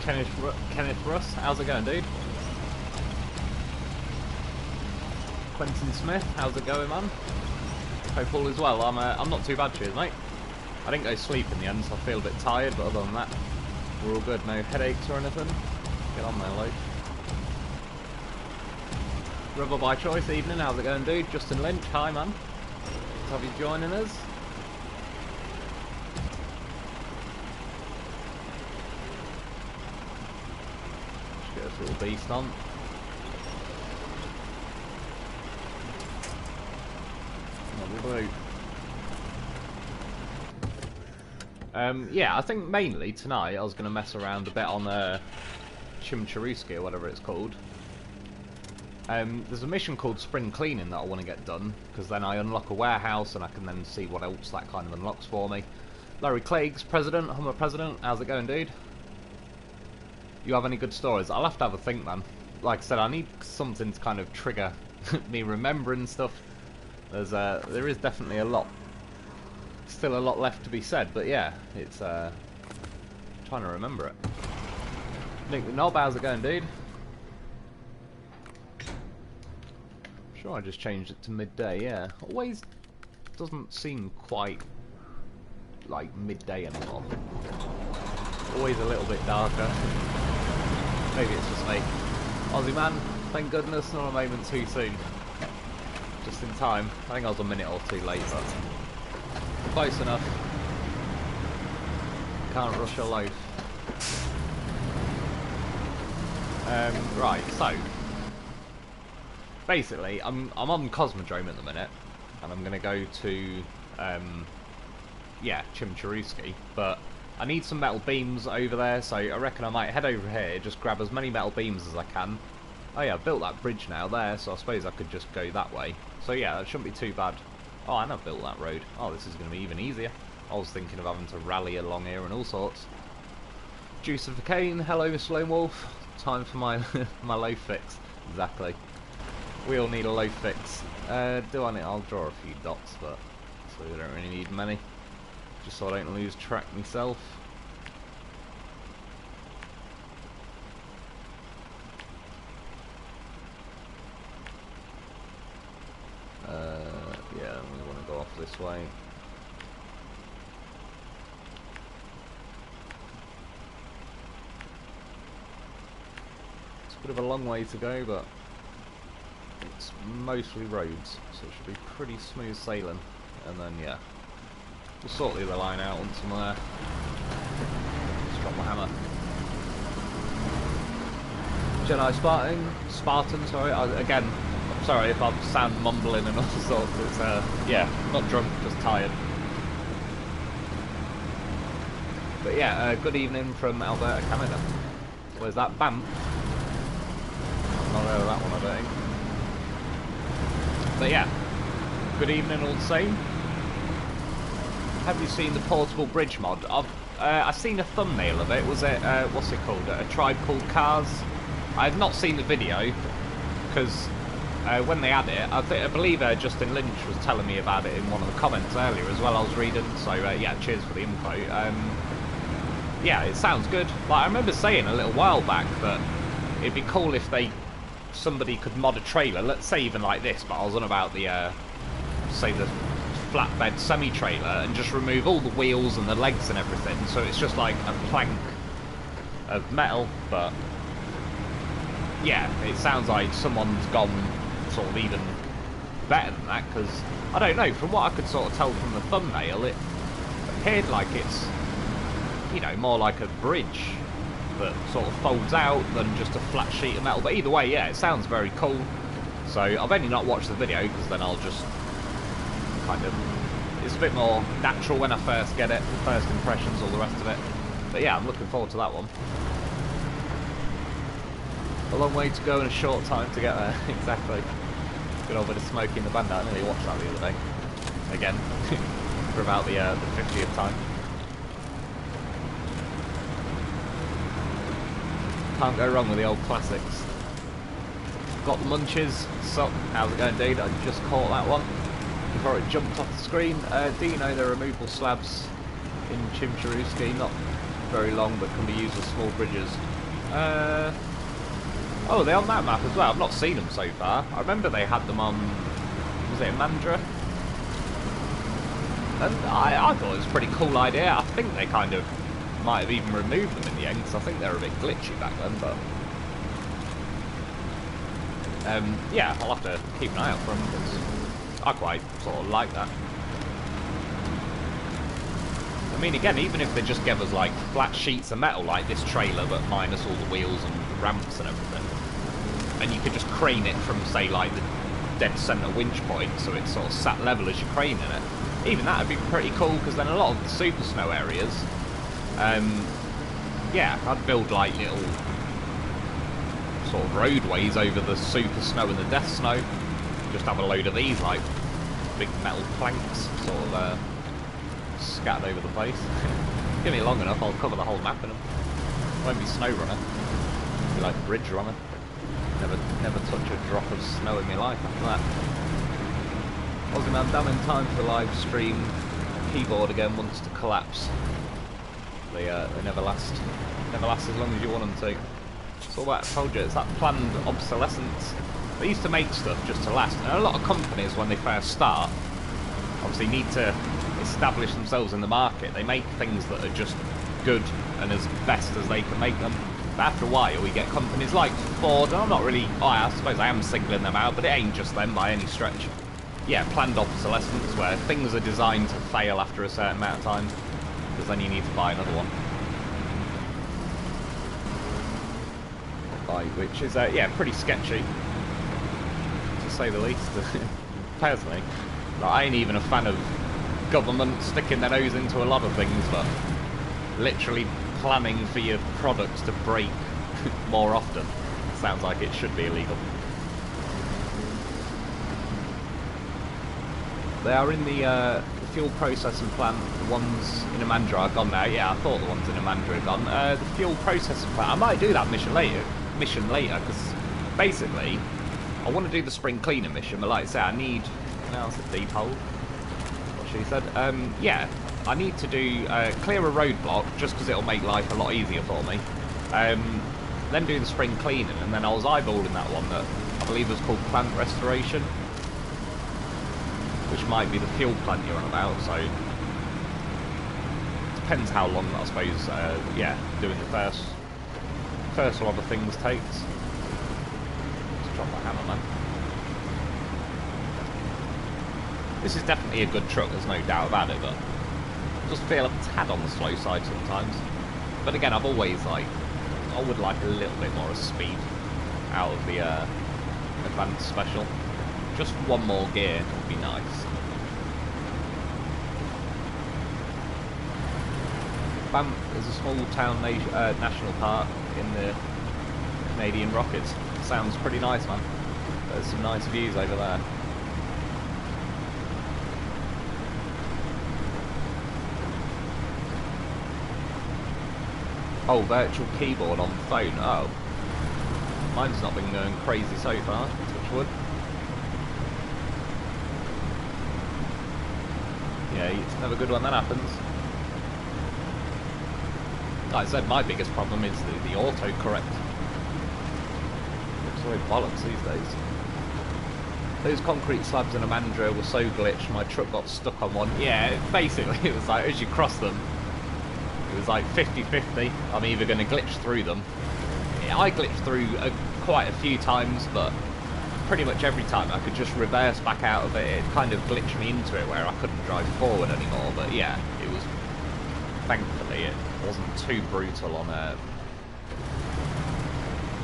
Kenneth Russ, how's it going, dude? Quentin Smith, how's it going, man? Hope all is well. I'm not too bad, cheers, mate. I didn't go to sleep in the end, so I feel a bit tired, but other than that, we're all good. No headaches or anything. Get on there, Luke. Rebel by choice, evening, how's it going, dude? Justin Lynch, hi, man. Good to have you joining us. Let's get this little beast on. Yeah, I think mainly tonight I was going to mess around a bit on Chimcharuski or whatever it's called. There's a mission called Spring Cleaning that I want to get done, because then I unlock a warehouse and I can then see what else that kind of unlocks for me. Larry Clegg's President, Hummer President, how's it going, dude? You have any good stories? I'll have to have a think, man. Like I said, I need something to kind of trigger me remembering stuff. There is definitely still a lot left to be said, but yeah, it's trying to remember it. Nick the Knob, how's it going, dude? Sure, I just changed it to midday. Yeah, always doesn't seem quite like midday anymore. Always a little bit darker. Maybe it's just me. Aussie man, thank goodness, not a moment too soon. Just in time. I think I was a minute or two late, but close enough. Can't rush a loaf. Right, so basically, I'm on Cosmodrome at the minute, and I'm gonna go to yeah, Chimcharuski, but I need some metal beams over there, so I reckon I might head over here, just grab as many metal beams as I can. Oh yeah, I've built that bridge now there, so I suppose I could just go that way. So yeah, that shouldn't be too bad. Oh, and I've built that road. Oh, this is going to be even easier. I was thinking of having to rally along here and all sorts. Juice of the Cane, hello Mr. Lone Wolf. Time for my my loaf fix. Exactly. We all need a loaf fix. Do I need? I'll draw a few dots, but so we don't really need many. Just so I don't lose track myself. Yeah, we want to go off this way. It's a bit of a long way to go, but it's mostly roads, so it should be pretty smooth sailing. And then, yeah, we'll sort the other line out once I'm there. Just drop my hammer. Jedi Spartan, sorry, again, sorry if I sound mumbling and all sorts. It's yeah, not drunk, just tired. But yeah, good evening from Alberta, Canada. Where's that? Banff? Not heard of that one, I don't think. But yeah, good evening all the same. Have you seen the portable bridge mod? I've seen a thumbnail of it. Was it what's it called? A Tribe Called Cars. I've not seen the video because. When they had it, I believe Justin Lynch was telling me about it in one of the comments earlier as well. I was reading, so yeah, cheers for the info. Yeah, it sounds good. Like I remember saying a little while back that it'd be cool if somebody could mod a trailer, let's say even like this, but I was on about the say the flatbed semi-trailer, and just remove all the wheels and the legs and everything, so it's just like a plank of metal. But yeah, it sounds like someone's gone sort of even better than that, because I don't know, from what I could sort of tell from the thumbnail, it appeared like it's, you know, more like a bridge that sort of folds out than just a flat sheet of metal. But either way, yeah, it sounds very cool. So I've only not watched the video, because then I'll just kind of, it's a bit more natural when I first get it, first impressions, all the rest of it. But yeah, I'm looking forward to that one. A long way to go and a short time to get there. Exactly. Good old bit of Smokey in the Bandit. I nearly watched that the other day. Again. For about the 50th time. Can't go wrong with the old classics. Got the munches. So, how's it going, dude? I just caught that one before it jumped off the screen. Do you know the removable slabs in Chimcharuski? very long but can be used as small bridges. Oh, they're on that map as well. I've not seen them so far. I remember they had them on, was it Mandra? And I thought it was a pretty cool idea. I think they kind of might have even removed them in the end, because I think they were a bit glitchy back then, but... yeah, I'll have to keep an eye out for them, because I quite sort of like that. I mean, again, even if they just give us, like, flat sheets of metal like this trailer, but minus all the wheels and ramps and everything, and you could just crane it from, say, like, the dead centre winch point, so it's sort of sat level as you're craning it, even that would be pretty cool, because then a lot of the super snow areas, yeah, I'd build, like, little sort of roadways over the super snow and the death snow, just have a load of these, like, big metal planks, sort of, scattered over the place. Give me long enough, I'll cover the whole map in them. Won't be SnowRunner. Be like Bridge Runner. Never touch a drop of snow in my life after that. Aussie man, damn in time for the live stream. Keyboard again wants to collapse. They never last. Never last as long as you want them to. It's all that I told you, it's that planned obsolescence. They used to make stuff just to last. And a lot of companies, when they first start, obviously need to establish themselves in the market. They make things that are just good and as best as they can make them. But after a while, we get companies like Ford, and I'm not really, I suppose I am singling them out, but it ain't just them by any stretch. Yeah, planned obsolescence, where things are designed to fail after a certain amount of time, because then you need to buy another one. Which is, yeah, pretty sketchy, to say the least. Personally, like, I ain't even a fan of government sticking their nose into a lot of things, but literally planning for your products to break more often sounds like it should be illegal. They are in the fuel processing plant. The ones in Amandra are gone now. Yeah, I thought the ones in Amandra are gone. The fuel processing plant, I might do that mission later, because basically I want to do the spring cleaner mission, but like I say, I need, now it's a deep hole, what she said. Yeah, I need to do clear a roadblock just because it'll make life a lot easier for me. Then do the spring cleaning, and then I was eyeballing that one that I believe was called plant restoration, which might be the fuel plant you're on about. So depends how long, I suppose. Yeah, doing the first lot of things takes. Let's drop the hammer, man. This is definitely a good truck, there's no doubt about it, but I just feel a tad on the slow side sometimes. But again, I've always, like, I would like a little bit more of speed out of the advanced special. Just one more gear would be nice. Banff is a small town national park in the Canadian Rockies. Sounds pretty nice, man. There's some nice views over there. Oh, virtual keyboard on phone. Oh. Mine's not been going crazy so far, touch wood. Yeah, it's never good when that happens. Like I said, my biggest problem is the autocorrect. It's really bollocks these days. Those concrete slabs in Amandra were so glitched, my truck got stuck on one. Yeah, basically it was like, as you cross them, it was like 50-50. I'm either going to glitch through them. Yeah, I glitched through quite a few times, but pretty much every time I could just reverse back out of it. It kind of glitched me into it where I couldn't drive forward anymore. But yeah, it was, thankfully it wasn't too brutal on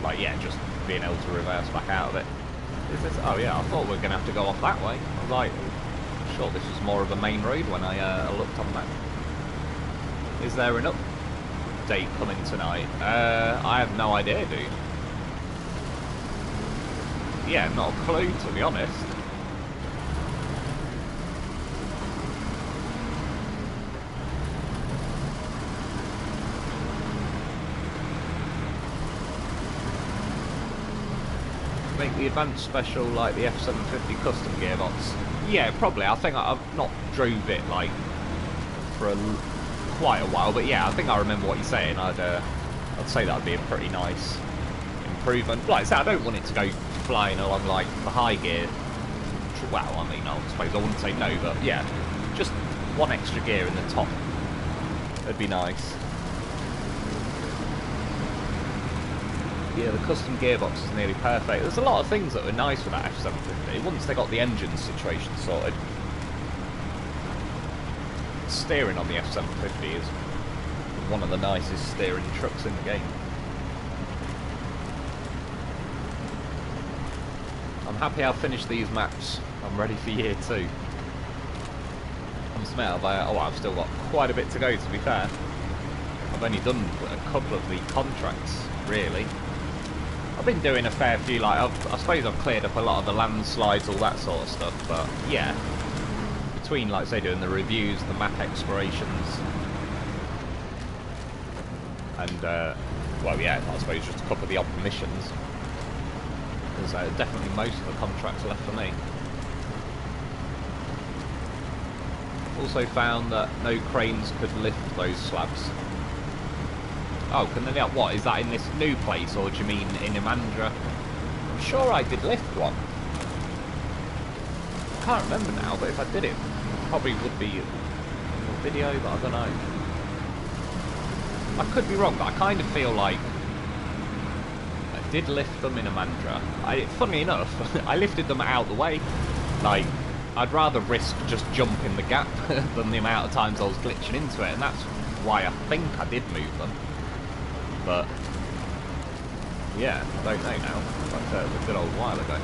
like, yeah, just being able to reverse back out of it. Is this, oh yeah, I thought we were going to have to go off that way. I was like, sure this was more of a main road when I looked on the map. Is there an update coming tonight? I have no idea, dude. Yeah, not a clue, to be honest. Make the advanced special like the F750 custom gearbox. Yeah, probably. I think I've not drove it like for quite a while, but yeah, I think I remember what you're saying. I'd say that would be a pretty nice improvement. Like I said, I don't want it to go flying along like the high gear. Well, I mean, I suppose I wouldn't say no, but yeah, just one extra gear in the top. It'd be nice. Yeah, the custom gearbox is nearly perfect. There's a lot of things that were nice with that F750 once they got the engine situation sorted. Steering on the F750 is one of the nicest steering trucks in the game. I'm happy I've finished these maps. I'm ready for year 2. I've still got quite a bit to go, to be fair. I've only done a couple of the contracts, really. I've been doing a fair few, like, I suppose I've cleared up a lot of the landslides, all that sort of stuff, but yeah. Between, like I say, doing the reviews, the map explorations, and, well, yeah, I suppose just a couple of the odd missions. There's definitely most of the contracts left for me. Also found that no cranes could lift those slabs. Oh, can they? What, is that in this new place, or do you mean in Imandra? I'm sure I did lift one. I can't remember now, but if I did it, probably would be in the video, but I don't know. I could be wrong, but I kind of feel like I did lift them in Imandra. Funny enough, I lifted them out the way. Like, I'd rather risk just jumping the gap than the amount of times I was glitching into it, and that's why I think I did move them. But yeah, I don't know now. Like it was a good old while ago.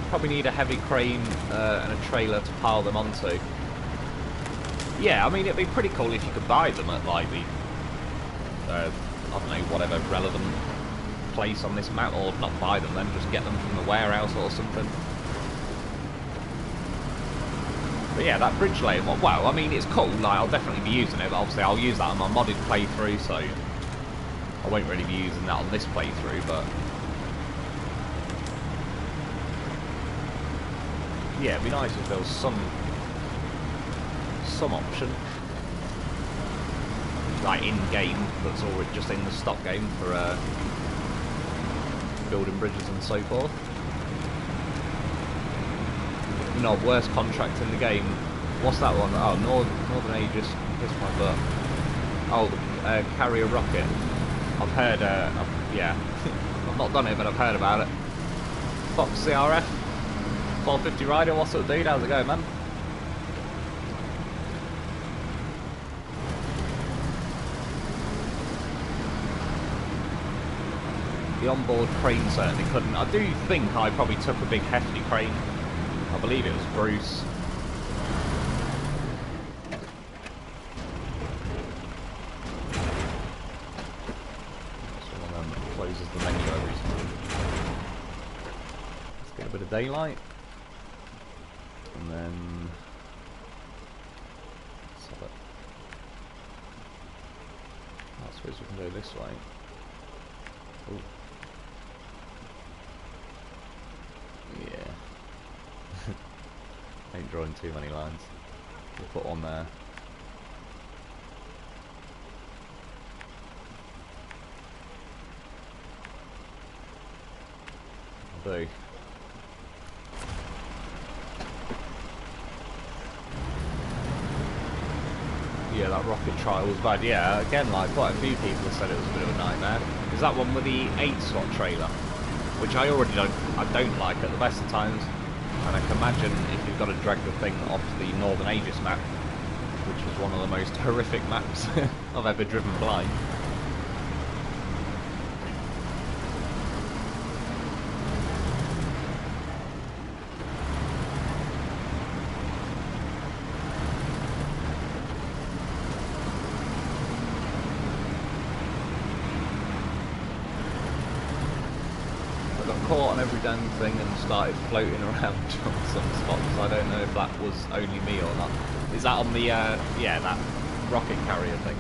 Probably need a heavy crane and a trailer to pile them onto. Yeah, I mean, it'd be pretty cool if you could buy them at like the I don't know, whatever relevant place on this map, or not buy them then, just get them from the warehouse or something. But yeah, that bridge layer one, well, I mean, it's cool, like, I'll definitely be using it, but obviously I'll use that on my modded playthrough, so I won't really be using that on this playthrough, but yeah, it'd be nice if there was some option, like in-game, that's already just in the stock game for building bridges and so forth. No, worst contract in the game. What's that one? Oh, Northern Aegis. Kiss my butt. Oh, carrier rocket. I've heard, yeah. I've not done it, but I've heard about it. Fox CRF. 1250 Rider, what's up, dude? How's it going, man? The onboard crane certainly couldn't. I do think I probably took a big hefty crane. I believe it was Bruce. That's one of them that closes the menu every time. Let's get a bit of daylight. And then let's have it. I suppose we can go this way. Ooh. Yeah. Ain't drawing too many lines. We'll put one there. I'll do. Yeah, that rocket trial was bad. Yeah, again, like quite a few people have said it was a bit of a nightmare. Is that one with the 8-slot trailer? Which I already don't like at the best of times. And I can imagine if you've got to drag the thing off the Northern Aegis map, which was one of the most horrific maps I've ever driven blind. Caught on every damn thing and started floating around on some spots. I don't know if that was only me or not. Is that on the, yeah, that rocket carrier thing?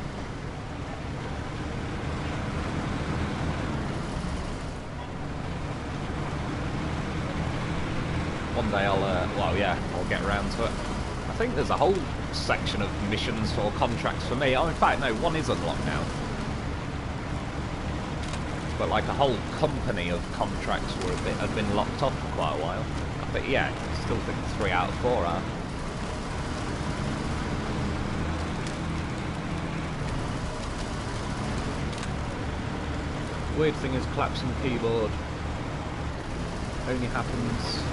One day I'll, well, yeah, I'll get around to it. I think there's a whole section of missions or contracts for me. Oh, in fact, no, one is unlocked now. But like a whole company of contracts had been locked off for quite a while. But yeah, I still think 3 out of 4 are. Weird thing is collapsing the keyboard only happens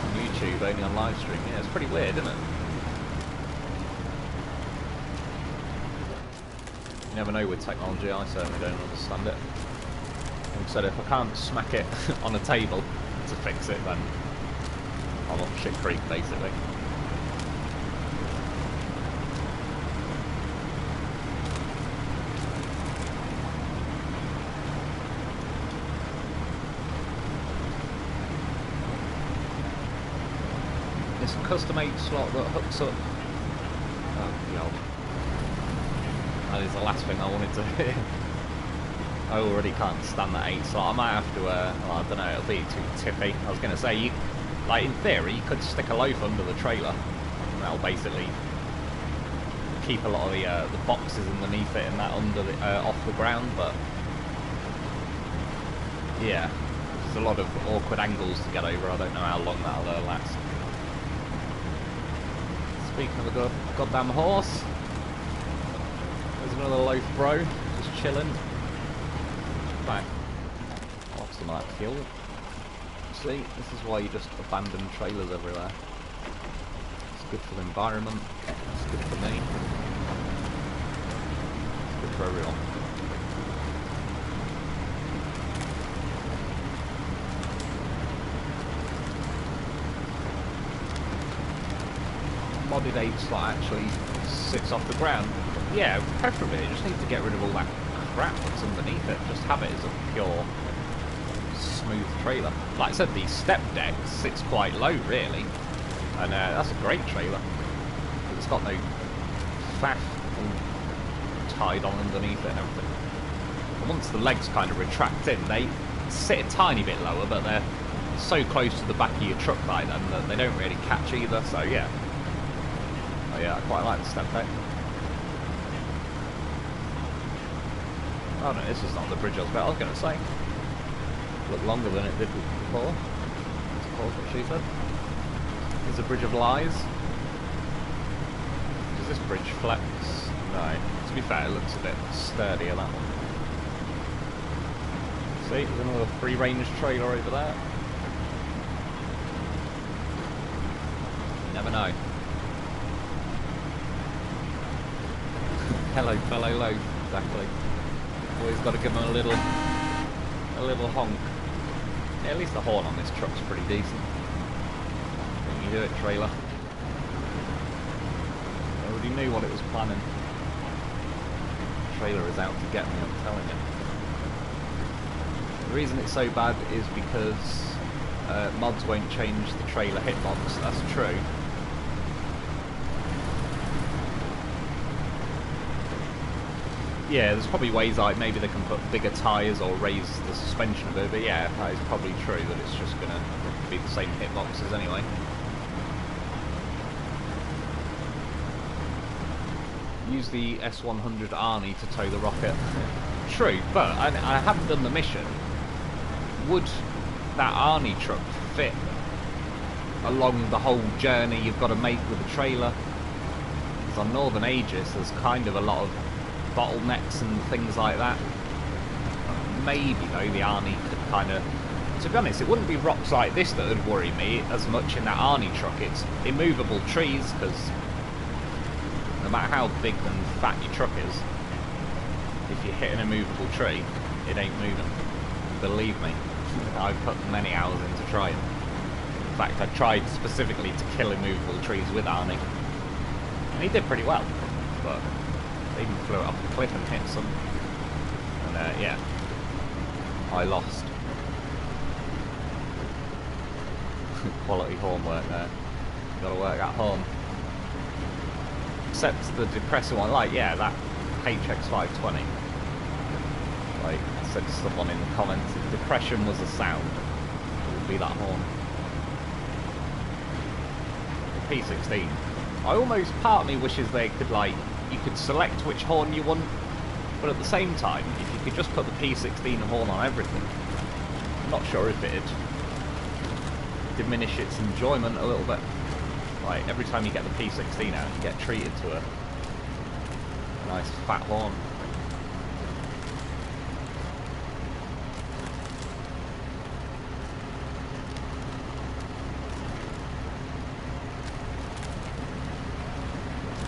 on YouTube, only on Livestream. Yeah, it's pretty weird, isn't it? You never know with technology, I certainly don't understand it. Like I said, if I can't smack it on a table to fix it, then I'm up shit creek, basically. It's a custom 8 slot that hooks up. Oh god. That is the last thing I wanted to hear. I already can't stand that 8 slot. I might have to, well, I don't know, it'll be too tippy. I was going to say, like in theory, you could stick a loaf under the trailer. And that'll basically keep a lot of the boxes underneath it and that under the, off the ground, but yeah, there's a lot of awkward angles to get over. I don't know how long that'll last. Speaking of a goddamn horse, there's another loaf bro, just chilling. Back. Lots of that fuel. See, this is why you just abandon trailers everywhere. It's good for the environment, it's good for me, it's good for everyone. Modded 8 slot actually sits off the ground. Yeah, preferably, you just need to get rid of all that crap that's underneath it. Just have it as a pure, smooth trailer. Like I said, the step deck sits quite low, really. And that's a great trailer. It's got no faff tied on underneath it and everything. And once the legs kind of retract in, they sit a tiny bit lower, but they're so close to the back of your truck by then that they don't really catch either, so yeah. Oh yeah, I quite like the step deck. Oh no, this is not the bridge I was going to say. Look longer than it did before. That's of course what she said. It's a bridge of lies. Does this bridge flex? No. To be fair, it looks a bit sturdier, that one. See, there's another free-range trailer over there. You never know. Hello, fellow loaf. Exactly. Always got to give them a little honk. Yeah, at least the horn on this truck's pretty decent. Don't you do it, trailer? I already knew what it was planning. The trailer is out to get me, I'm telling you. The reason it's so bad is because mods won't change the trailer hitbox. That's true. Yeah, there's probably ways like maybe they can put bigger tyres or raise the suspension a bit, but yeah, that is probably true that it's just going to be the same hitboxes anyway. Use the S100 Arnie to tow the rocket. True, but I haven't done the mission. Would that Arnie truck fit along the whole journey you've got to make with the trailer? Because on Northern Aegis there's kind of a lot of bottlenecks and things like that. Maybe though the Arnie could kind of, to be honest, it wouldn't be rocks like this that would worry me as much in that Arnie truck. It's immovable trees, because no matter how big and fat your truck is, if you hit an immovable tree, it ain't moving. Believe me, I've put many hours into trying. In fact, I tried specifically to kill immovable trees with Arnie, and he did pretty well, but they even flew it off the cliff and hit some. And yeah, I lost. Quality horn work there. You gotta work that horn. Except the depressor one, like, yeah, that HX520. Like I said to someone in the comments, if depression was a sound, it would be that horn. The P16, almost, part of me wishes they could, like, you could select which horn you want, but at the same time, if you could just put the P16 horn on everything, I'm not sure if it'd diminish its enjoyment a little bit. Like, every time you get the P16 out, you get treated to a nice fat horn.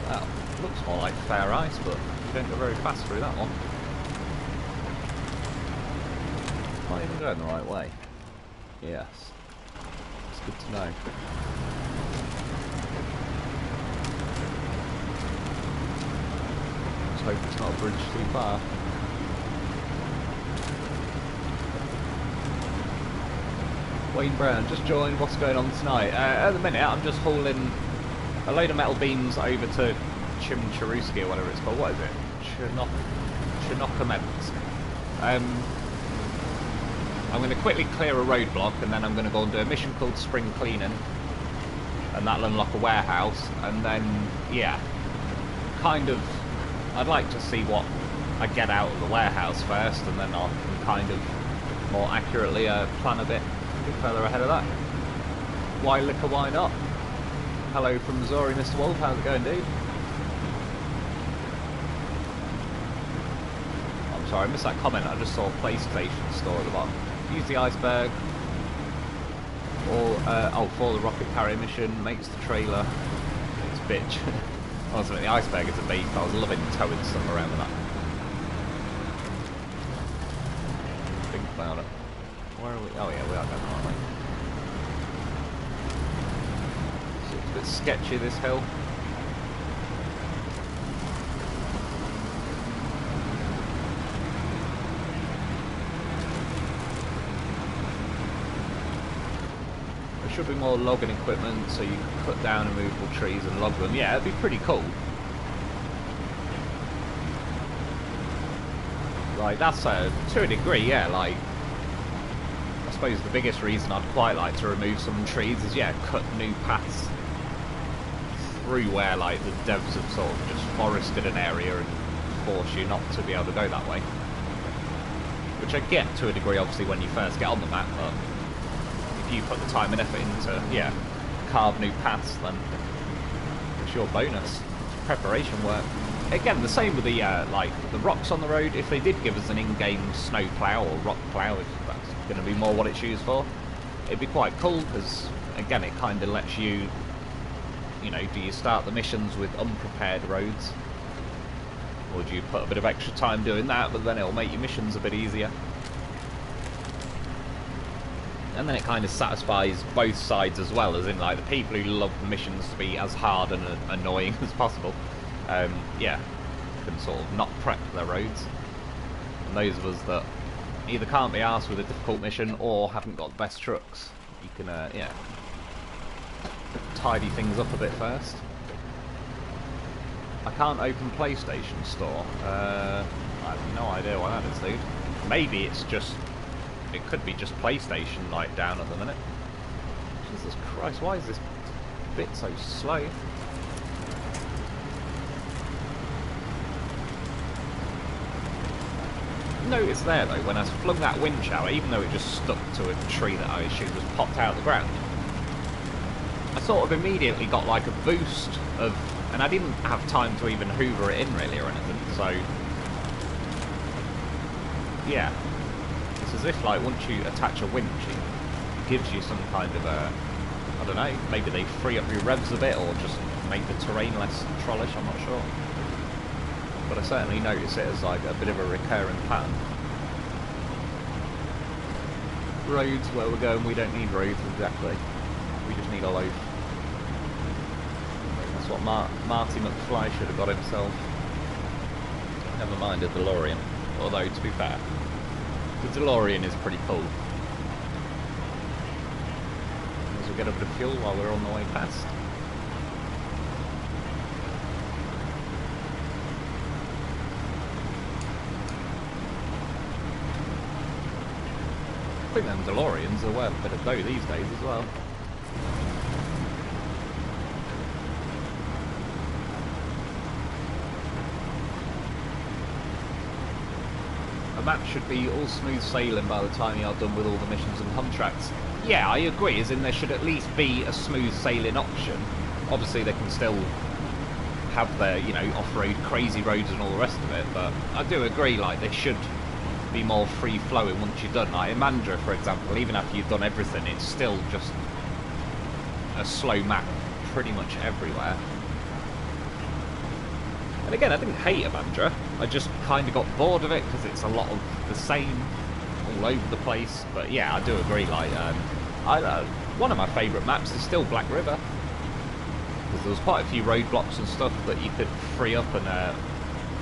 Well, looks more like fair ice, but you don't go very fast through that one. Not even going the right way. Yes. It's good to know. Let's hope it's not a bridge too far. Wayne Brown, just joined. What's going on tonight? At the minute, I'm just hauling a load of metal beams over to Chimcharuski or whatever it's called. What is it? Chinokamets. I'm going to quickly clear a roadblock, and then I'm going to go and do a mission called Spring Cleaning, and that'll unlock a warehouse, and then, yeah, kind of, I'd like to see what I get out of the warehouse first, and then I can kind of more accurately plan a bit further ahead of that. Why liquor, why not? Hello from Missouri, Mr. Wolf, how's it going, dude? I'm sorry, I missed that comment, I just saw a PlayStation store at the bottom. Use the iceberg, or, oh, for the rocket carrier mission, makes the trailer, it's bitch. Honestly, the iceberg is a beast, I was loving towing stuff around with that. Think about it. Where are we? Oh yeah, we are going the right way. So it's a bit sketchy, this hill. There should be more logging equipment so you can cut down immovable trees and log them. Yeah, it'd be pretty cool. Like, that's to a degree, yeah, like, I suppose the biggest reason I'd quite like to remove some trees is, yeah, cut new paths through where, like, the devs have sort of just forested an area and force you not to be able to go that way. Which I get to a degree, obviously, when you first get on the map, but if you put the time and effort into, yeah, carve new paths, then it's your bonus. It's preparation work. Again, the same with the, like, the rocks on the road. If they did give us an in-game snow plow or rock plow, if that's going to be more what it's used for, it'd be quite cool, because, again, it kind of lets you, you know, do you start the missions with unprepared roads? Or do you put a bit of extra time doing that, but then it'll make your missions a bit easier? And then it kind of satisfies both sides as well, as in, like, the people who love the missions to be as hard and annoying as possible. Yeah, can sort of not prep their roads. And those of us that either can't be arsed with a difficult mission or haven't got the best trucks, you can, yeah, tidy things up a bit first. I can't open PlayStation Store. I have no idea why that is, dude. Maybe it's just, it could be just PlayStation, like, down at the minute. Jesus Christ, why is this bit so slow? Notice there though, when I flung that wind shower, even though it just stuck to a tree that I assumed was popped out of the ground, I sort of immediately got like a boost of, and I didn't have time to even hoover it in really or anything, so yeah, it's as if like once you attach a winch it gives you some kind of a, I don't know, maybe they free up your revs a bit or just make the terrain less trollish, I'm not sure. But I certainly notice it as like a bit of a recurring pattern. Roads, where we're going, we don't need roads exactly. We just need a loaf. That's what Marty McFly should have got himself. Never mind a DeLorean. Although, to be fair, the DeLorean is pretty cool. As we get a bit of fuel while we're on the way past. I think them DeLoreans are worth a bit of dough these days as well. map should be all smooth sailing by the time you are done with all the missions and contracts. Yeah, I agree, as in there should at least be a smooth sailing option. Obviously they can still have their, you know, off-road crazy roads and all the rest of it, but I do agree, like, they should be more free-flowing once you're done. Like in Mandra, for example, even after you've done everything, it's still just a slow map pretty much everywhere. And again, I didn't hate Mandra, I just kind of got bored of it because it's a lot of the same all over the place. But yeah, I do agree, like, one of my favourite maps is still Black River, because there was quite a few roadblocks and stuff that you could free up and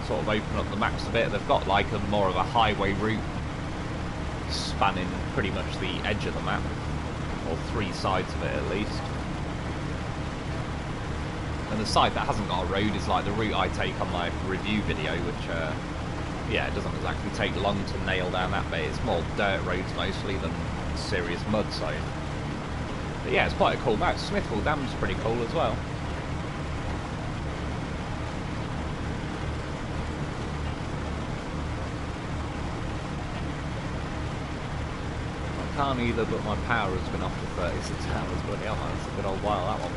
sort of open up the maps a bit. They've got like a more of a highway route spanning pretty much the edge of the map, or three sides of it at least. And the side that hasn't got a road is like the route I take on my review video, which yeah, it doesn't exactly take long to nail down that bit. It's more dirt roads mostly than serious mud, so. But yeah, it's quite a cool map. Smithville Dam's pretty cool as well. I can't either, but my power has been off for 36 hours. Bloody hell, man, it's a good old while, that one.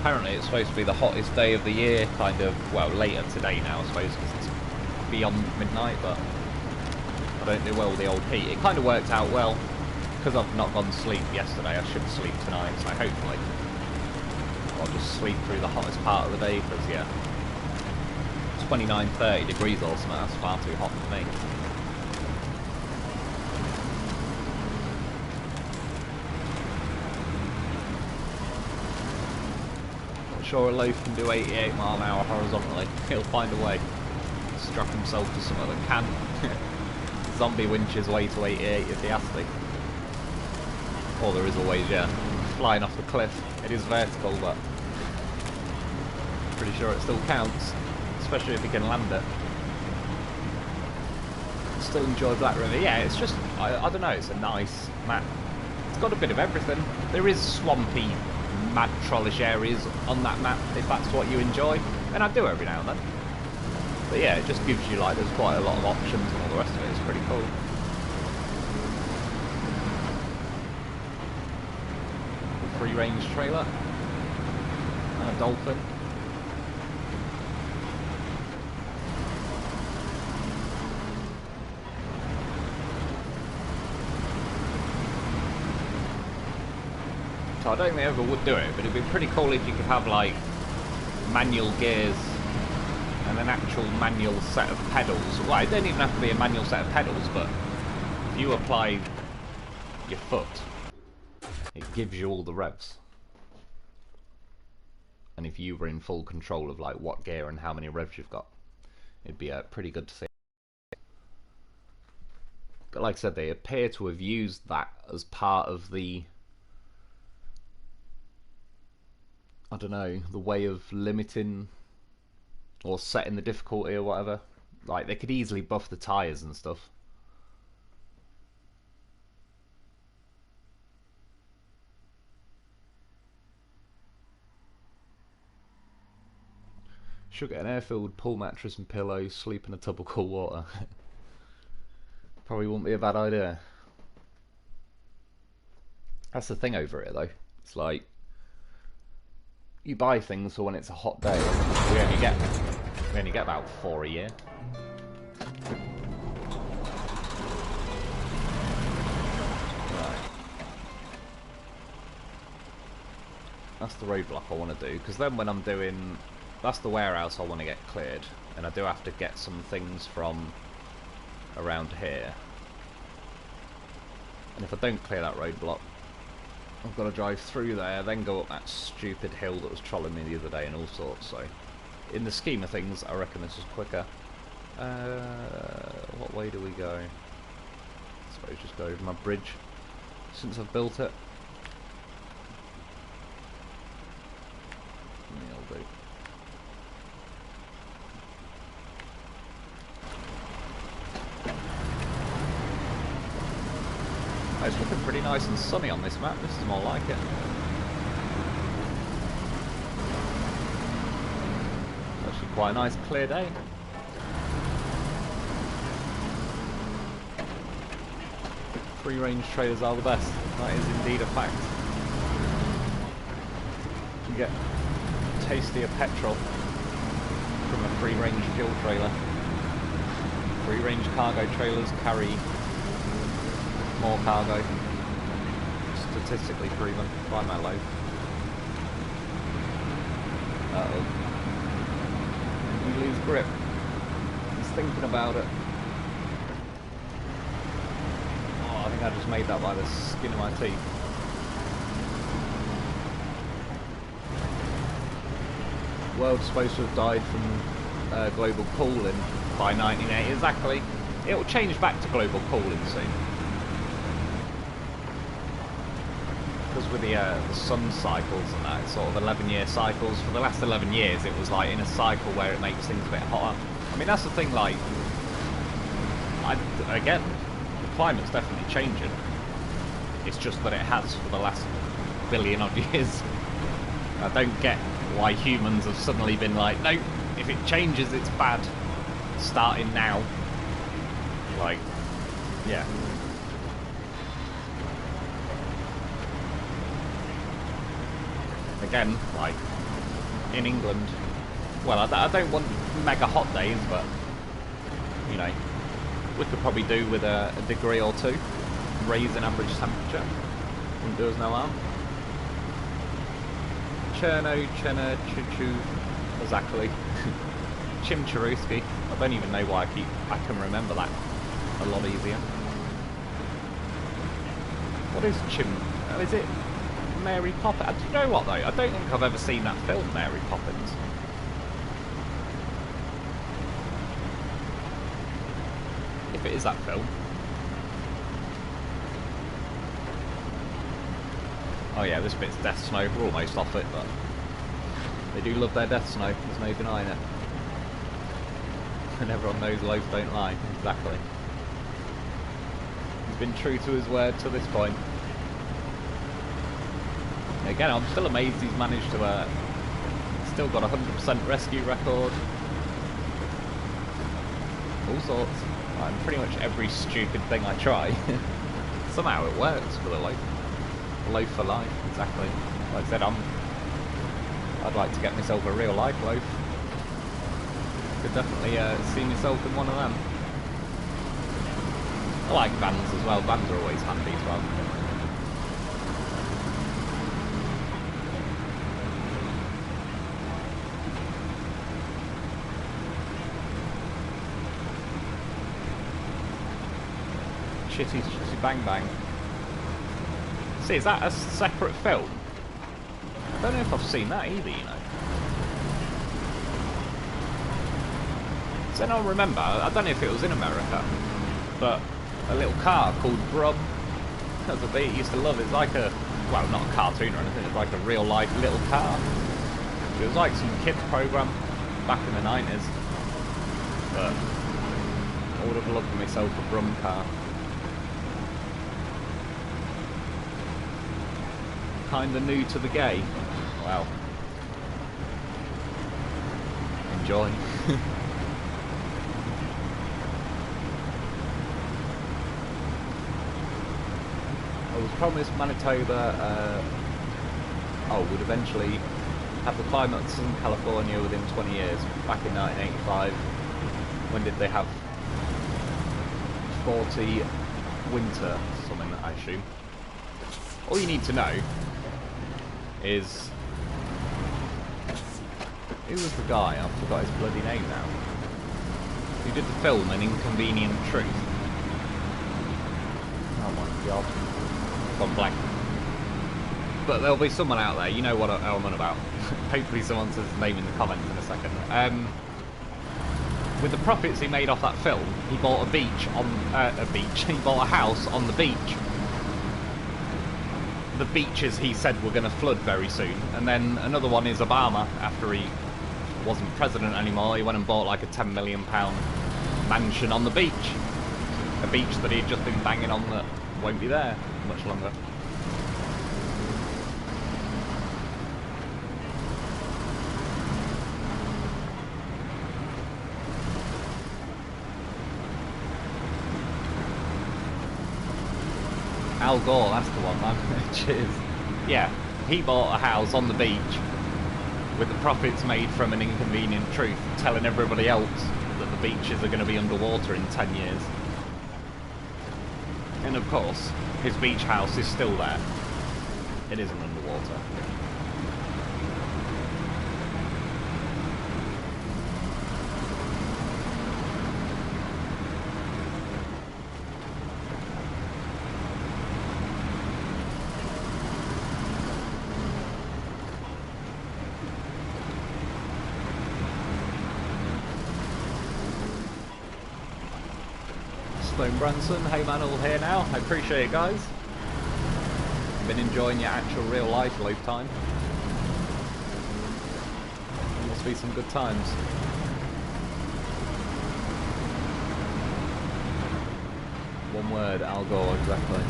Apparently it's supposed to be the hottest day of the year, kind of, well, later today now, I suppose, because it's beyond midnight, but I don't do well with the old heat. It kind of worked out well, because I've not gone to sleep yesterday. I should sleep tonight, so hopefully I'll just sleep through the hottest part of the day, because, yeah, 29, 30 degrees or something, that's far too hot for me. Not sure a loaf can do 88 mile an hour horizontally. He'll find a way. Strap himself to something that can. Zombie winches way to 88 if he has to. Or there is always, yeah, flying off the cliff. It is vertical, but pretty sure it still counts. Especially if you can land it. Still enjoy Black River. Yeah, it's just, I don't know, it's a nice map. It's got a bit of everything. There is swampy, mad trollish areas on that map, if that's what you enjoy. And I do every now and then. But yeah, it just gives you, like, there's quite a lot of options and all the rest of it. It's pretty cool. Free range trailer. And a dolphin. So I don't think they ever would do it, but it'd be pretty cool if you could have like manual gears and an actual manual set of pedals. Well, it don't even have to be a manual set of pedals, but if you apply your foot, it gives you all the revs. And if you were in full control of like what gear and how many revs you've got, it'd be pretty good to see. But like I said, they appear to have used that as part of the, I don't know, the way of limiting or setting the difficulty or whatever. Like, they could easily buff the tyres and stuff. Should get an air-filled pool mattress and pillow, sleep in a tub of cool water. Probably wouldn't be a bad idea. That's the thing over it though. It's like, you buy things for when it's a hot day. We only get about 4 a year. Right. That's the roadblock I want to do, because then when I'm doing, that's the warehouse I want to get cleared, and I do have to get some things from around here. And if I don't clear that roadblock, I've got to drive through there, then go up that stupid hill that was trolling me the other day and all sorts, so in the scheme of things, I reckon this is quicker. What way do we go? I suppose just go over my bridge, since I've built it. Yeah, I'll do. It's looking pretty nice and sunny on this map. This is more like it. quite a nice clear day. Free range trailers are the best. That is indeed a fact. You get tastier petrol from a free range fuel trailer. Free range cargo trailers carry more cargo. Statistically proven by my load. Uh-oh. You lose grip. He's thinking about it. Oh, I think I just made that by the skin of my teeth. The world's supposed to have died from global cooling by 1980. Exactly. It will change back to global cooling soon. Because with the sun cycles and that, it's sort of 11-year cycles. For the last 11 years, it was like in a cycle where it makes things a bit hotter. I mean, that's the thing, like, again, the climate's definitely changing. It's just that it has for the last billion odd years. I don't get why humans have suddenly been like, no, if it changes, it's bad. Starting now. Like, yeah. Again, like, in England, well, I don't want mega hot days, but, you know, we could probably do with a degree or two, raise an average temperature, wouldn't do us no harm. Cherno, Chenna, Choo-Choo, exactly. Chimcharuski, I don't even know why I can remember that a lot easier. What is is it Mary Poppins? Do you know what though? I don't think I've ever seen that film, Mary Poppins. If it is that film. Oh yeah, this bit's Death Snow. We're almost off it, but they do love their Death Snow. There's no denying it. And everyone knows Loaf don't lie. Exactly. He's been true to his word to this point. Again, I'm still amazed he's managed to still got a 100% rescue record. All sorts. Like, pretty much every stupid thing I try. Somehow it works for the Loaf. Loaf for life, exactly. Like I said, I'd like to get myself a real life Loaf. Could definitely see myself in one of them. I like vans as well. Vans are always handy as well. Chitty Chitty Bang Bang. See, is that a separate film? I don't know if I've seen that either, you know. So I don't remember, I don't know if it was in America, but a little car called Brum, as a bit used to love. It's like a, well, not a cartoon or anything, it's like a real life little car. It was like some kids program back in the 90s, but I would have loved myself a Brum car. Kinda new to the game. Wow. Enjoy. I was promised Manitoba would eventually have the climates in California within 20 years. Back in 1985, when did they have 40 winter, something I assume. All you need to know is, who was the guy? I forgot his bloody name now. Who did the film An Inconvenient Truth? Oh my god. Gone blank. But there'll be someone out there, you know what I'm on about. Hopefully someone says his name in the comments in a second. With the profits he made off that film, he bought he bought a house on the beach. The beaches he said were going to flood very soon. And then another one is Obama, after he wasn't president anymore, he went and bought like a £10 million mansion on the beach. A beach that he'd just been banging on that won't be there much longer. Al Gore, that's the one, man. Cheers. Yeah, he bought a house on the beach with the profits made from an inconvenient truth, telling everybody else that the beaches are going to be underwater in 10 years. And of course, his beach house is still there. It isn't underwater. Stone Branson, hey man, all here now. I appreciate it, guys. Been enjoying your actual real life loop time. Must be some good times. One word, Al Gore, exactly.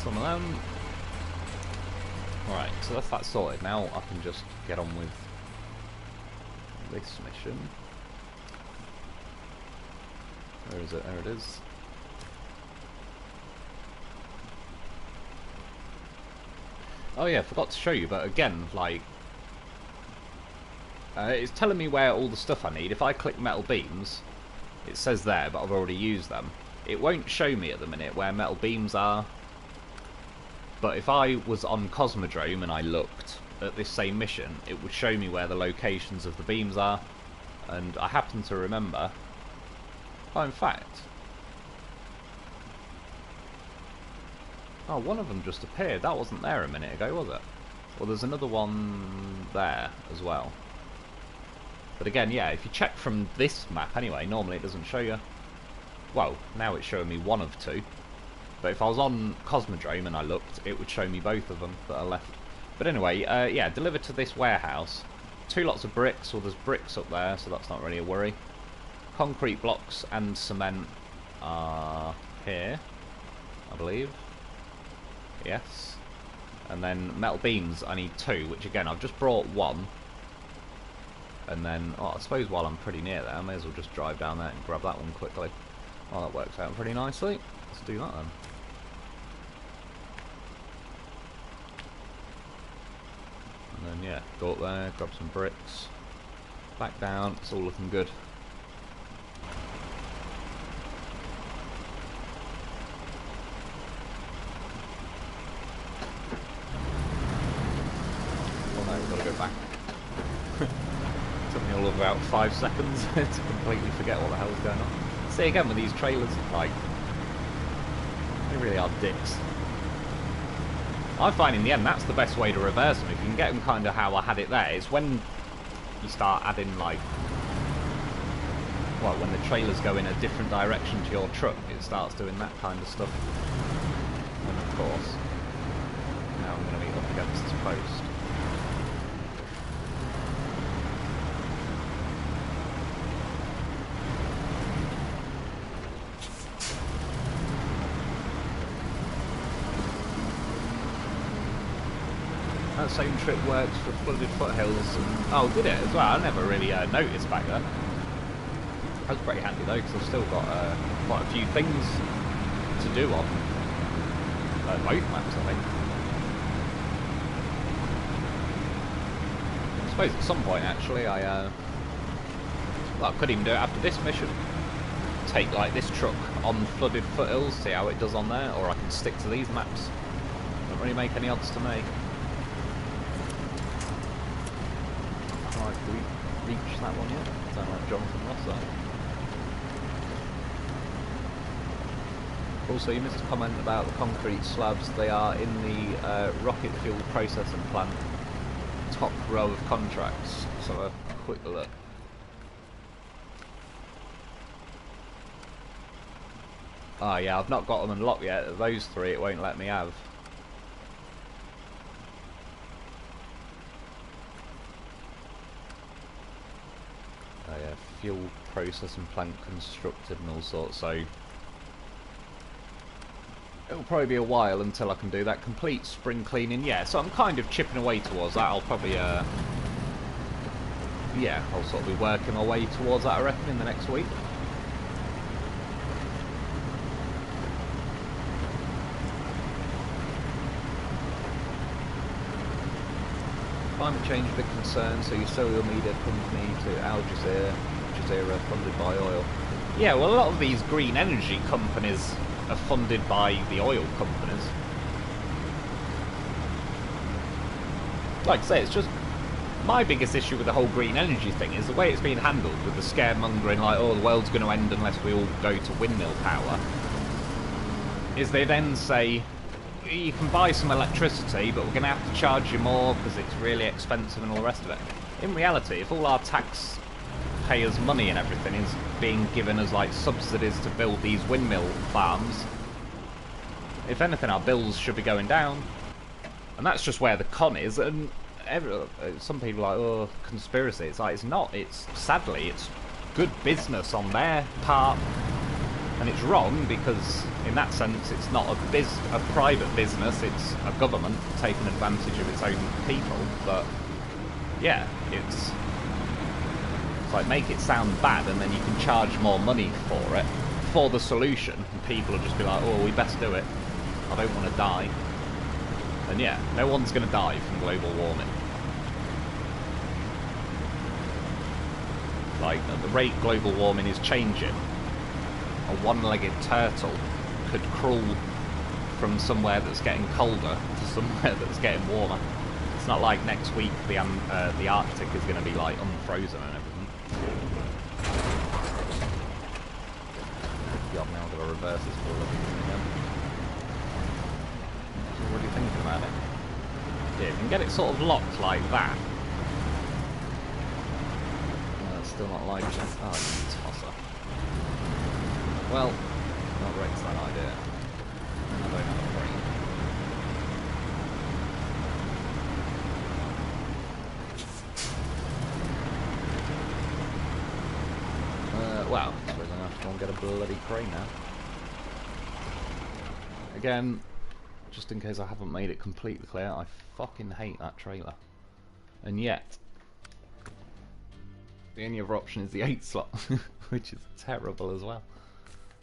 Some of them. Alright, so that's that sorted. Now I can just get on with this mission. Where is it? There it is. Oh yeah, forgot to show you, but again, like, it's telling me where all the stuff I need. If I click metal beams, it says there, but I've already used them. It won't show me at the minute where metal beams are. But if I was on Cosmodrome and I looked at this same mission, it would show me where the locations of the beams are. And I happen to remember... Oh, in fact... Oh, one of them just appeared. That wasn't there a minute ago, was it? Well, there's another one there as well. But again, yeah, if you check from this map anyway, normally it doesn't show you... Well, now it's showing me one of two. But if I was on Cosmodrome and I looked, it would show me both of them that are left. But anyway, yeah, delivered to this warehouse. 2 lots of bricks, well there's bricks up there, so that's not really a worry. Concrete blocks and cement are here, I believe. Yes. And then metal beams, I need 2, which again, I've just brought 1. And then, oh, I suppose while I'm pretty near there, I may as well just drive down there and grab that one quickly. Oh, that works out pretty nicely. Let's do that then. And then, yeah, go up there, grab some bricks, back down, it's all looking good. Oh no, we've got to go back. Took me all of about 5 seconds to completely forget what the hell's going on. See, again, with these trailers, like, they really are dicks. I find in the end that's the best way to reverse them. If you can get them kind of how I had it there, it's when you start adding, like, well, when the trailers go in a different direction to your truck, it starts doing that kind of stuff. And of course, now I'm going to be up against this post. That same trick works for flooded foothills. And, oh, did it as well? I never really noticed back then. That was pretty handy though, because I've still got quite a few things to do on both maps, I think. I suppose at some point actually well, I could even do it after this mission. Take like this truck on flooded foothills, see how it does on there, or I can stick to these maps. Don't really make any odds to me. Alright, do we reach that one yet? Sound like Jonathan Ross there. Also, you missed a comment about the concrete slabs. They are in the rocket fuel processing plant, top row of contracts. So a quick look. Oh yeah, I've not got them unlocked yet. Those 3 it won't let me have. Oh yeah, fuel processing plant constructed and all sorts, so it'll probably be a while until I can do that. Complete spring cleaning, yeah, so I'm kind of chipping away towards that. I'll probably, yeah, I'll sort of be working my way towards that, I reckon, in the next week. Climate change a big concern, so your social media company to Al Jazeera funded by oil. Yeah, well, a lot of these green energy companies are funded by the oil companies. Like I say, it's just my biggest issue with the whole green energy thing is the way it's being handled, with the scaremongering like, oh, the world's going to end unless we all go to windmill power, is they then say, you can buy some electricity, but we're going to have to charge you more because it's really expensive and all the rest of it. In reality, if all our taxpayers' money and everything is being given as like subsidies to build these windmill farms, if anything, our bills should be going down. And that's just where the con is. And some people are like, oh, conspiracy. It's like, it's not. It's, sadly, it's good business on their part. And it's wrong because, in that sense, it's not a private business, it's a government taking advantage of its own people. But, yeah, it's like, make it sound bad and then you can charge more money for it, for the solution. And people will just be like, oh, we best do it. I don't want to die. And yeah, no one's going to die from global warming. Like, at the rate global warming is changing, a one-legged turtle could crawl from somewhere that's getting colder to somewhere that's getting warmer. It's not like next week the Arctic is going to be like unfrozen and everything. God, now I've got to reverse this for a little bit again. So what are you thinking about it? Yeah, you can get it sort of locked like that. It's still not like it. Oh, you tosser. Well, that wrecks that idea. I don't have a brain. Well, I suppose I'm going to have to go and get a bloody crane now. Again, just in case I haven't made it completely clear, I fucking hate that trailer. And yet, the only other option is the 8 slot, which is terrible as well.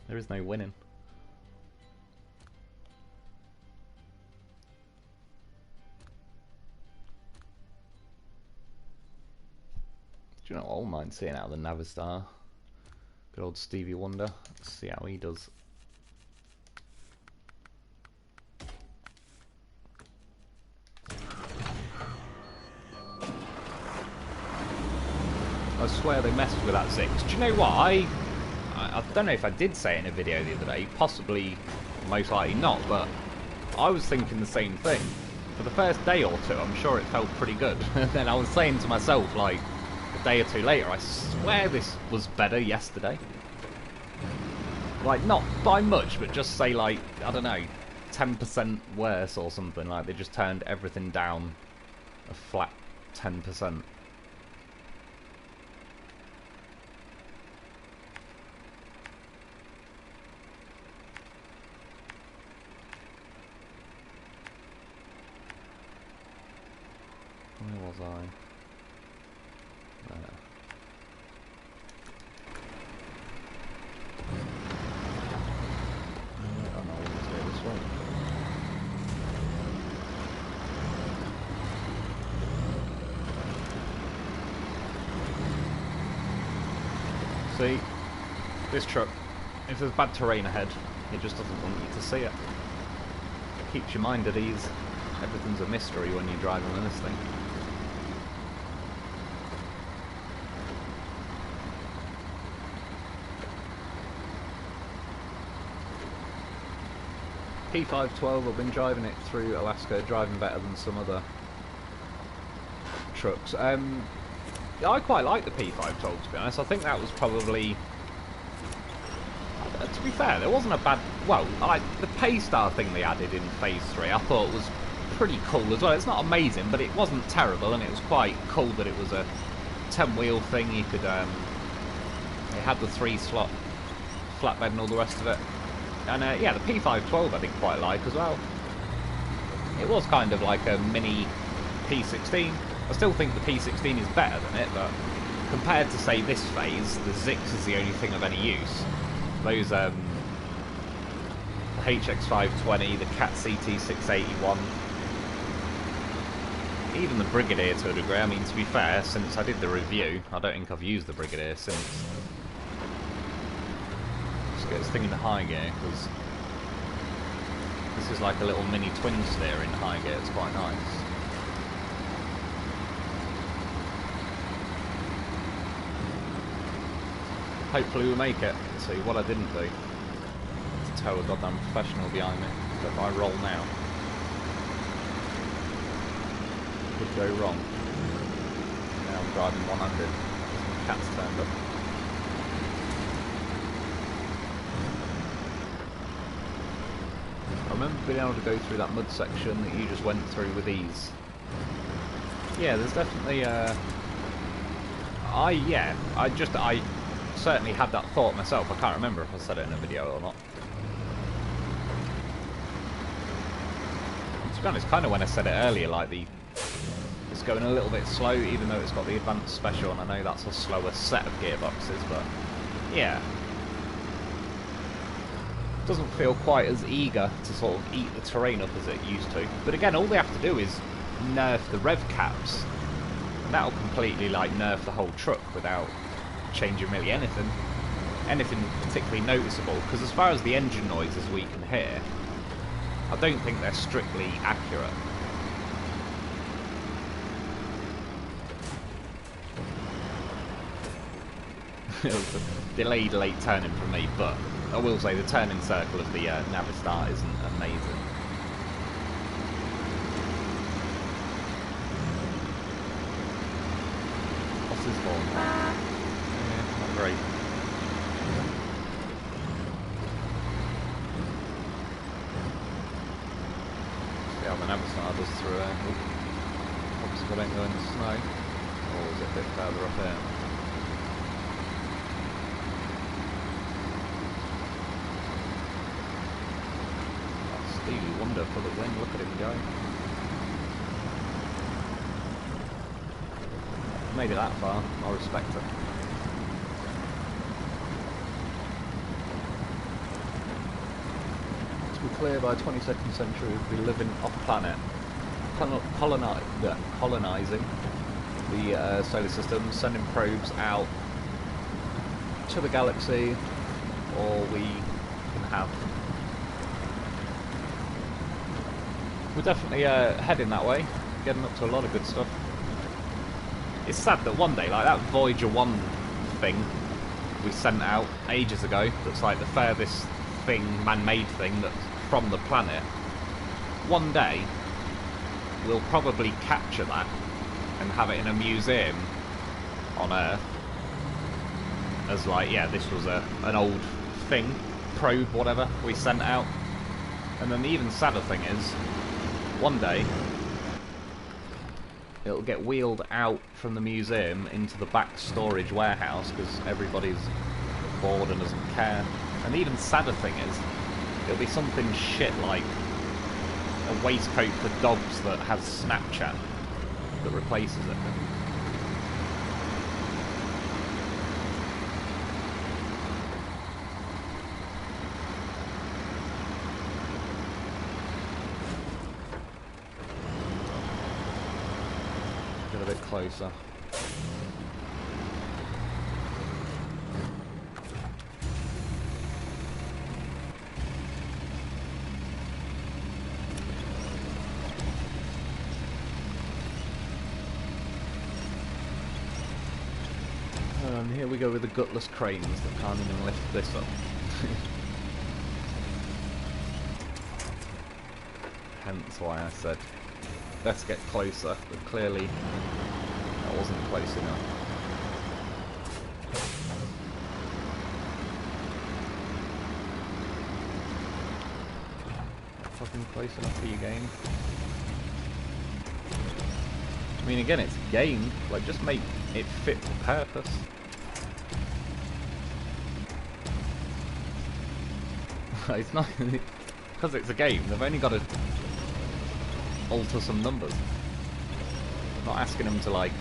There is no winning. Do you know what I wouldn't mind seeing out of the Navistar? Good old Stevie Wonder. Let's see how he does. I swear they messed with that 6. Do you know what? I don't know if I did say it in a video the other day, possibly, most likely not, but I was thinking the same thing. For the first day or two, I'm sure it felt pretty good. And then I was saying to myself, like, a day or two later, I swear this was better yesterday. Like, not by much, but just say, like, I don't know, 10% worse or something. Like, they just turned everything down a flat 10%. Where was I? There. Oh no, let's go this way. See, this truck, if there's bad terrain ahead, it just doesn't want you to see it. It keeps your mind at ease. Everything's a mystery when you're driving on this thing. P512, I've been driving it through Alaska, driving better than some other trucks. Yeah, I quite like the P512, to be honest. I think that was probably... to be fair, there wasn't a bad... Well, the Paystar thing they added in Phase 3 I thought was pretty cool as well. It's not amazing, but it wasn't terrible, and it was quite cool that it was a 10-wheel thing. You could It had the 3-slot flatbed and all the rest of it. And yeah, the P512 I didn't quite like as well. It was kind of like a mini P16. I still think the P16 is better than it, but compared to, say, this phase, the Zix is the only thing of any use. Those, the HX520, the Cat CT681, even the Brigadier to a degree. I mean, to be fair, since I did the review, I don't think I've used the Brigadier since. Let's get this thing into high gear, because this is like a little mini twin steer in high gear. It's quite nice. Hopefully we make it. Let's see what I didn't do. To tow a goddamn professional behind me. So if I roll now, it could go wrong. Now I'm driving one-handed. My cat's turned up. I remember being able to go through that mud section that you just went through with ease. Yeah, there's definitely I certainly had that thought myself. I can't remember if I said it in a video or not. To be honest, kind of when I said it earlier, like it's going a little bit slow, even though it's got the advanced special, and I know that's a slower set of gearboxes, but yeah. Doesn't feel quite as eager to sort of eat the terrain up as it used to. But again, all they have to do is nerf the rev caps, and that'll completely like nerf the whole truck without changing really anything particularly noticeable. Because as far as the engine noises we can hear, I don't think they're strictly accurate. It was a delayed late turning from me, but I will say the turning circle of the Navistar isn't amazing. What's this horn? Yeah, not great. See how the Navistar does through here. Obviously I don't go in the snow. Or is it a bit further up here? Steely wonder for the win. Look at him go. Made it that far. I respect it. To be clear, by 22nd century we'll be living off-planet, colonising the solar system, sending probes out to the galaxy, or we can have. We're definitely heading that way, getting up to a lot of good stuff. It's sad that one day, like that Voyager 1 thing we sent out ages ago, that's like the furthest thing, man-made thing that's from the planet, one day we'll probably capture that and have it in a museum on Earth as like, yeah, this was an old thing, probe, whatever, we sent out. And then the even sadder thing is, one day it'll get wheeled out from the museum into the back storage warehouse because everybody's bored and doesn't care. And the even sadder thing is, it'll be something shit like a waistcoat for dogs that has Snapchat that replaces it. Get a bit closer. And here we go with the gutless cranes that can't even lift this up. Hence why I said, let's get closer, but clearly that wasn't close enough. Fucking close enough for your game. I mean, again, it's a game, like, just make it fit for purpose. It's not... because it's a game, they've only got to alter some numbers. I'm not asking them to, like,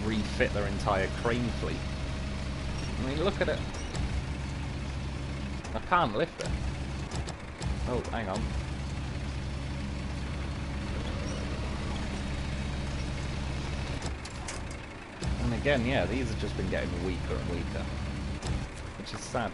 refit their entire crane fleet. I mean, look at it. I can't lift it. Oh, hang on. And again, yeah, these have just been getting weaker and weaker, which is sad.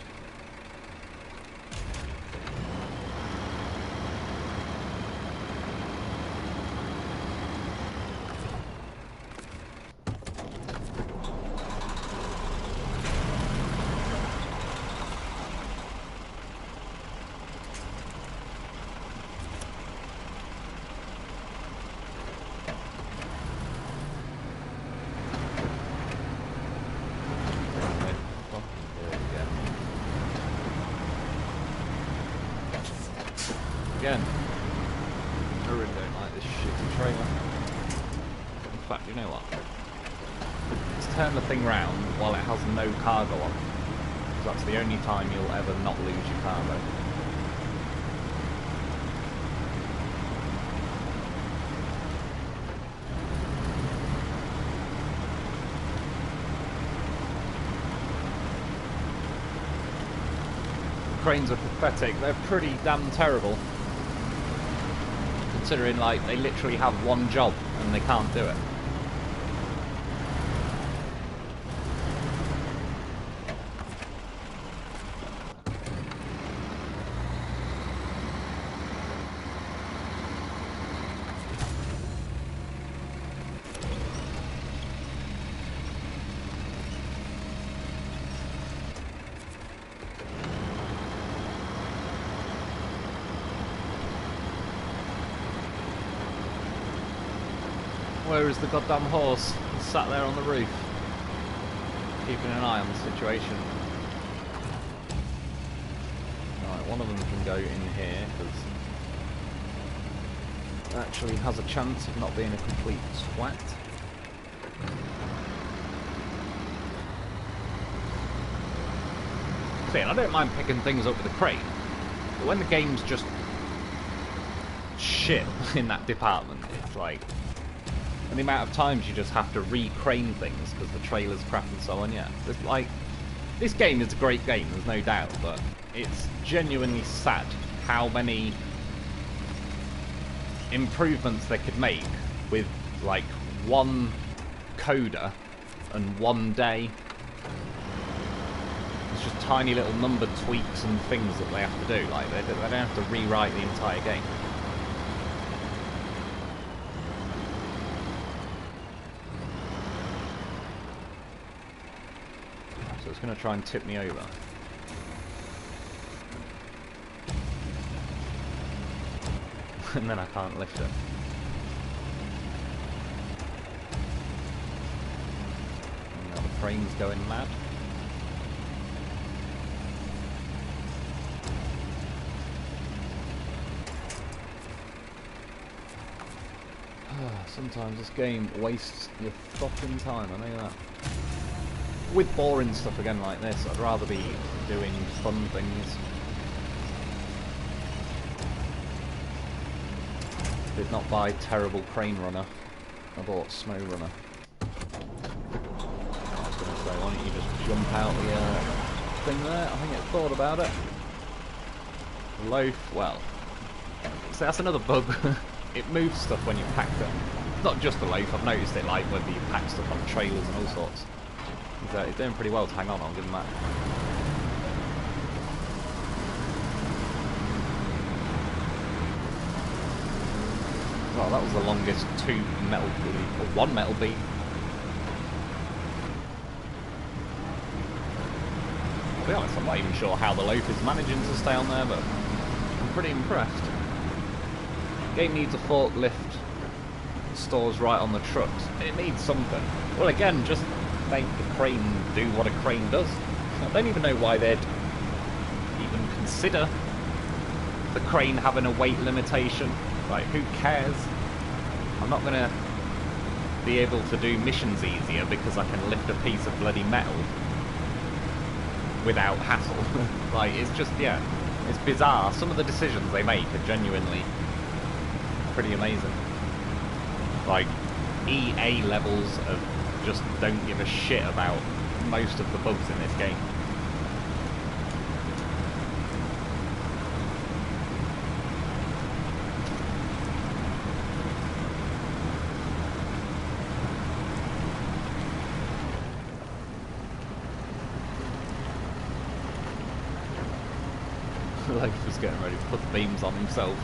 Again, I really don't like this shitty trailer. In fact, you know what? Let's turn the thing round while it has no cargo on. Because that's the only time you'll ever not lose your cargo. Cranes are pathetic. They're pretty damn terrible. Considering, like, they literally have one job and they can't do it. Where is the goddamn horse? He's sat there on the roof, keeping an eye on the situation. Right, one of them can go in here, because it actually has a chance of not being a complete twat. See, I don't mind picking things up with a crane, but when the game's just shit in that department, it's like... and the amount of times you just have to re-crane things because the trailer's crap and so on, yeah. It's like, this game is a great game, there's no doubt, but it's genuinely sad how many improvements they could make with, like, one coder and one day. It's just tiny little number tweaks and things that they have to do, like, they don't have to rewrite the entire game. It's going to try and tip me over. And then I can't lift it. And now the crane's going mad. Sometimes this game wastes your fucking time, I know that. With boring stuff again like this, I'd rather be doing fun things. Did not buy terrible crane runner, I bought SnowRunner. I was going to say, why don't you just jump out the thing there? I think it thought about it. Loaf, well, so that's another bug. It moves stuff when you pack it. Not just the loaf, I've noticed it like whether you pack stuff on trailers and all sorts. He's doing pretty well to hang on, I'll give him that. Well, that was the longest one metal beat. To be honest, I'm not even sure how the loaf is managing to stay on there, but I'm pretty impressed. Game needs a forklift, stores right on the trucks. It needs something. Well, again, just make the crane do what a crane does. I don't even know why they'd even consider the crane having a weight limitation. Like, who cares? I'm not gonna be able to do missions easier because I can lift a piece of bloody metal without hassle. Like, it's just, yeah. It's bizarre. Some of the decisions they make are genuinely pretty amazing. Like, EA levels of just don't give a shit about most of the bugs in this game. Loaf was getting ready to put the beams on himself.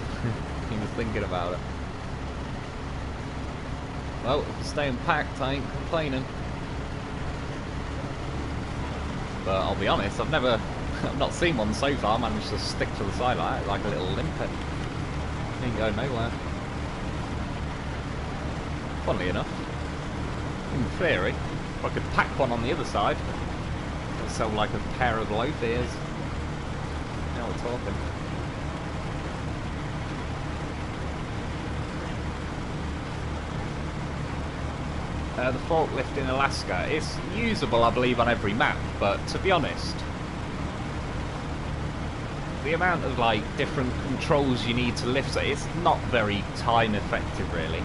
He was thinking about it. Well, if it's staying packed, I ain't complaining. But I'll be honest, I've not seen one so far manage to stick to the side like a little limpet. Ain't going nowhere. Funnily enough, in theory, if I could pack one on the other side, it'd sell like a pair of loaf ears. Now we're talking. The forklift in Alaska is usable, I believe, on every map, but to be honest, the amount of like different controls you need to lift it, it's not very time effective really.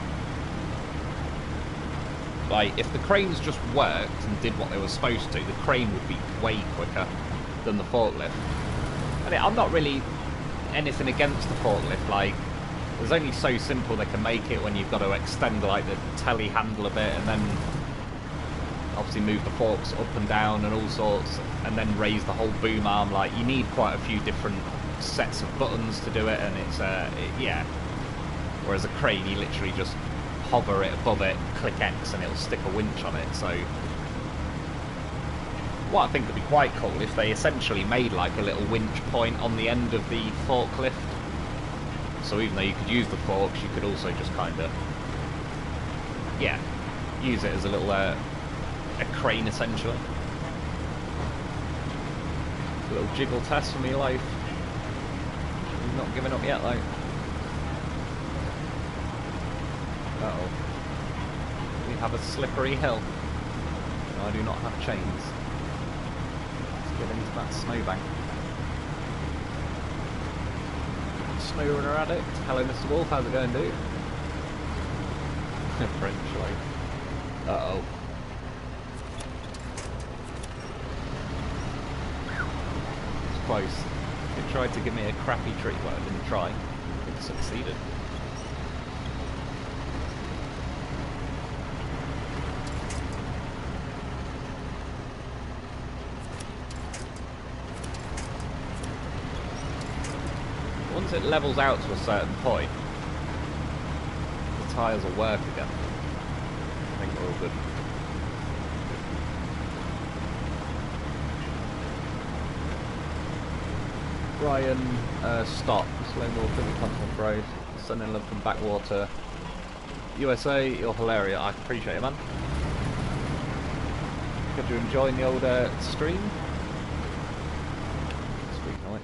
Like, if the cranes just worked and did what they were supposed to, the crane would be way quicker than the forklift. And I'm not really anything against the forklift, like, it's only so simple they can make it when you've got to extend like the telehandle a bit and then obviously move the forks up and down and all sorts and then raise the whole boom arm. Like, you need quite a few different sets of buttons to do it, and it's yeah. Whereas a crane, you literally just hover it above it, click X and it'll stick a winch on it. So what I think would be quite cool if they essentially made like a little winch point on the end of the forklift. So even though you could use the forks, you could also just kind of, yeah, use it as a little a crane essentially. A little jiggle test for me life. I'm not giving up yet though. Uh-oh. We have a slippery hill. I do not have chains. Let's get into that snowbank. SnowRunner addict. Hello, Mr. Wolf. How's it going, dude? French life. Uh-oh. It's close. It tried to give me a crappy treat. Well, it didn't try. It succeeded. Once it levels out to a certain point, the tyres will work again. I think we're all good. Ryan, stop. Slow more for the content, bro. Sending love from Backwater. USA, you're hilarious. I appreciate it, man. Good you enjoying the old stream? Speaking of which.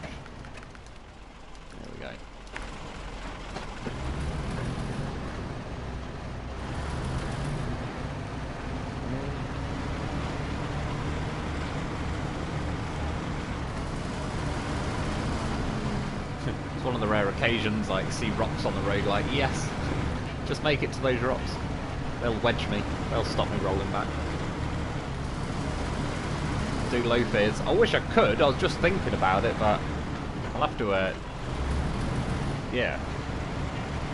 It's one of the rare occasions, like, see rocks on the road, like, yes, just make it to those rocks. They'll wedge me. They'll stop me rolling back. Do low fears. I wish I could. I was just thinking about it, but I'll have to, yeah.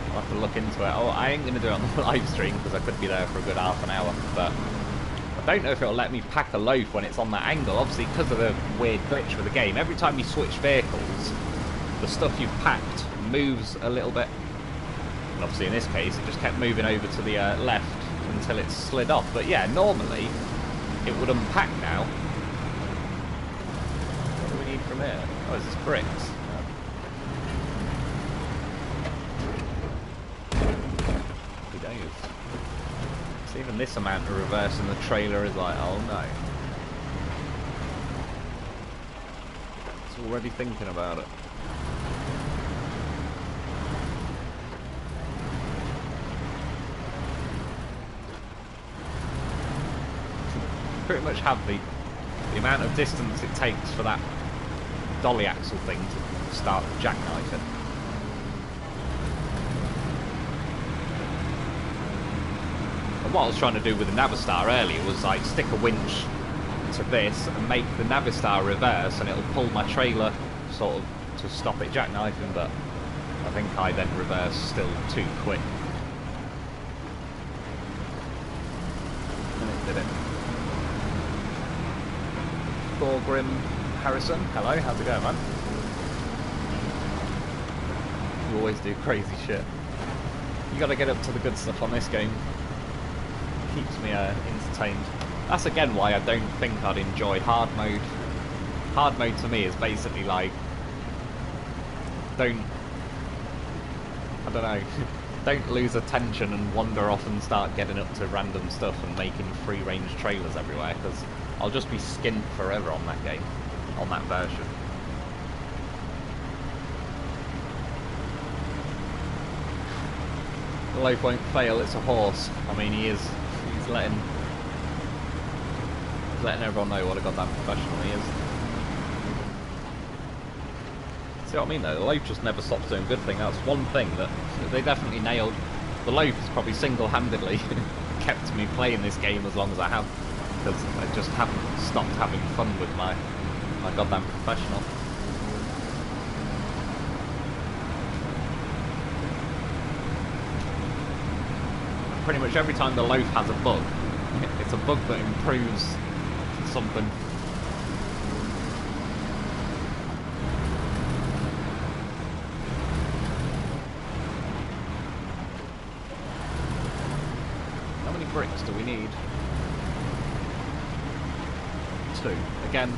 I'll have to look into it. Oh, I ain't going to do it on the live stream because I could be there for a good half an hour, but I don't know if it'll let me pack a loaf when it's on that angle. Obviously, because of the weird glitch with the game, every time you switch vehicles, the stuff you've packed moves a little bit. And obviously in this case, it just kept moving over to the left until it slid off. But yeah, normally it would unpack now. What do we need from here? Oh, is this bricks? Happy days. So even this amount of reverse in the trailer is like, oh no. It's already thinking about it. Pretty much have the amount of distance it takes for that dolly axle thing to start jackknifing. And what I was trying to do with the Navistar earlier was like stick a winch to this and make the Navistar reverse, and it'll pull my trailer sort of to stop it jackknifing, but I think I then reversed still too quick. And it didn't. Thorgrim Harrison, hello, how's it going, man? You always do crazy shit. You gotta get up to the good stuff on this game. Keeps me entertained. That's again why I don't think I'd enjoy hard mode. Hard mode to me is basically like, I don't know, don't lose attention and wander off and start getting up to random stuff and making free range trailers everywhere, because I'll just be skint forever on that game, on that version. The loaf won't fail, it's a horse. I mean, he's letting everyone know what a goddamn professional he is. See what I mean though? The loaf just never stops doing good thing. That's one thing that they definitely nailed. The loaf has probably single-handedly kept me playing this game as long as I have, because I just haven't stopped having fun with my goddamn professional. Pretty much every time the loaf has a bug, it's a bug that improves something. How many bricks do we need? 2. Again,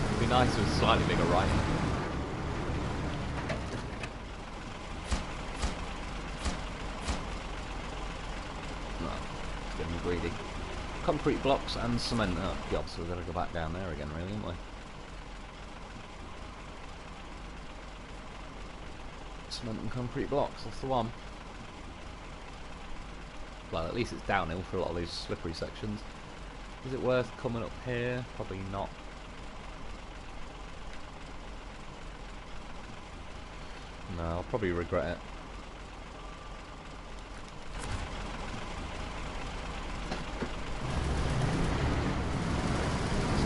it'd be nice with a slightly bigger right. Greedy. Concrete blocks and cement. Oh god, so we've got to go back down there again, really, haven't we? Cement and concrete blocks, that's the one. Well, at least it's downhill for a lot of these slippery sections. Is it worth coming up here? Probably not. No, I'll probably regret it.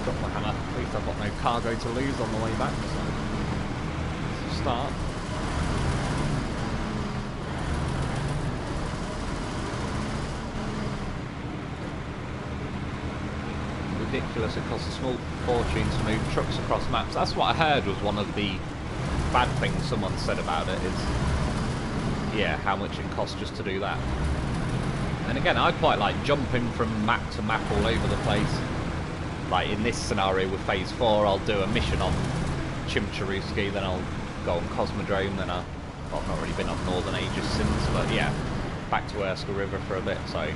Drop my hammer. At least I've got no cargo to lose on the way back, so let's start. Ridiculous, it costs a small fortune to move trucks across maps. That's what I heard was one of the bad things someone said about it, is yeah, how much it costs just to do that. And again, I quite like jumping from map to map all over the place. Like in this scenario with Phase 4, I'll do a mission on Chimcharuski, then I'll go on Cosmodrome, then I've not really been on Northern Ages since, but yeah, back to Erskine River for a bit, so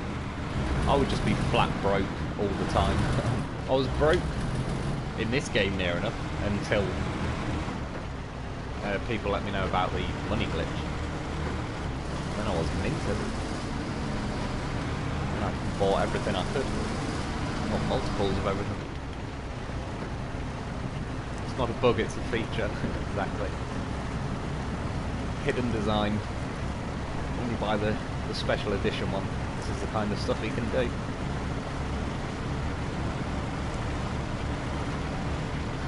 I would just be flat broke all the time. I was broke in this game near enough until people let me know about the money glitch. Then I was minted. And I bought everything I could. Or multiples of everything. It's not a bug, it's a feature. Exactly. Hidden design. Only buy the special edition one. This is the kind of stuff he can do.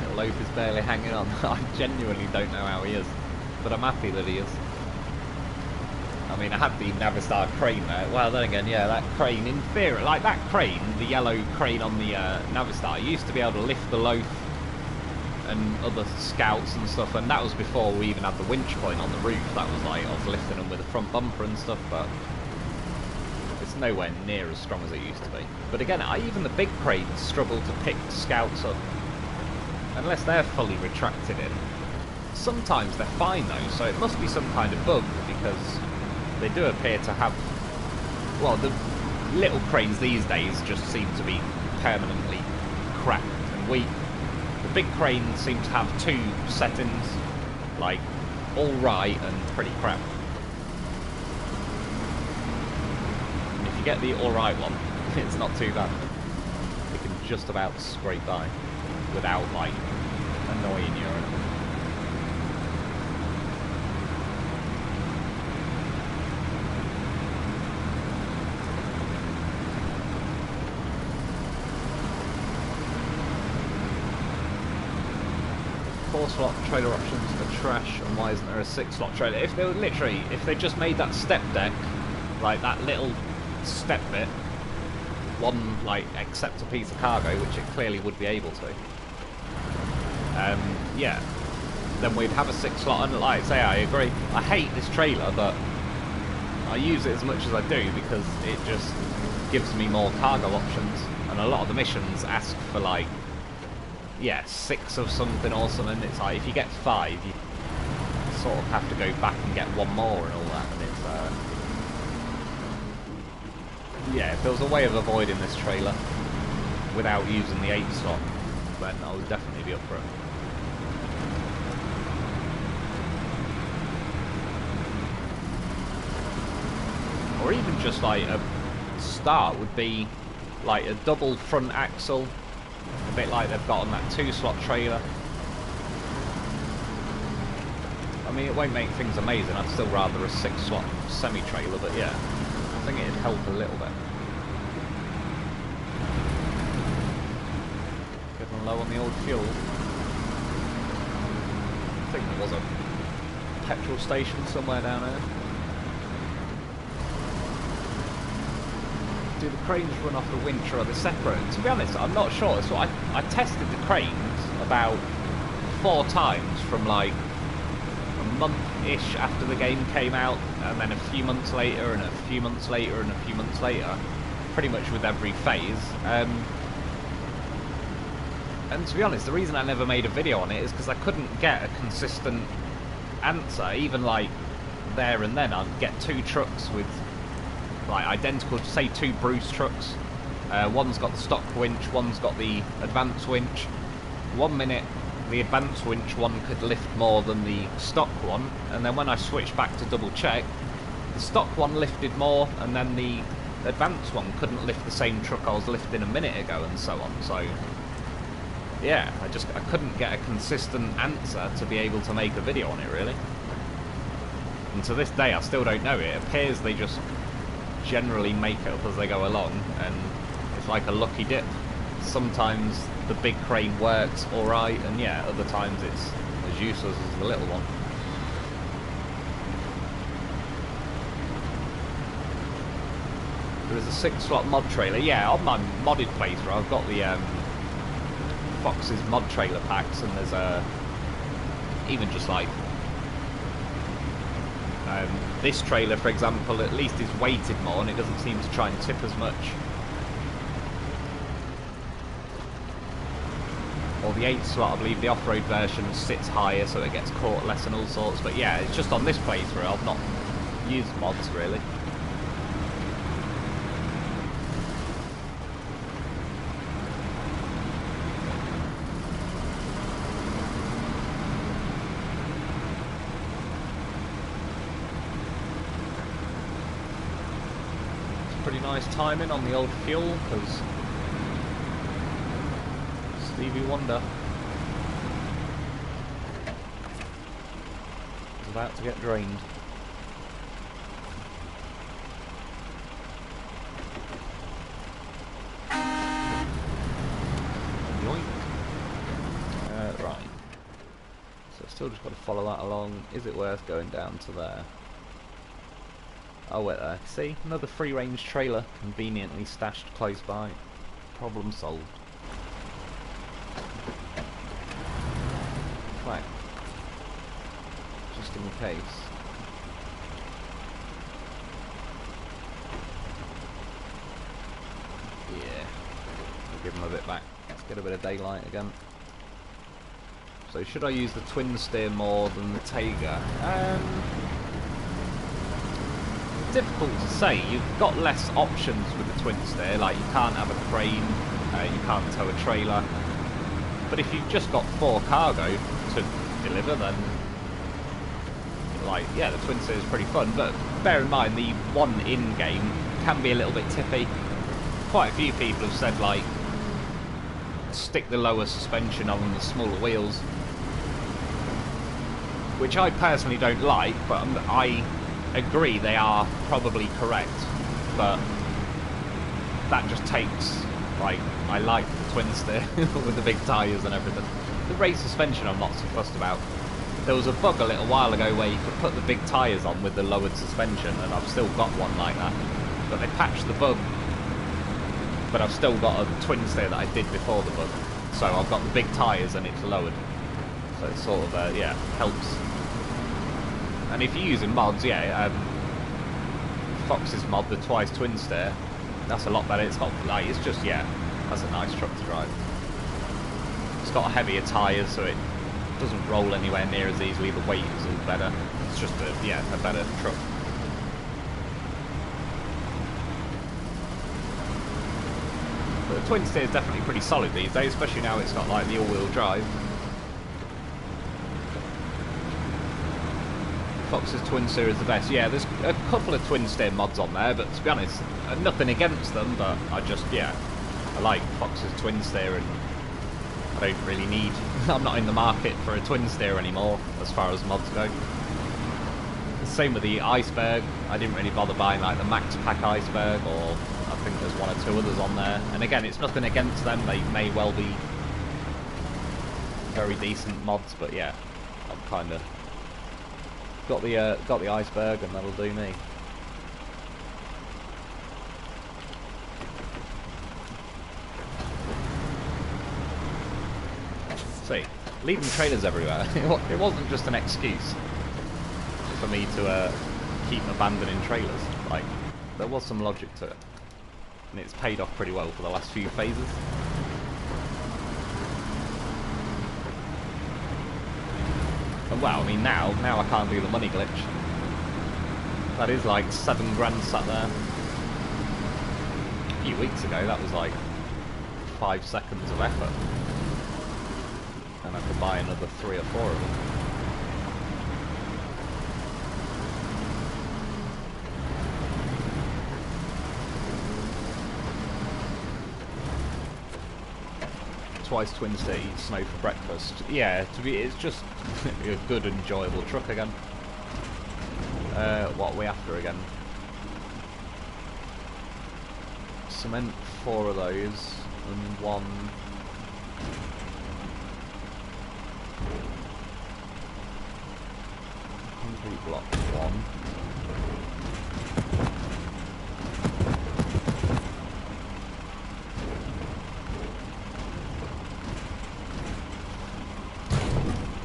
Little loaf is barely hanging on. I genuinely don't know how he is, but I'm happy that he is. I mean, I had the Navistar crane there. Well, then again, yeah, that crane, in theory, like that crane, the yellow crane on the Navistar, used to be able to lift the loaf and other scouts and stuff, and that was before we even had the winch point on the roof. That was like, I was lifting them with the front bumper and stuff, but it's nowhere near as strong as it used to be. But again, even the big cranes struggle to pick scouts up, unless they're fully retracted in. Sometimes they're fine though, so it must be some kind of bug, because they do appear to have, well, the little cranes these days just seem to be permanently cracked and weak. The big cranes seem to have 2 settings, like alright and pretty crap. And if you get the alright one, it's not too bad. You can just about scrape by without like annoying you or anything. Four-slot trailer options are trash, and why isn't there a 6-slot trailer? If they were literally, if they just made that step deck, like that little step bit, one like accept a piece of cargo, which it clearly would be able to. Yeah, then we'd have a 6-slot. And like I say, I agree. I hate this trailer, but I use it as much as I do because it just gives me more cargo options. And a lot of the missions ask for like, yeah, 6 of something or something. It's like if you get 5, you sort of have to go back and get 1 more and all that. And it's yeah, if there was a way of avoiding this trailer without using the 8-slot, then I would definitely be up for it. Or even just like a start would be like a double front axle, a bit like they've got on that 2-slot trailer. I mean, it won't make things amazing. I'd still rather a 6-slot semi-trailer, but yeah, I think it'd help a little bit. Getting low on the old fuel. I think there was a petrol station somewhere down there. Do the cranes run off the winch or are they separate? To be honest, I'm not sure. So I tested the cranes about 4 times from like a month-ish after the game came out, and then a few months later, and a few months later, and a few months later, pretty much with every phase. And to be honest, the reason I never made a video on it is because I couldn't get a consistent answer. Even like there and then, I'd get 2 trucks with like identical, say 2 Bruce trucks. One's got the stock winch, one's got the advanced winch. 1 minute the advanced winch one could lift more than the stock one, and then when I switched back to double check, the stock one lifted more, and then the advanced one couldn't lift the same truck I was lifting a minute ago, and so on. So yeah, I couldn't get a consistent answer to be able to make a video on it, really. And to this day I still don't know. It appears they just generally make it up as they go along, and it's like a lucky dip. Sometimes the big crane works alright, and yeah, other times it's as useless as the little one. There is a 6-slot mod trailer. Yeah, on my modded playthrough I've got the Fox's mod trailer packs, and there's even just like this trailer, for example, at least is weighted more and it doesn't seem to try and tip as much. Or the 8-slot, I believe the off-road version sits higher so it gets caught less and all sorts. But yeah, it's just on this playthrough I've not used mods really. Pretty nice timing on the old fuel, because Stevie Wonder is about to get drained. Yoink. Right. So still just got to follow that along. Is it worth going down to there? Oh wait there, see? Another free-range trailer conveniently stashed close by. Problem solved. Right. Just in case. Yeah. We'll give them a bit back. Let's get a bit of daylight again. So should I use the twin steer more than the Taiga? Difficult to say. You've got less options with the twin steer, like you can't have a crane, you can't tow a trailer, but if you've just got 4 cargo to deliver, then like yeah, the twin steer is pretty fun. But bear in mind the one in game can be a little bit tippy. Quite a few people have said like stick the lower suspension on the smaller wheels, which I personally don't like, but I agree they are probably correct. But that just takes, like, I like the twin steer with the big tyres and everything. The raised suspension I'm not so fussed about. There was a bug a little while ago where you could put the big tyres on with the lowered suspension, and I've still got one like that. But they patched the bug, but I've still got a twin steer that I did before the bug. So I've got the big tyres and it's lowered. So it sort of, yeah, helps. And if you're using mods, yeah, Fox's mod, the twice twin steer, that's a lot better. It's got, like, it's just, yeah, that's a nice truck to drive. It's got heavier tyres, so it doesn't roll anywhere near as easily. The weight is all better. It's just a, yeah, a better truck. But the twin steer is definitely pretty solid these days, especially now it's got like the all-wheel drive. Fox's twin steer is the best. Yeah, there's a couple of twin steer mods on there, but to be honest, nothing against them, but I just, yeah, I like Fox's twin steer, and I don't really need, I'm not in the market for a twin steer anymore as far as mods go. Same with the Iceberg. I didn't really bother buying like the Max Pack Iceberg, or I think there's one or two others on there. And again, it's nothing against them, they may well be very decent mods, but yeah, I've kind of got the Iceberg, and that'll do me. See, leaving trailers everywhere, it wasn't just an excuse for me to keep abandoning trailers. Like, there was some logic to it, and it's paid off pretty well for the last few phases. And well, I mean, now I can't do the money glitch. That is like 7 grand sat there. A few weeks ago, that was like 5 seconds of effort. And I could buy another 3 or 4 of them. Twice twin steer, eat snow for breakfast. Yeah, it's just a good, enjoyable truck again. What are we after again? Cement 4 of those, and 1. Concrete block 1.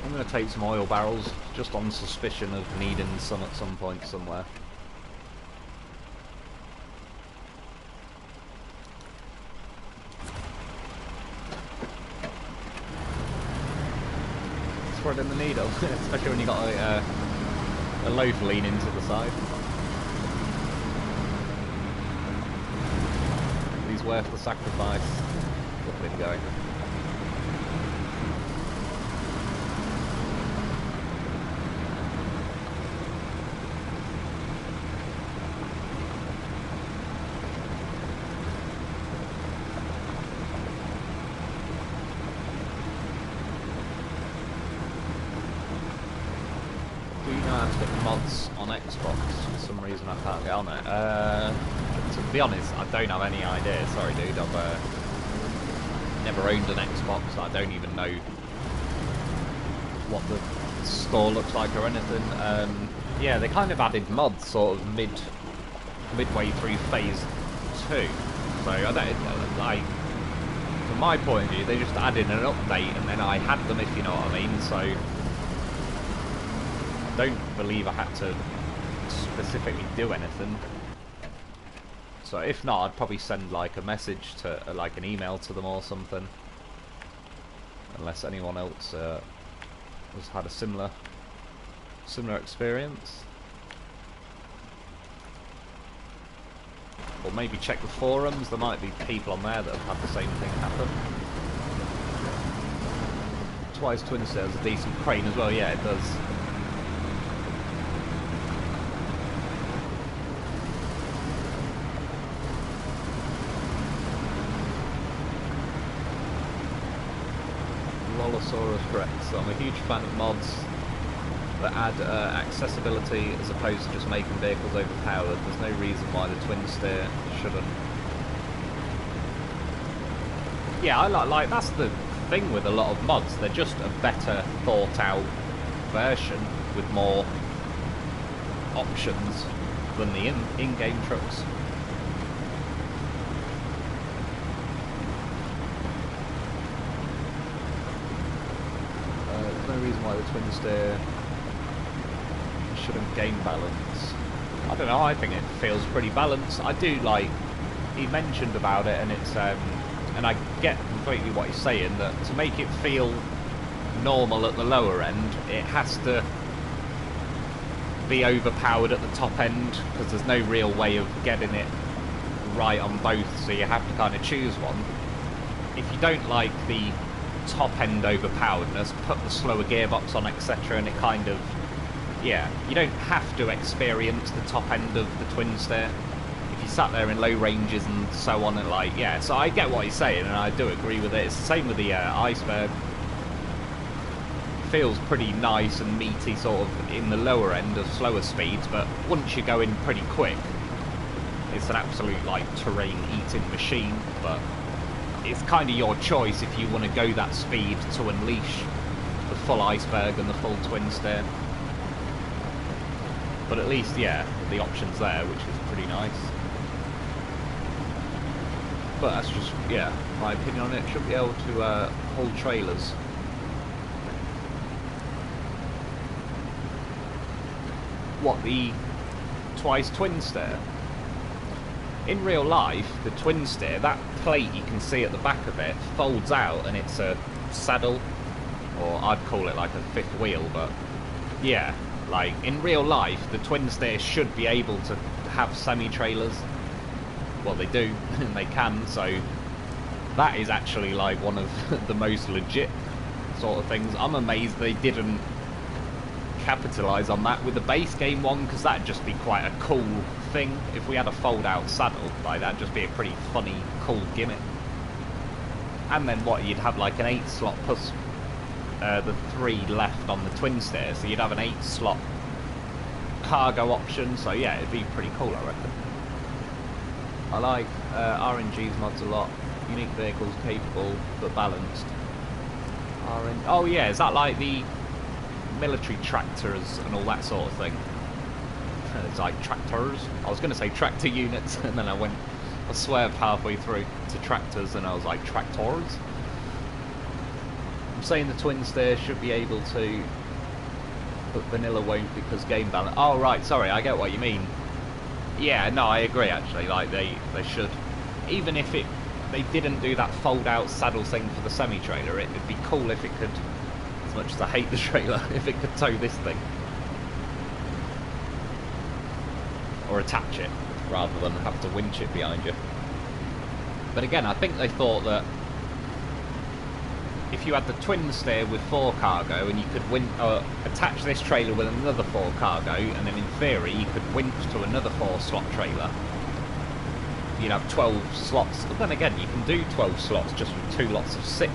I'm going to take some oil barrels, just on suspicion of needing some at some point somewhere. Thread in the needle, especially when you got a loaf leaning to the side. He's worth the sacrifice. Look at him going. Mods on Xbox. For some reason I can't get on it. To be honest, I don't have any idea. Sorry, dude. I've never owned an Xbox. I don't even know what the store looks like or anything. Yeah, they kind of added mods sort of midway through phase 2. So I don't like. From my point of view, they just added an update, and then I had them, if you know what I mean. So. Don't believe I had to specifically do anything. So if not, I'd probably send like a message to like an email to them or something, unless anyone else has had a similar experience. Or maybe check the forums, there might be people on there that have had the same thing happen. Twice twin steer has a decent crane as well, yeah it does. Dolosaurus Rex. I'm a huge fan of mods that add accessibility as opposed to just making vehicles overpowered. There's no reason why the twin steer shouldn't. Yeah, I like that's the thing with a lot of mods. They're just a better thought out version with more options than the in-game trucks. There's no reason why the twin steer shouldn't gain balance. I don't know, I think it feels pretty balanced. I do like, he mentioned about it, and it's and I get completely what he's saying, that to make it feel normal at the lower end, it has to be overpowered at the top end, because there's no real way of getting it right on both, so you have to kind of choose one. If you don't like the top end overpoweredness, put the slower gearbox on, etc., and it kind of, yeah, you don't have to experience the top end of the twin steer. If you sat there in low ranges and so on, and like, yeah, so I get what he's saying, and I do agree with it. It's the same with the iceberg. Feels pretty nice and meaty sort of in the lower end of slower speeds, but once you go in pretty quick, it's an absolute like terrain eating machine. But it's kind of your choice if you want to go that speed to unleash the full iceberg and the full twin steer. But at least, yeah, the option's there, which is pretty nice. But that's just, yeah, my opinion on it. Should be able to hold trailers. What, the twice twin steer? In real life, the twin steer, that plate you can see at the back of it folds out, and it's a saddle, or I'd call it like a fifth wheel, but yeah, like in real life, the twin steer should be able to have semi-trailers. Well, they do, and they can, so that is actually like one of the most legit sort of things. I'm amazed they didn't capitalise on that with the base game one, because that'd just be quite a cool thing. If we had a fold-out saddle, like that'd just be a pretty funny, cool gimmick. And then what, you'd have like an 8-slot plus the 3 left on the twin steer, so you'd have an 8-slot cargo option. So yeah, it'd be pretty cool, I reckon. I like RNG's mods a lot. Unique vehicles, capable but balanced. Oh yeah, is that like the military tractors and all that sort of thing? It's like tractors. I was going to say tractor units, and then I swerved halfway through to tractors, and I was like, tractors? I'm saying the twin steer should be able to, but vanilla won't because game balance. Oh right, sorry, I get what you mean. Yeah, no, I agree actually. Like they should, even if they didn't do that fold-out saddle thing for the semi-trailer, it'd be cool if it could. As much as I hate the trailer, if it could tow this thing. Or attach it, rather than have to winch it behind you. But again, I think they thought that if you had the twin steer with 4 cargo, and you could attach this trailer with another 4 cargo, and then in theory you could winch to another 4-slot trailer, you'd have 12 slots. But then again, you can do 12 slots just with 2 lots of 6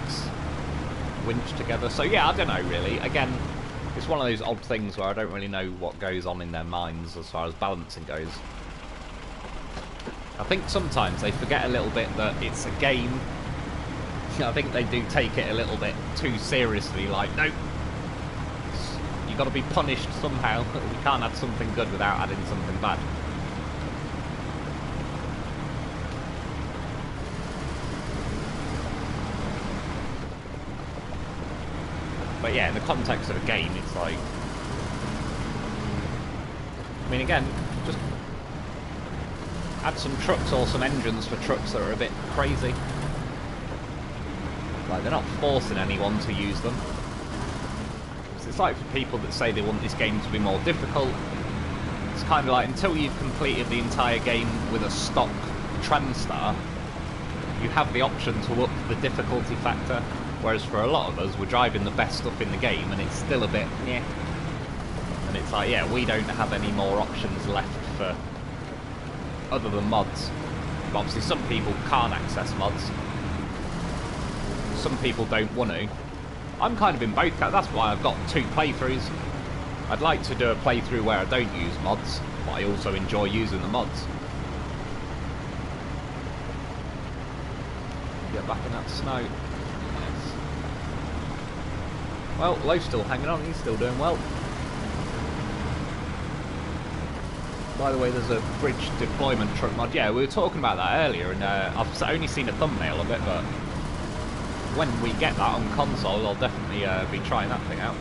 winch together. So yeah, I don't know really. Again, it's one of those odd things where I don't really know what goes on in their minds as far as balancing goes. I think sometimes they forget a little bit that it's a game. I think they do take it a little bit too seriously, like, nope, you've got to be punished somehow. We can't add something good without adding something bad. But yeah, in the context of a game, it's like, I mean, again, just add some trucks or some engines for trucks that are a bit crazy. Like, they're not forcing anyone to use them. It's like for people that say they want this game to be more difficult, it's kind of like, until you've completed the entire game with a stock Transtar, you have the option to up the difficulty factor. Whereas for a lot of us, we're driving the best stuff in the game, and it's still a bit, yeah. And it's like, yeah, we don't have any more options left for other than mods. But obviously some people can't access mods. Some people don't want to. I'm kind of in both. That's why I've got 2 playthroughs. I'd like to do a playthrough where I don't use mods, but I also enjoy using the mods. Get back in that snow. Yes. Well, Lowe's still hanging on. He's still doing well. By the way, there's a bridge deployment truck mod. Yeah, we were talking about that earlier, and I've only seen a thumbnail of it, but when we get that on console, I'll definitely be trying that thing out.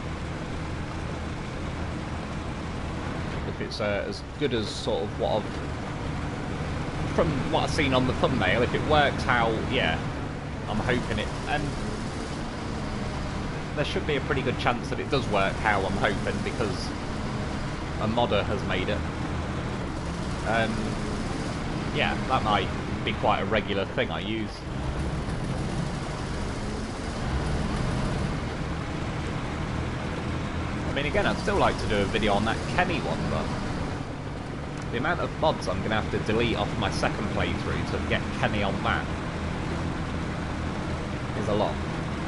If it's as good as sort of from what I've seen on the thumbnail, if it works how, yeah, I'm hoping it, and there should be a pretty good chance that it does work how I'm hoping, because a modder has made it. Yeah, that might be quite a regular thing I use. I mean, again, I'd still like to do a video on that Kenny one, but the amount of mods I'm going to have to delete off my second playthrough to get Kenny on that is a lot.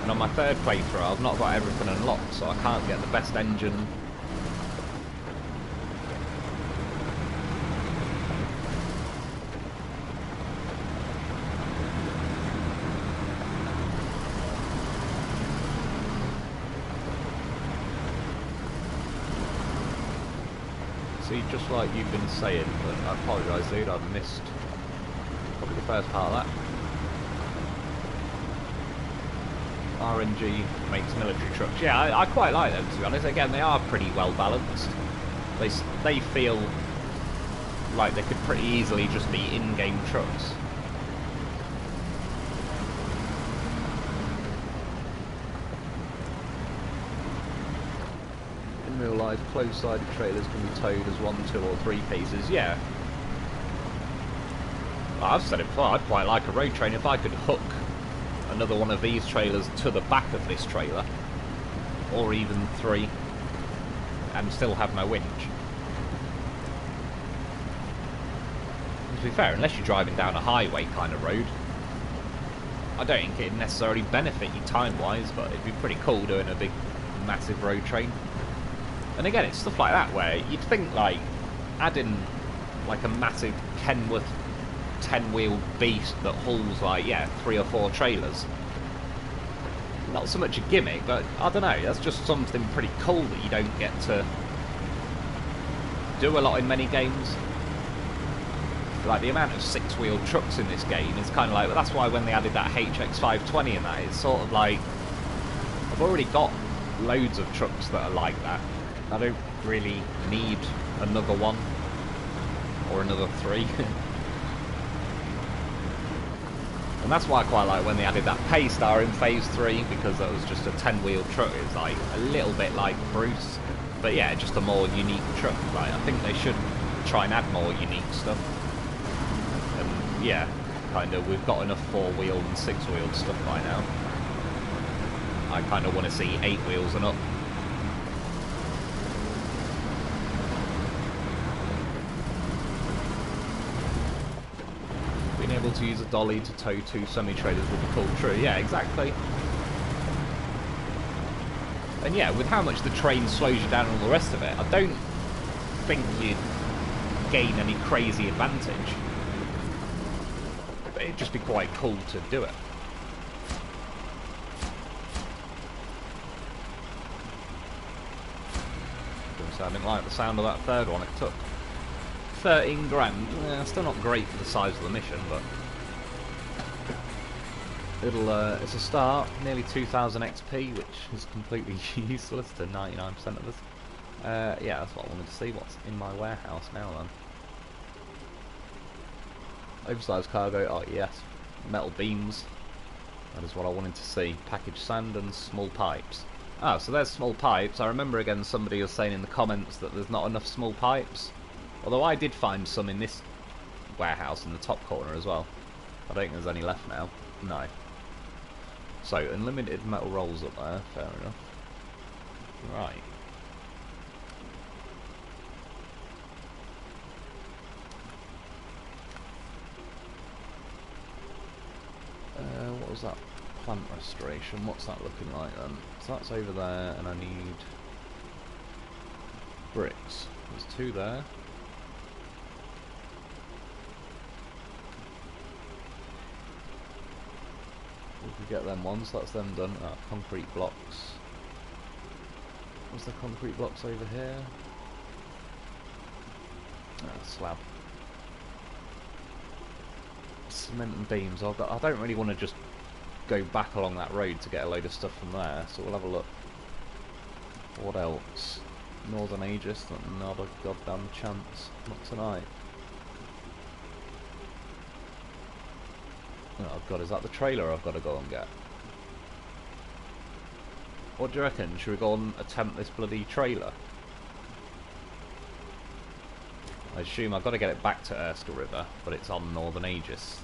And on my third playthrough, I've not got everything unlocked, so I can't get the best engine. See, just like you've been saying, but I apologise, dude, I've missed probably the first part of that. RNG makes military trucks. Yeah, I quite like them, to be honest. Again, they are pretty well balanced. They feel like they could pretty easily just be in-game trucks. In real life, closed-sided trailers can be towed as 1, 2 or 3 pieces. Yeah. Well, I've said it before, I'd quite like a road train if I could hook another one of these trailers to the back of this trailer, or even 3, and still have my winch. And to be fair, unless you're driving down a highway kind of road, I don't think it'd necessarily benefit you time-wise, but it'd be pretty cool doing a big, massive road train. And again, it's stuff like that where you'd think, like, adding like a massive Kenworth 10-wheel beast that hauls, like, yeah, 3 or 4 trailers. Not so much a gimmick, but I don't know, that's just something pretty cool that you don't get to do a lot in many games. Like, the amount of 6-wheel trucks in this game is kind of like, well, that's why when they added that HX520 in that, it's sort of like, I've already got loads of trucks that are like that. I don't really need another one, or another 3. And that's why I quite like when they added that Paystar in Phase 3, because that was just a 10-wheel truck. It was like a little bit like Bruce, but yeah, just a more unique truck. Like, I think they should try and add more unique stuff. And yeah, kind of, we've got enough 4-wheel and 6-wheel stuff by now. I kind of want to see 8 wheels and up. Being able to use a dolly to tow 2 semi-trailers would be cool. True, yeah, exactly. And yeah, with how much the train slows you down and all the rest of it, I don't think you'd gain any crazy advantage. But it'd just be quite cool to do it. So I didn't like the sound of that third one it took. 13 grand. Yeah, still not great for the size of the mission, but it's a start. Nearly 2,000 XP, which is completely useless to 99% of us. Yeah, that's what I wanted to see. What's in my warehouse now, then? Oversized cargo. Oh yes, metal beams. That is what I wanted to see. Packaged sand and small pipes. Ah, so there's small pipes. I remember again somebody was saying in the comments that there's not enough small pipes. Although I did find some in this warehouse in the top corner as well. I don't think there's any left now. No. So, unlimited metal rolls up there. Fair enough. Right. What was that plant restoration. What's that looking like then? So that's over there, and I need bricks. There's 2 there. We could get them ones, that's them done. Concrete blocks. What's the concrete blocks over here? Slab. Cement and beams. I don't really want to just go back along that road to get a load of stuff from there, so we'll have a look. What else? Northern Aegis? Not a goddamn chance. Not tonight. Oh god, is that the trailer I've got to go and get? What do you reckon? Should we go and attempt this bloody trailer? I assume I've got to get it back to Erskine River, but it's on Northern Aegis.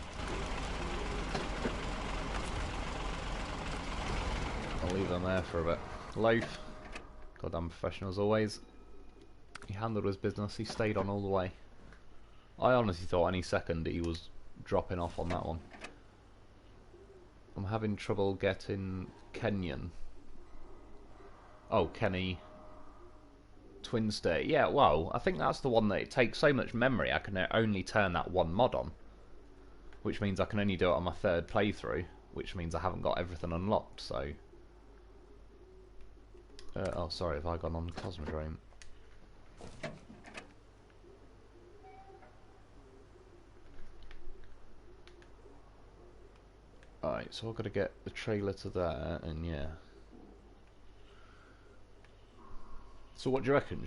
I'll leave them there for a bit. Loaf. Goddamn professional as always. He handled his business, he stayed on all the way. I honestly thought any second he was dropping off on that one. I'm having trouble getting Kenyan. Oh, Kenny. Twin State. Yeah, well, I think that's the one that it takes so much memory I can only turn that one mod on. Which means I can only do it on my 3rd playthrough. Which means I haven't got everything unlocked, so... oh, sorry, have I gone on Cosmodrome? Alright, so I've got to get the trailer to there, and yeah. So what do you reckon?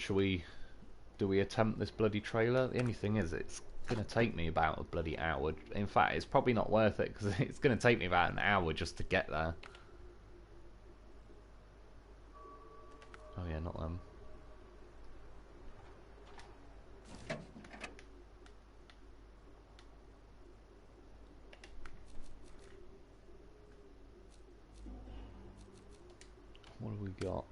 Do we attempt this bloody trailer? The only thing is, it's going to take me about a bloody hour. In fact, it's probably not worth it, because it's going to take me about an hour just to get there. Oh yeah, not them. What have we got?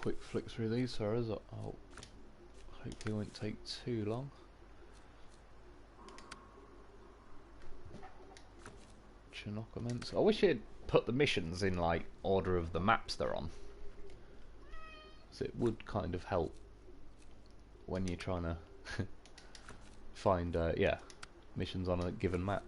Quick flick through these, sorry. Oh, hopefully it won't take too long. Chinook immense. I wish it'd put the missions in like order of the maps they're on. So it would kind of help when you're trying to find yeah, missions on a given map.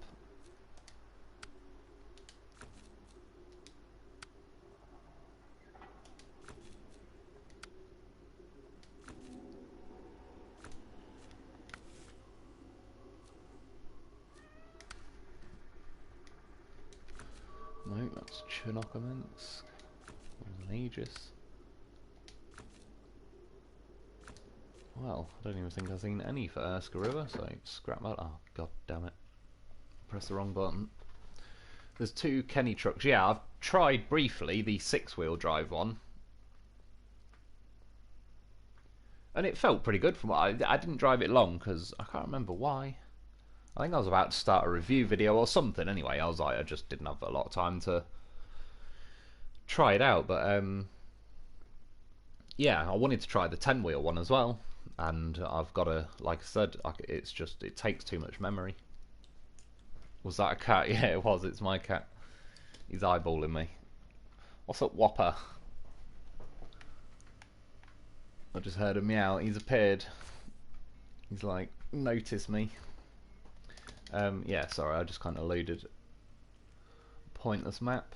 No, that's Chinook immense. An Aegis. Well, I don't even think I've seen any for Erskine River, so scrap that. Oh, god damn it. Press the wrong button. There's 2 Kenny trucks. Yeah, I've tried briefly the 6-wheel drive one. And it felt pretty good from what I didn't drive it long, because I can't remember why. I think I was about to start a review video or something anyway. I was like, I just didn't have a lot of time to try it out, but yeah, I wanted to try the 10-wheel one as well. And I've got to, like I said, it's just, it takes too much memory. Was that a cat? Yeah, it was. It's my cat. He's eyeballing me. What's up, Whopper? I just heard him meow. He's appeared. He's like, notice me. Yeah, sorry, I just kind of loaded pointless map.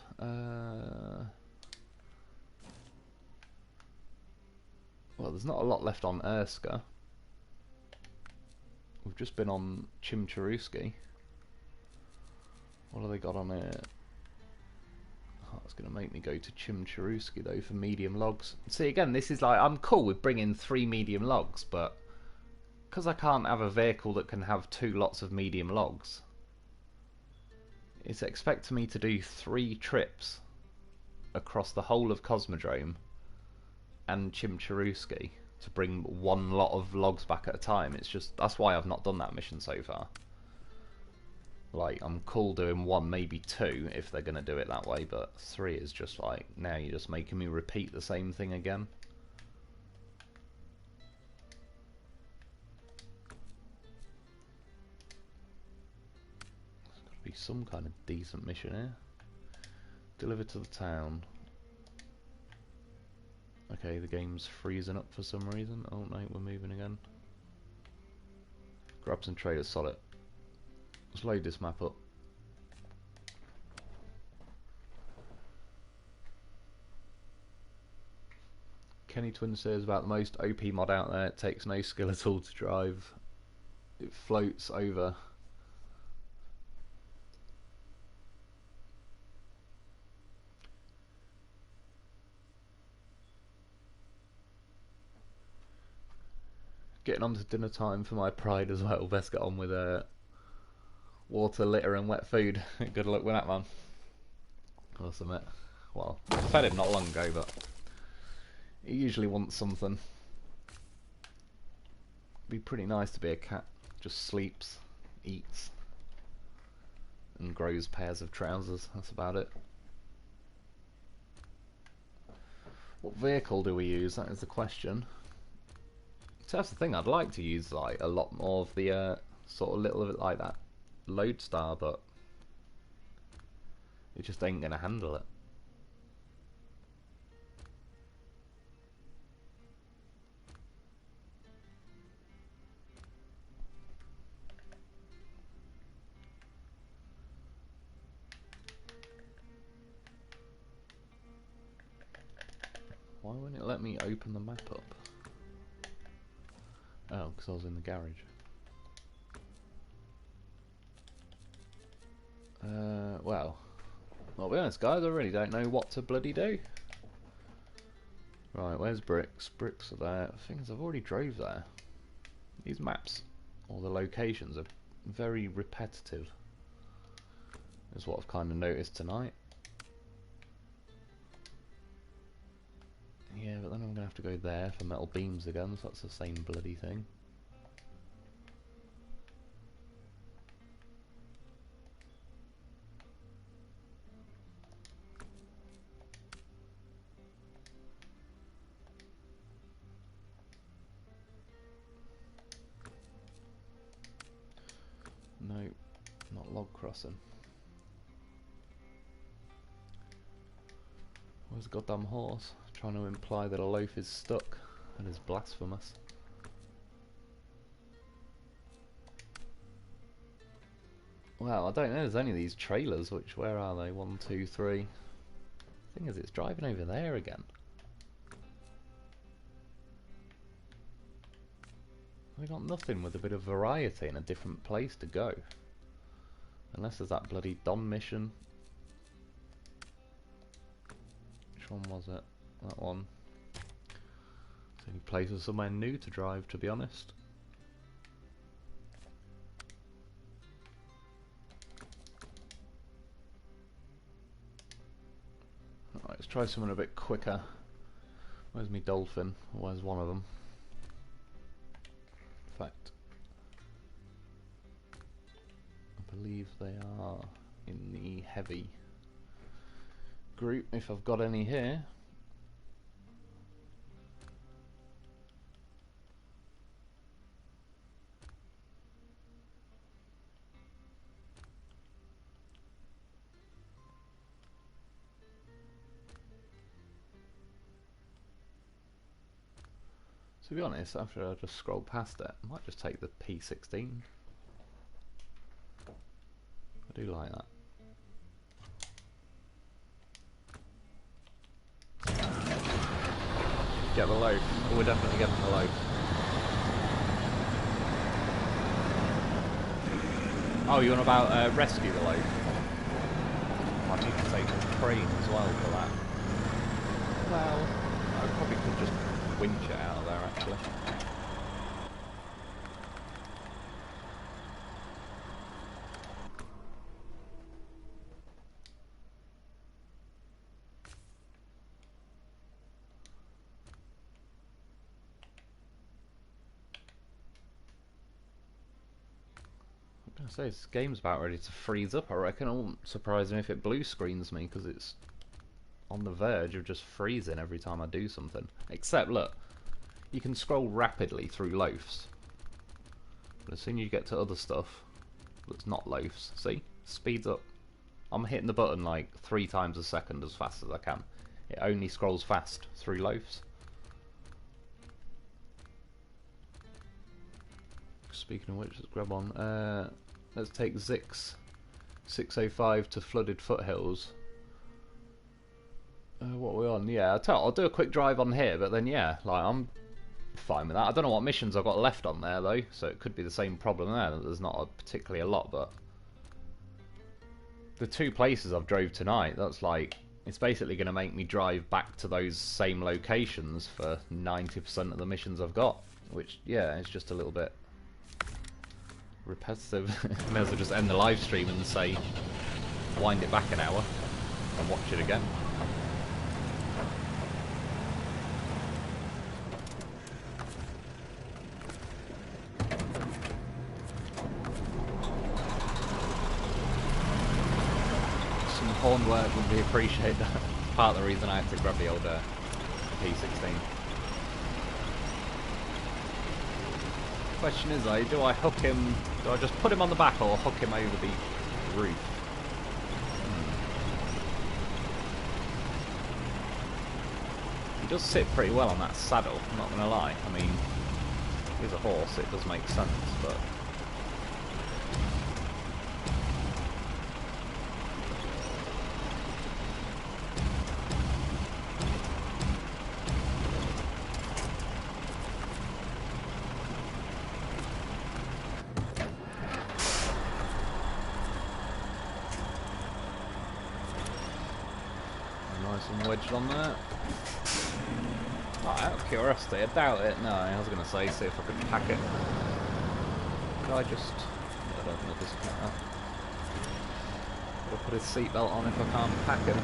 Well, there's not a lot left on Erskine. We've just been on Chimcheruski. What have they got on here? Oh, it's going to make me go to Chimcheruski though for medium logs. See, again, this is like, I'm cool with bringing 3 medium logs, but because I can't have a vehicle that can have 2 lots of medium logs, it's expecting me to do 3 trips across the whole of Cosmodrome and Chimcheruski to bring 1 lot of logs back at a time. It's just, that's why I've not done that mission so far. like, I'm cool doing 1, maybe 2 if they're gonna do it that way, but 3 is just like, now you're just making me repeat the same thing again. There's gotta be some kind of decent mission here. Deliver to the town. Okay, the game's freezing up for some reason. Oh no, we're moving again. Grab some traders, solid. Let's load this map up. Kenny Twin says about the most OP mod out there. It takes no skill at all to drive. It floats over. Getting on to dinner time for my pride as well. Best get on with water, litter and wet food. Good luck with that, man. Awesome, it. Well, I fed him not long ago, but he usually wants something. Be pretty nice to be a cat. Just sleeps, eats, and grows pairs of trousers. That's about it. What vehicle do we use? That is the question. So that's the thing, I'd like to use like a lot more of the sort of little of it like that Lodestar, but it just ain't gonna handle it. Why wouldn't it let me open the map up? Oh, because I was in the garage. Well, I'll be honest guys, I really don't know what to bloody do. Right, where's Bricks? Bricks are there. Things I've already drove there. These maps, or the locations, are very repetitive. Is what I've kind of noticed tonight. Yeah, but then I'm going to have to go there for metal beams again, so that's the same bloody thing. No, not log crossing. Where's the goddamn horse? Trying to imply that a loaf is stuck. That is blasphemous. Well, I don't know, there's only these trailers, where are they? 1, 2, 3. Thing is, it's driving over there again. We got nothing with a bit of variety and a different place to go. Unless there's that bloody Don mission. Which one was it? That one. It's the only place with somewhere new to drive, to be honest. Alright, let's try something a bit quicker. Where's me dolphin? Where's one of them? In fact, I believe they are in the heavy group, if I've got any here. To be honest, after I just scroll past it, I might just take the P16. I do like that. Get the loaf. Oh, we're definitely getting the loaf. Oh, you want about rescue the loaf? I need to take a crane as well for that. Well, I probably could just winch it out of there actually. I say this game's about ready to freeze up, I reckon. It won't surprise me if it blue screens me, because it's on the verge of just freezing every time I do something. Except, look, you can scroll rapidly through loafs. But as soon as you get to other stuff that's not loafs, see? Speeds up. I'm hitting the button like 3 times a second as fast as I can. It only scrolls fast through loafs. Speaking of which, let's grab on. Let's take Zix 605 to Flooded Foothills. What are we on? Yeah, I'll do a quick drive on here, but then yeah, like I'm fine with that. I don't know what missions I've got left on there though, so it could be the same problem there. There's not particularly a lot, but the 2 places I've drove tonight, that's like, it's basically going to make me drive back to those same locations for 90% of the missions I've got, which yeah, it's just a little bit repetitive. May as well just end the live stream and say wind it back an hour and watch it again. Some horn work would be appreciated. Part of the reason I had to grab the old P16. Question is though, do I hook him, do I just put him on the back or hook him over the roof? He does sit pretty well on that saddle, I'm not going to lie. I mean, he's a horse, it does make sense, but wedged on there. Oh, out of curiosity, I doubt it. No, I was going to say, see if I could pack it. Could I just... I don't think I'll disconnect that. I'll put his seatbelt on if I can't pack him.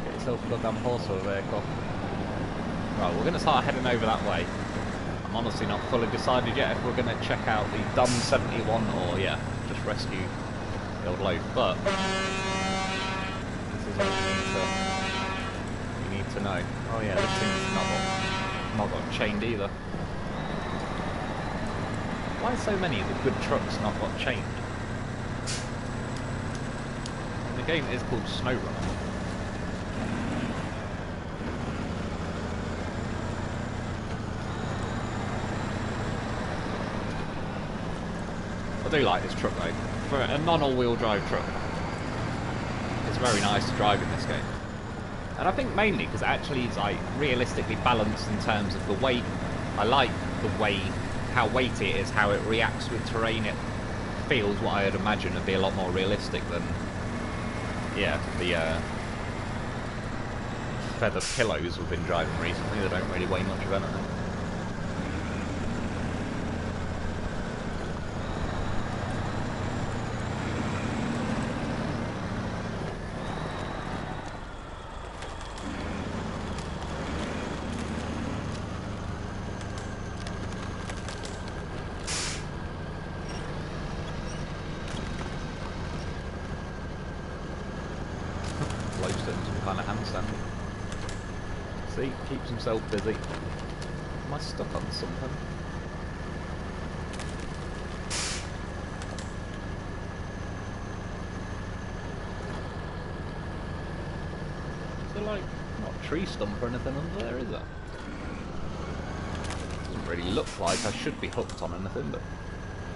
Get yourself a goddamn horse or a vehicle. Right, we're going to start heading over that way. I'm honestly not fully decided yet if we're going to check out the Dum 71 or, yeah, just rescue the old loaf, but this is all you need to know. Oh yeah, this thing's not got chained either. Why so many of the good trucks not got chained? And the game is called SnowRunner. I do like this truck though. For a non-all-wheel drive truck, it's very nice to drive in this game. And I think mainly because it actually is like realistically balanced in terms of the weight. I like the way, how weighty it is, how it reacts with terrain. It feels what I'd imagine would be a lot more realistic than, yeah, the feather pillows we've been driving recently. They don't really weigh much of anything. See, keeps himself busy. Am I stuck on something? Is there like not a tree stump or anything under there, is there? Doesn't really look like I should be hooked on anything, but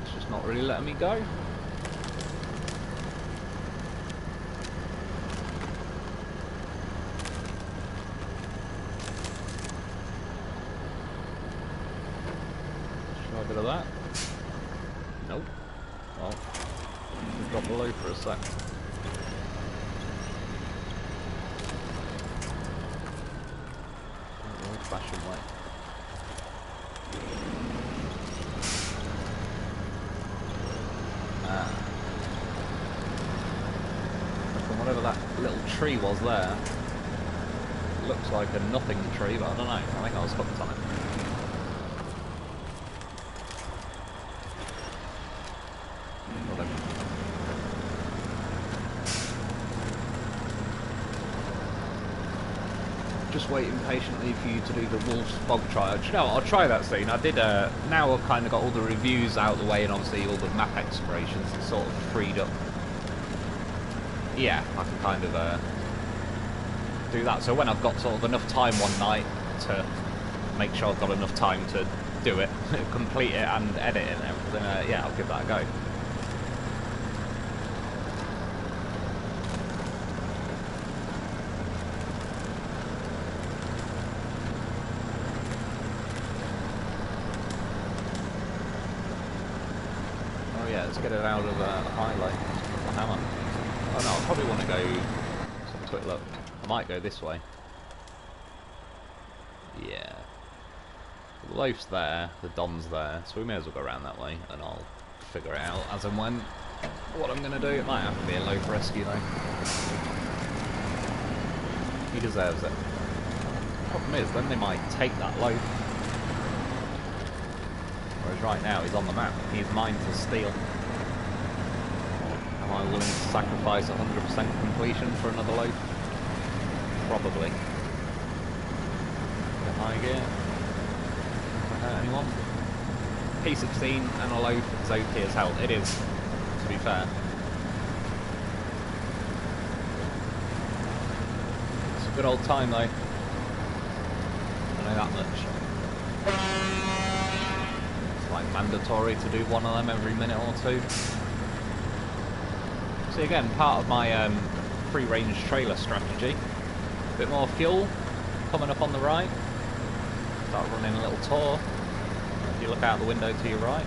it's just not really letting me go. Bit of that. Nope. Well, just drop below for a sec. Old fashioned way. From whatever that little tree was there, it looks like a nothing tree, but I don't know. I think I was hooked on it. just waiting patiently for you to do the Wolf's Bog trial. Do you know what? I'll try that soon. I did, now I've kind of got all the reviews out of the way and obviously all the map explorations, it's sort of freed up. Yeah, I can kind of do that. So when I've got sort of enough time one night to make sure I've got enough time to do it, complete it and edit it and everything, yeah, I'll give that a go. Let's get it out of the highlight. The hammer. Oh no, I probably want to go. Let's have a quick look. I might go this way. Yeah. The loaf's there, the Don's there, so we may as well go around that way, and I'll figure it out as and when what I'm going to do. It might have to be a loaf rescue though. He deserves it. The problem is, then they might take that loaf. Whereas right now he's on the map. He's mine to steal. Am I willing to sacrifice 100% completion for another loaf? Probably. Get high gear. Anyone? P16 and a loaf is OP as hell. It is, to be fair. It's a good old time though. I know that much. Like mandatory to do one of them every minute or two. See, again, part of my free-range trailer strategy. A bit more fuel coming up on the right. Start running a little tour. If you look out the window to your right.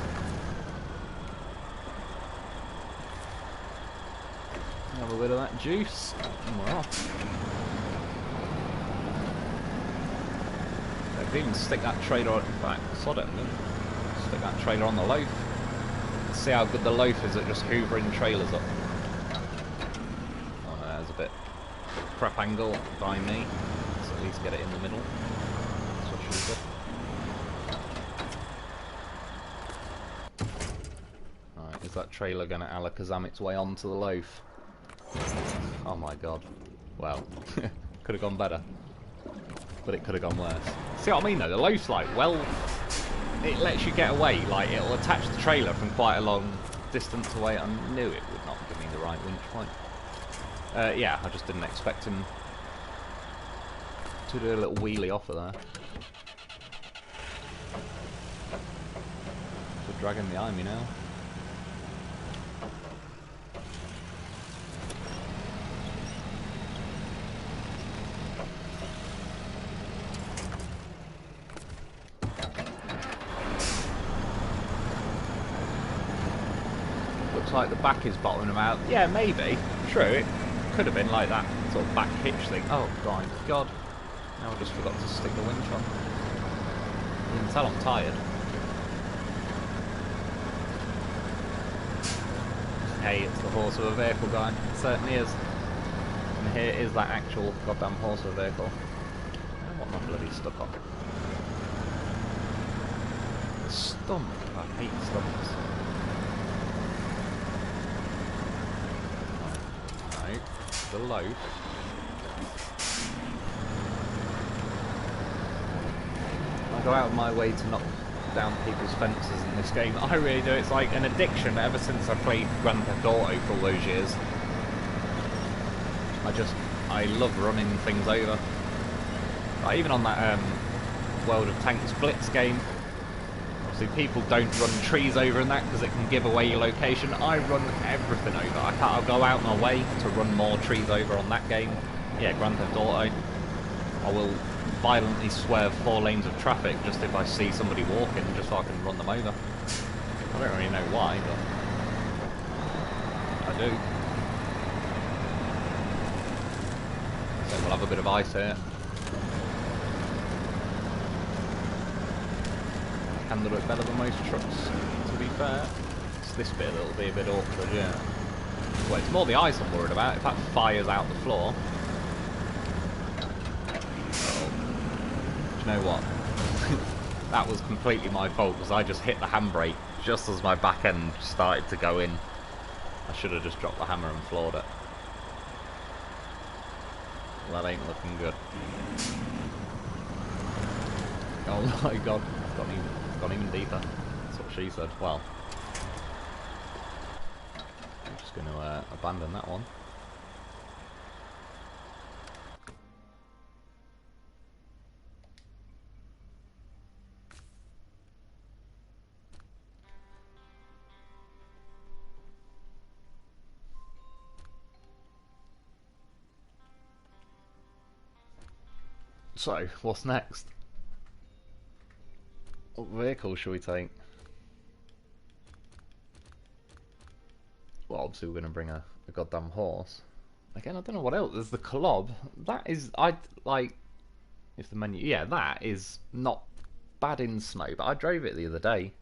Have a bit of that juice, and we're off. I could even stick that trailer back. Sod it. Stick that trailer on the loaf. See how good the loaf is at just hoovering trailers up. Oh no, there's a bit crap angle by me. Let's at least get it in the middle. That's what should be good. Alright, is that trailer going to Alakazam its way onto the loaf? Oh my god. Well, could have gone better. But it could have gone worse. See what I mean though? The loaf's like, well, it lets you get away. Like, it'll attach the trailer from quite a long distance away. I knew it would not give me the right winch point. Yeah, I just didn't expect him to do a little wheelie off of there. We're dragging behind me now. Like the back is bottoming them out. Yeah, maybe. True, it could have been like that sort of back hitch thing. Oh, God. Now I just forgot to stick the winch on. You can tell I'm tired. Hey, it's the horse of a vehicle guy. It certainly is. And here is that actual goddamn horse of a vehicle. What am I bloody stuck on? The stump. I hate stumps. The loaf. I go out of my way to knock down people's fences in this game. I really do. It's like an addiction ever since I played Grand Theft Auto for all those years. I love running things over. Like even on that World of Tanks Blitz game, obviously people don't run trees over in that because it can give away your location. I run everything over. I'll go out my way to run more trees over on that game. Yeah, Grand Theft Auto. I will violently swerve 4 lanes of traffic just if I see somebody walking, just so I can run them over. I don't really know why, but I do. So we'll have a bit of ice here. Handle it better than most trucks, to be fair. It's this bit that'll be a bit awkward, yeah. Well, it's more the ice I'm worried about. If that fires out the floor. Oh. Do you know what? That was completely my fault because I just hit the handbrake just as my back end started to go in. I should have just dropped the hammer and floored it. That ain't looking good. Oh my god, it's gone even deeper. That's what she said. Well, I'm just going to abandon that one. So, what's next? What vehicle should we take? Well, obviously we're going to bring a goddamn horse. Again, I don't know what else. There's the club. That is, like, if the menu... Yeah, that is not bad in snow, but I drove it the other day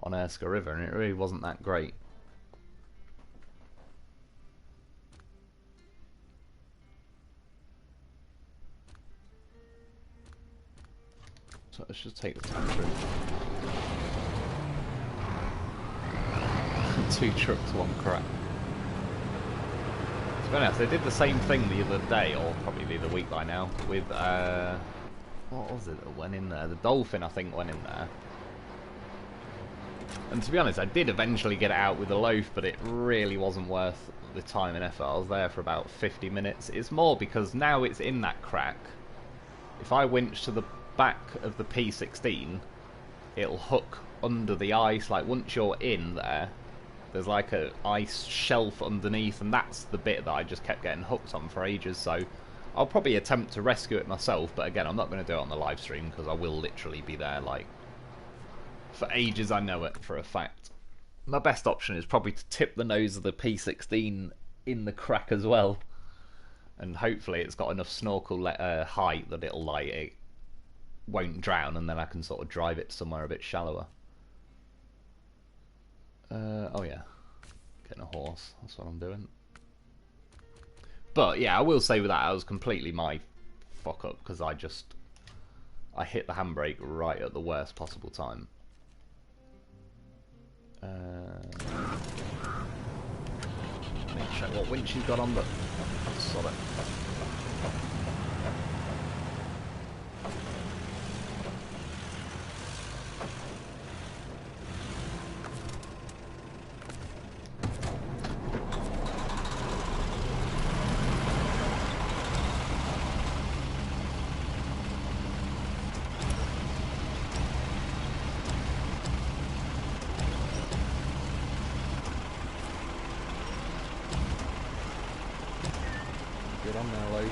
on Erskine River, and it really wasn't that great. So let's just take the tantrum. 2 trucks, 1 crack. To be honest, they did the same thing the other day, or probably the other week by now, with, what was it that went in there? The Dolphin, I think, went in there. And to be honest, I did eventually get it out with a loaf, but it really wasn't worth the time and effort. I was there for about 50 minutes. It's more because now it's in that crack. If I winch to the back of the P16, it'll hook under the ice. Like, once you're in there, there's like a ice shelf underneath, and that's the bit that I just kept getting hooked on for ages. So I'll probably attempt to rescue it myself, but again, I'm not going to do it on the live stream because I will literally be there like for ages. I know it for a fact. My best option is probably to tip the nose of the P16 in the crack as well, and hopefully it's got enough snorkel height that it'll like it won't drown, and then I can sort of drive it somewhere a bit shallower. Oh yeah, getting a horse, that's what I'm doing. But yeah, I will say with that, I was completely my fuck up, because I hit the handbrake right at the worst possible time. Let me check what winch she's got on, but I saw it. Get on there, Luke.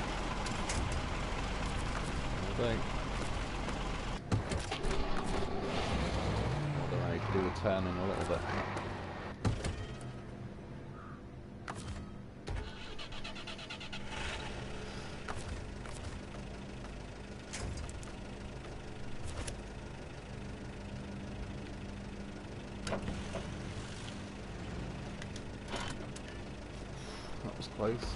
Although I do a turn in a little bit. That was close.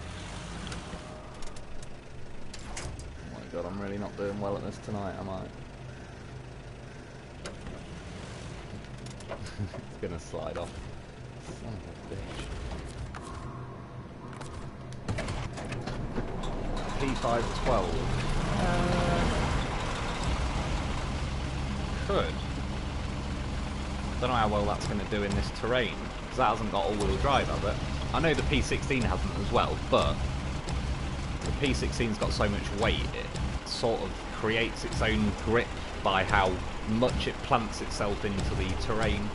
God, I'm really not doing well at this tonight, am I? It's gonna slide off. Son of a bitch. P512. Could. Don't know how well that's going to do in this terrain, because that hasn't got all-wheel drive, has it? I know the P16 hasn't as well, but the P16's got so much weight, it sort of creates its own grip by how much it plants itself into the terrain.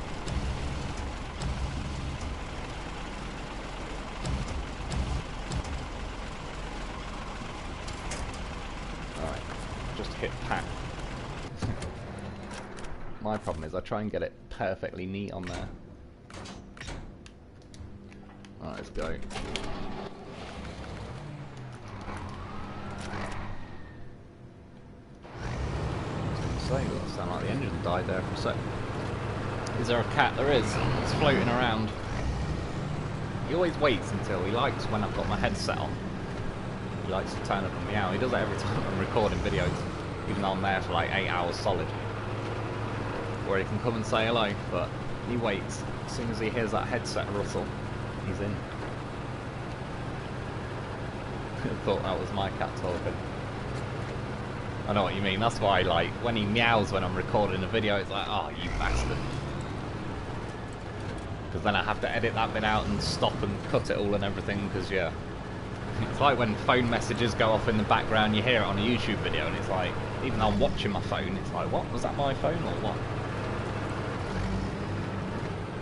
Alright, just hit pack. My problem is I try and get it perfectly neat on there. Alright, let's go. That sound like the engine died there for a sec. Is there a cat? There is. It's floating around. He always waits until he likes when I've got my headset on. He likes to turn up and meow. He does it every time I'm recording videos, even though I'm there for like 8 hours solid. Where he can come and say hello, but he waits. As soon as he hears that headset rustle, he's in. thought that was my cat talking. I know what you mean. That's why, like, when he meows when I'm recording a video, it's like, oh, you bastard. Because then I have to edit that bit out and stop and cut it all and everything, because, yeah. It's like when phone messages go off in the background, you hear it on a YouTube video, and it's like, even though I'm watching my phone, it's like, what? Was that my phone or what?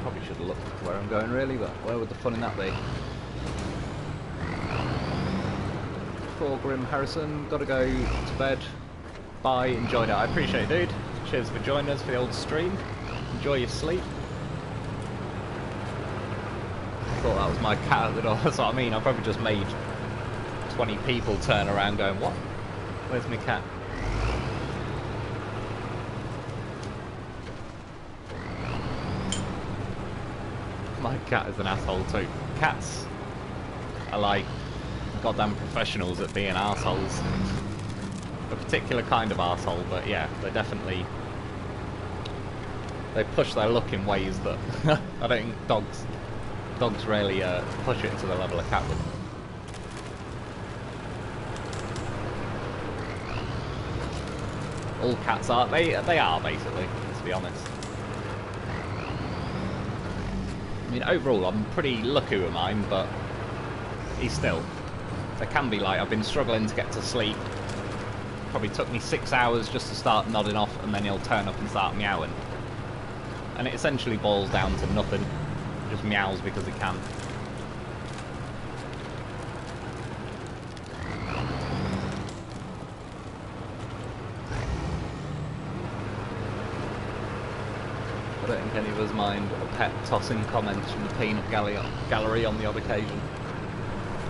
Probably should have looked where I'm going, really, but where would the fun in that be? Poor Grim Harrison, gotta go to bed. Bye, enjoyed it. I appreciate it, dude. Cheers for joining us for the old stream. Enjoy your sleep. Thought that was my cat at the door. That's what I mean. I probably just made 20 people turn around going, what? Where's my cat? My cat is an asshole too. Cats are like goddamn professionals at being assholes. A particular kind of asshole, but yeah, they definitely push their luck in ways that I don't think dogs rarely push it to the level a cat would. All cats are. They are, basically, to be honest. I mean, overall, I'm pretty lucky with mine, but he's still. There can be, like, I've been struggling to get to sleep. Probably took me 6 hours just to start nodding off, and then he'll turn up and start meowing. And it essentially boils down to nothing. Just meows because he can. I don't think any of us mind a pet tossing comments from the peanut gallery on the odd occasion.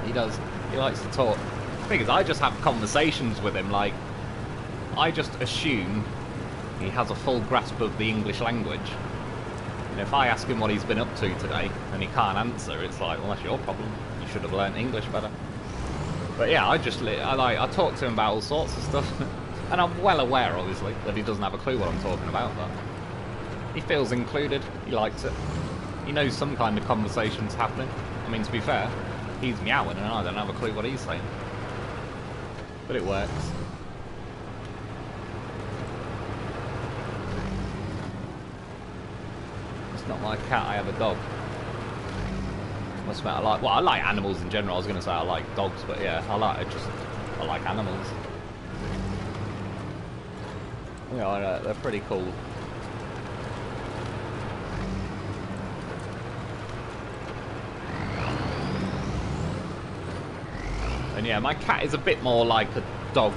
He does. He likes to talk. The thing is, I just have conversations with him, like, I just assume he has a full grasp of the English language. And if I ask him what he's been up to today, and he can't answer, it's like, well, that's your problem. You should have learnt English better. But yeah, I talk to him about all sorts of stuff. And I'm well aware, obviously, that he doesn't have a clue what I'm talking about, but he feels included, he likes it. He knows some kind of conversation's happening. I mean, to be fair, he's meowing and I don't have a clue what he's saying. But it works. It's not my cat, I have a dog. Must admit, I like animals in general. I was going to say I like dogs, but yeah, I like animals. Yeah, they're pretty cool. And yeah, my cat is a bit more like a dog.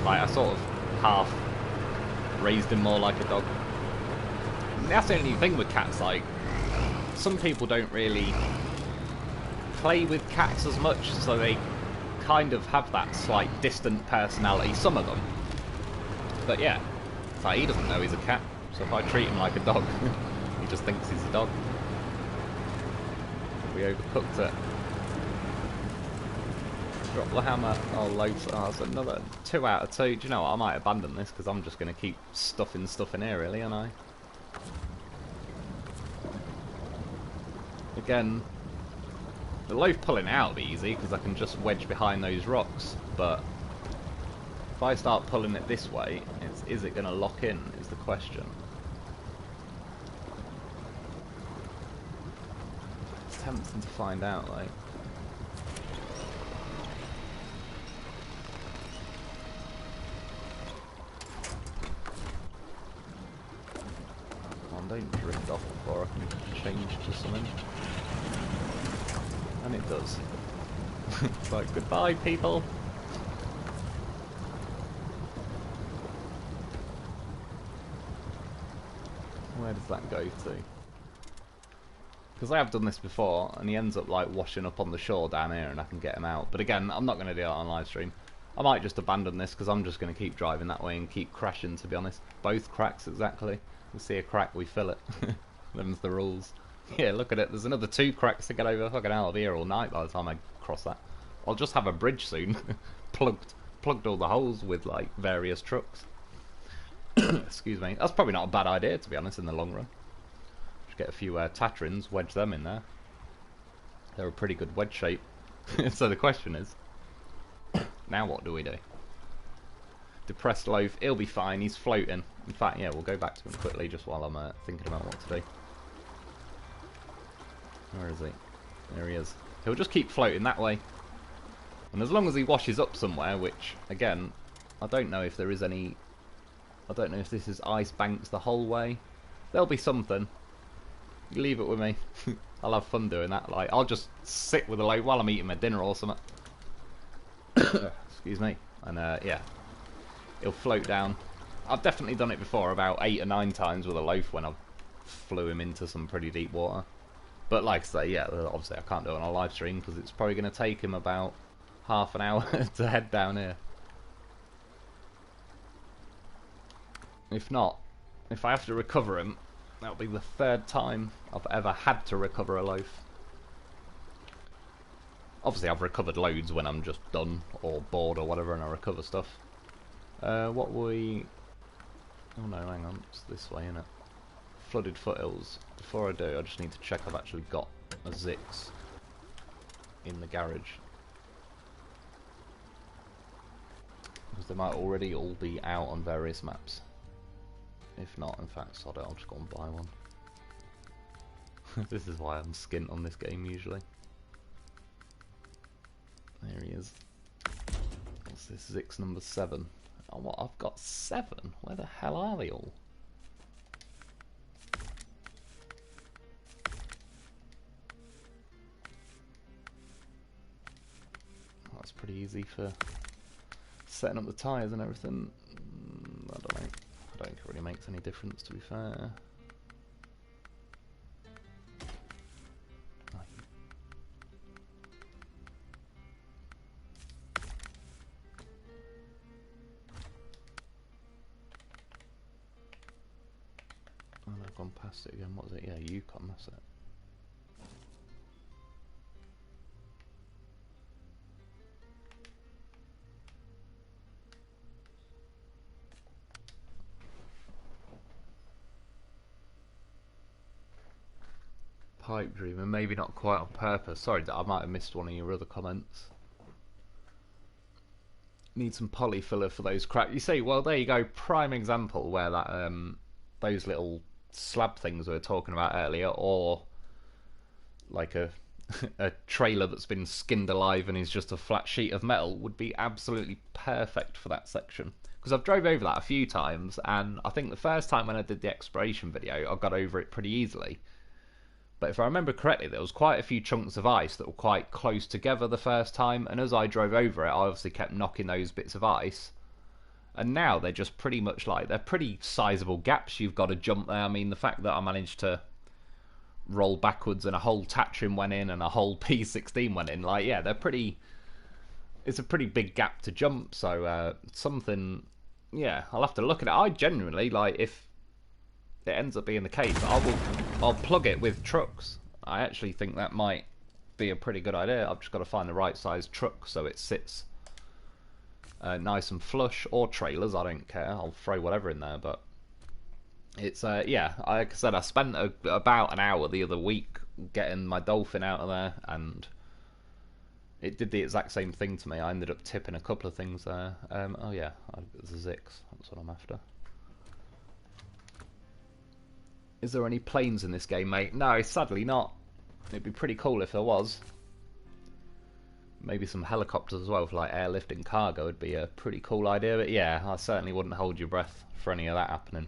Like, I sort of half raised him more like a dog. And that's the only thing with cats, like, some people don't really play with cats as much, so they kind of have that slight distant personality, some of them. But yeah, it's like he doesn't know he's a cat, so if I treat him like a dog, he just thinks he's a dog. We overcooked it. Drop the hammer. Oh, loads. Oh, that's another 2 out of 2. Do you know what? I might abandon this because I'm just going to keep stuffing stuff in here, really, aren't I? Again, the loaf pulling out will be easy because I can just wedge behind those rocks, but if I start pulling it this way, is it going to lock in, is the question. It's tempting to find out, like. Don't drift off before I can change to something. And it does. It's like, goodbye, people. Where does that go to? Because I have done this before, and he ends up like washing up on the shore down here, and I can get him out. But again, I'm not going to do that on live stream. I might just abandon this because I'm just going to keep driving that way and keep crashing, to be honest. Both cracks, exactly. We see a crack, we fill it. Them's the rules. Yeah, look at it. There's another 2 cracks to get over. Fucking hell, I'll be here all night by the time I cross that. I'll just have a bridge soon. plugged all the holes with, like, various trucks. Excuse me. That's probably not a bad idea, to be honest, in the long run. Just get a few Tatrins, wedge them in there. They're a pretty good wedge shape. So the question is, Now what do we do? Depressed loaf, he'll be fine, he's floating. In fact, yeah, we'll go back to him quickly just while I'm thinking about what to do. Where is he? There he is. He'll just keep floating that way. And as long as he washes up somewhere, which, again, I don't know if there is any... I don't know if this is ice banks the whole way. There'll be something. You leave it with me. I'll have fun doing that. Like, I'll just sit with a loaf while I'm eating my dinner or something. Excuse me. And, yeah. He'll float down. I've definitely done it before, about 8 or 9 times with a loaf when I flew him into some pretty deep water. But like I say, yeah, obviously I can't do it on a live stream because it's probably going to take him about half an hour to head down here. If not, if I have to recover him, that'll be the 3rd time I've ever had to recover a loaf. Obviously I've recovered loads when I'm just done or bored or whatever and I recover stuff. What we... Oh no, hang on, it's this way, innit? Flooded foothills. Before I do, I just need to check I've actually got a Zix in the garage. Because they might already all be out on various maps. If not, in fact, sod it, I'll just go and buy one. This is why I'm skint on this game usually. There he is. What's this? Zix number 7. Oh, what? I've got 7? Where the hell are they all? That's pretty easy for setting up the tyres and everything. I don't know. I don't think it really makes any difference, to be fair. Oh, I've gone past it again. What was it? Yeah, Yukon, that's it. Pipe dream, and maybe not quite on purpose. Sorry, I might have missed one of your other comments. Need some polyfiller for those cracks. You see, well, there you go. Prime example where that those little slab things we were talking about earlier, or like a a trailer that's been skinned alive and is just a flat sheet of metal, would be absolutely perfect for that section. Because I've drove over that a few times, and I think the first time when I did the exploration video, I got over it pretty easily. But if I remember correctly, there was quite a few chunks of ice that were quite close together the first time, and as I drove over it, I obviously kept knocking those bits of ice. And now they're just pretty much like, they're pretty sizable gaps you've got to jump there. I mean, the fact that I managed to roll backwards and a whole Tatrim went in and a whole P16 went in, like, yeah, they're pretty... It's a pretty big gap to jump, so something... Yeah, I'll have to look at it. I genuinely, like, if it ends up being the case, I'll plug it with trucks. I actually think that might be a pretty good idea. I've just got to find the right size truck so it sits nice and flush, or trailers, I don't care, I'll throw whatever in there. But it's yeah, like I said, I spent about an hour the other week getting my dolphin out of there, and it did the exact same thing to me. I ended up tipping a couple of things there. Oh yeah, the Zix, that's what I'm after. Is there any planes in this game, mate? No, sadly not. It'd be pretty cool if there was. Maybe some helicopters as well for like airlifting cargo would be a pretty cool idea, but yeah, I certainly wouldn't hold your breath for any of that happening.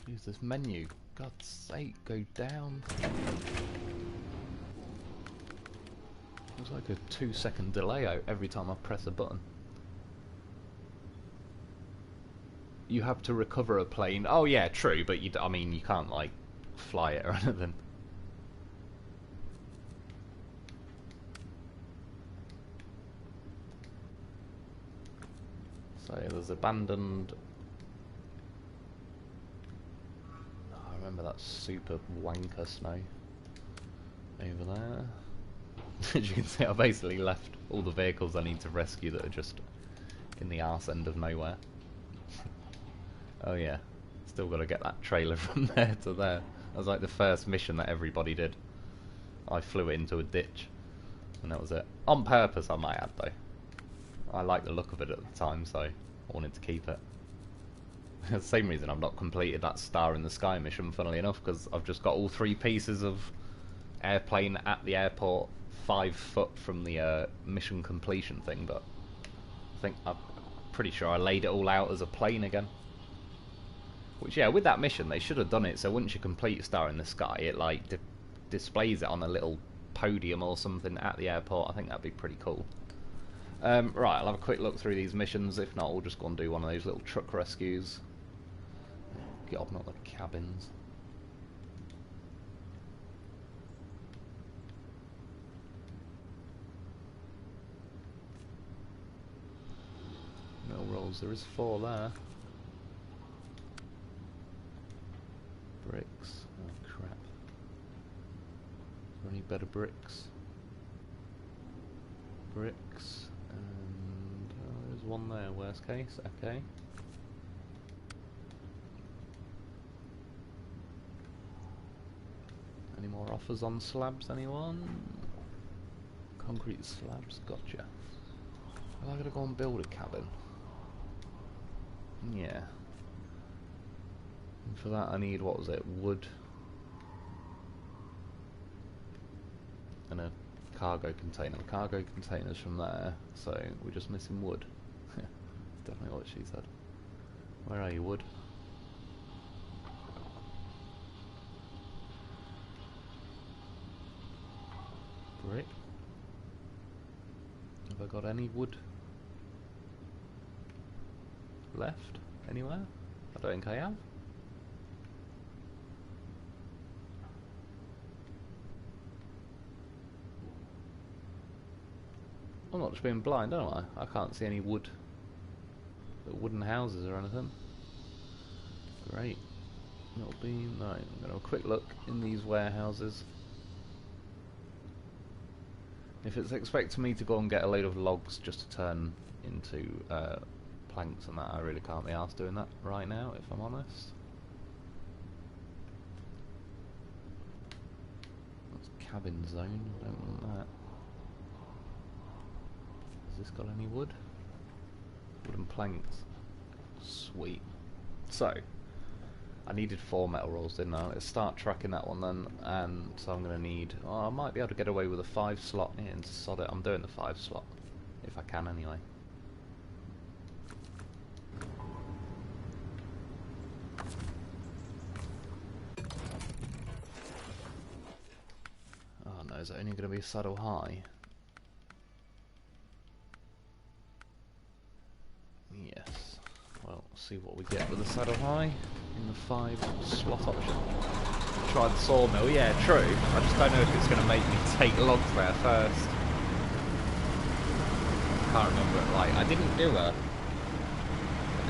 Use this menu. God's sake, go down. There's like a 2-second delay out every time I press a button. You have to recover a plane. Oh yeah, true, but I mean, you can't like fly it or anything. So there's abandoned. Oh, I remember that super wanker snow over there. As you can see, I basically left all the vehicles I need to rescue that are just in the arse end of nowhere. Oh yeah, still got to get that trailer from there to there. That was like the first mission that everybody did. I flew into a ditch, and that was it. On purpose, I might add, though. I liked the look of it at the time, so I wanted to keep it. The same reason I've not completed that Star in the Sky mission, funnily enough, because I've just got all 3 pieces of airplane at the airport 5 foot from the mission completion thing, but I'm pretty sure I laid it all out as a plane again. Which, yeah, with that mission, they should have done it so once you complete Star in the Sky, it like displays it on a little podium or something at the airport. I think that'd be pretty cool. Right, I'll have a quick look through these missions. If not, we'll just go and do one of those little truck rescues. God, not the cabins. Mill rolls, there is 4 there. Bricks. Oh crap. Is there any better bricks? Bricks. And there's one there, worst case. Okay. Any more offers on slabs, anyone? Concrete slabs, gotcha. Well, I gotta go and build a cabin. Yeah. And for that I need, what was it, wood and a cargo container. The cargo container's from there, so we're just missing wood. Definitely what she said. Where are you, wood? Brick. Have I got any wood left anywhere? I don't think I have. I'm not just being blind, am I? I can't see any wood, wooden houses or anything. Great. It'll be right. I'm gonna have a quick look in these warehouses. If it's expecting me to go and get a load of logs just to turn into planks and that, I really can't be arsed doing that right now, if I'm honest. That's cabin zone, I don't want that. Has this got any wood? Wooden planks. Sweet. So, I needed 4 metal rolls, didn't I? Let's start tracking that one then. And so I'm going to need... Oh, I might be able to get away with a 5 slot. Yeah, and sod it. I'm doing the 5 slot. If I can, anyway. Oh no, is it only going to be saddle high? Yes. Well, see what we get with the saddle high in the 5 slot option. Try the sawmill, yeah, true. I just don't know if it's going to make me take logs there first. I can't remember it right. I didn't do a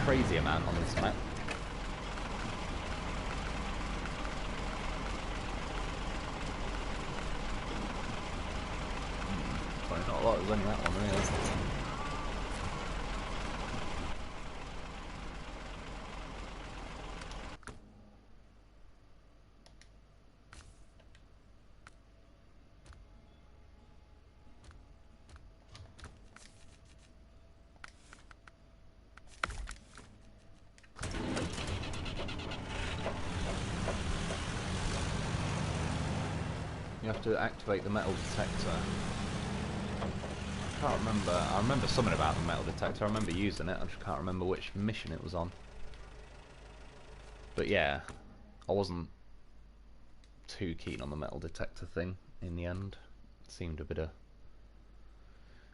crazy amount on this map. Sorry, not a lot, there's only that one really. You have to activate the metal detector. I can't remember. I remember something about the metal detector. I remember using it. I just can't remember which mission it was on. But yeah, I wasn't too keen on the metal detector thing in the end. It seemed a bit of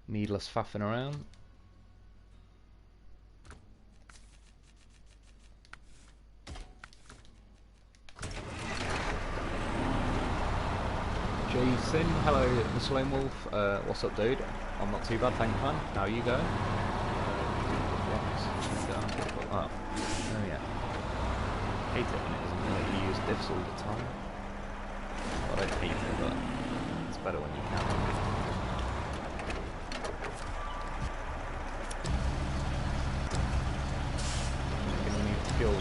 needless faffing around. Jason, hello Mr. Lone Wolf, what's up dude? I'm not too bad, thanks man. How are you going? Oh yeah. Hate it when it doesn't let you use diffs all the time. Well, I don't hate it, but it's better when you can. I'm gonna need fuel.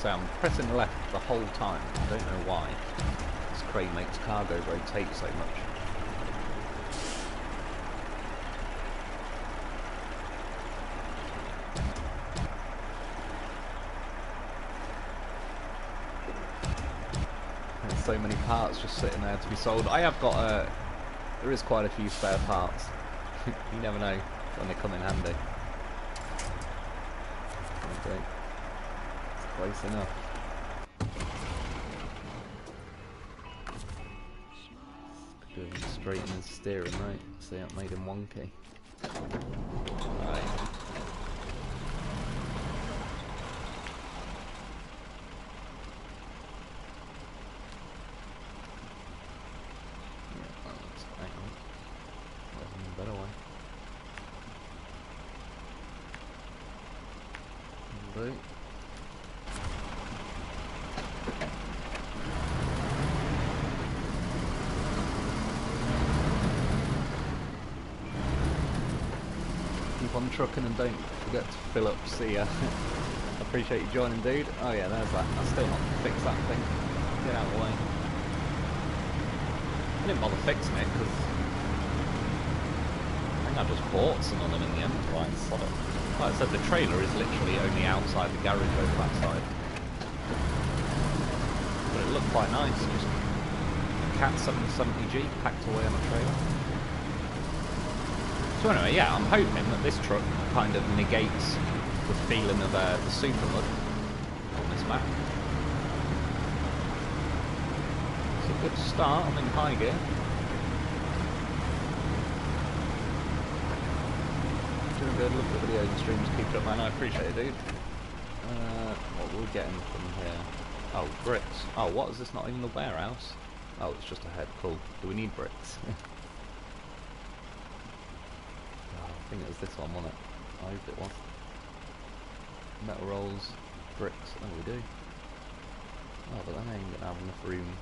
say, I'm pressing left the whole time. I don't know why. This crane makes cargo rotate so much. There's so many parts just sitting there to be sold. I have got there is quite a few spare parts. You never know when they come in handy. Okay. It's close enough. Could have straightened his steering, right? See, that made him wonky. Right. Yeah, that looks right. Wasn't a better way. Blue. Keep on trucking and don't forget to fill up. See ya. I appreciate you joining, dude. Oh yeah, there's that. I still not fixed that thing. Get out of the way. I didn't bother fixing it because I think I just bought some of them in the end. Right, sod it. Like I said, the trailer is literally only outside the garage over that side. But it looked quite nice, just a Cat 770G packed away on a trailer. So anyway, yeah, I'm hoping that this truck kind of negates the feeling of the super mud on this map. It's a good start, I'm in high gear. Doing good, look at the videos and streams, keep it up, man, I appreciate it, dude. What we're getting from here? Oh, bricks. Oh, what, is this not even the warehouse? Oh, it's just ahead, cool. Do we need bricks? I think it was this one, wasn't it? I hope it was. Metal rolls, bricks, oh we do. Oh, but then I ain't gonna have enough room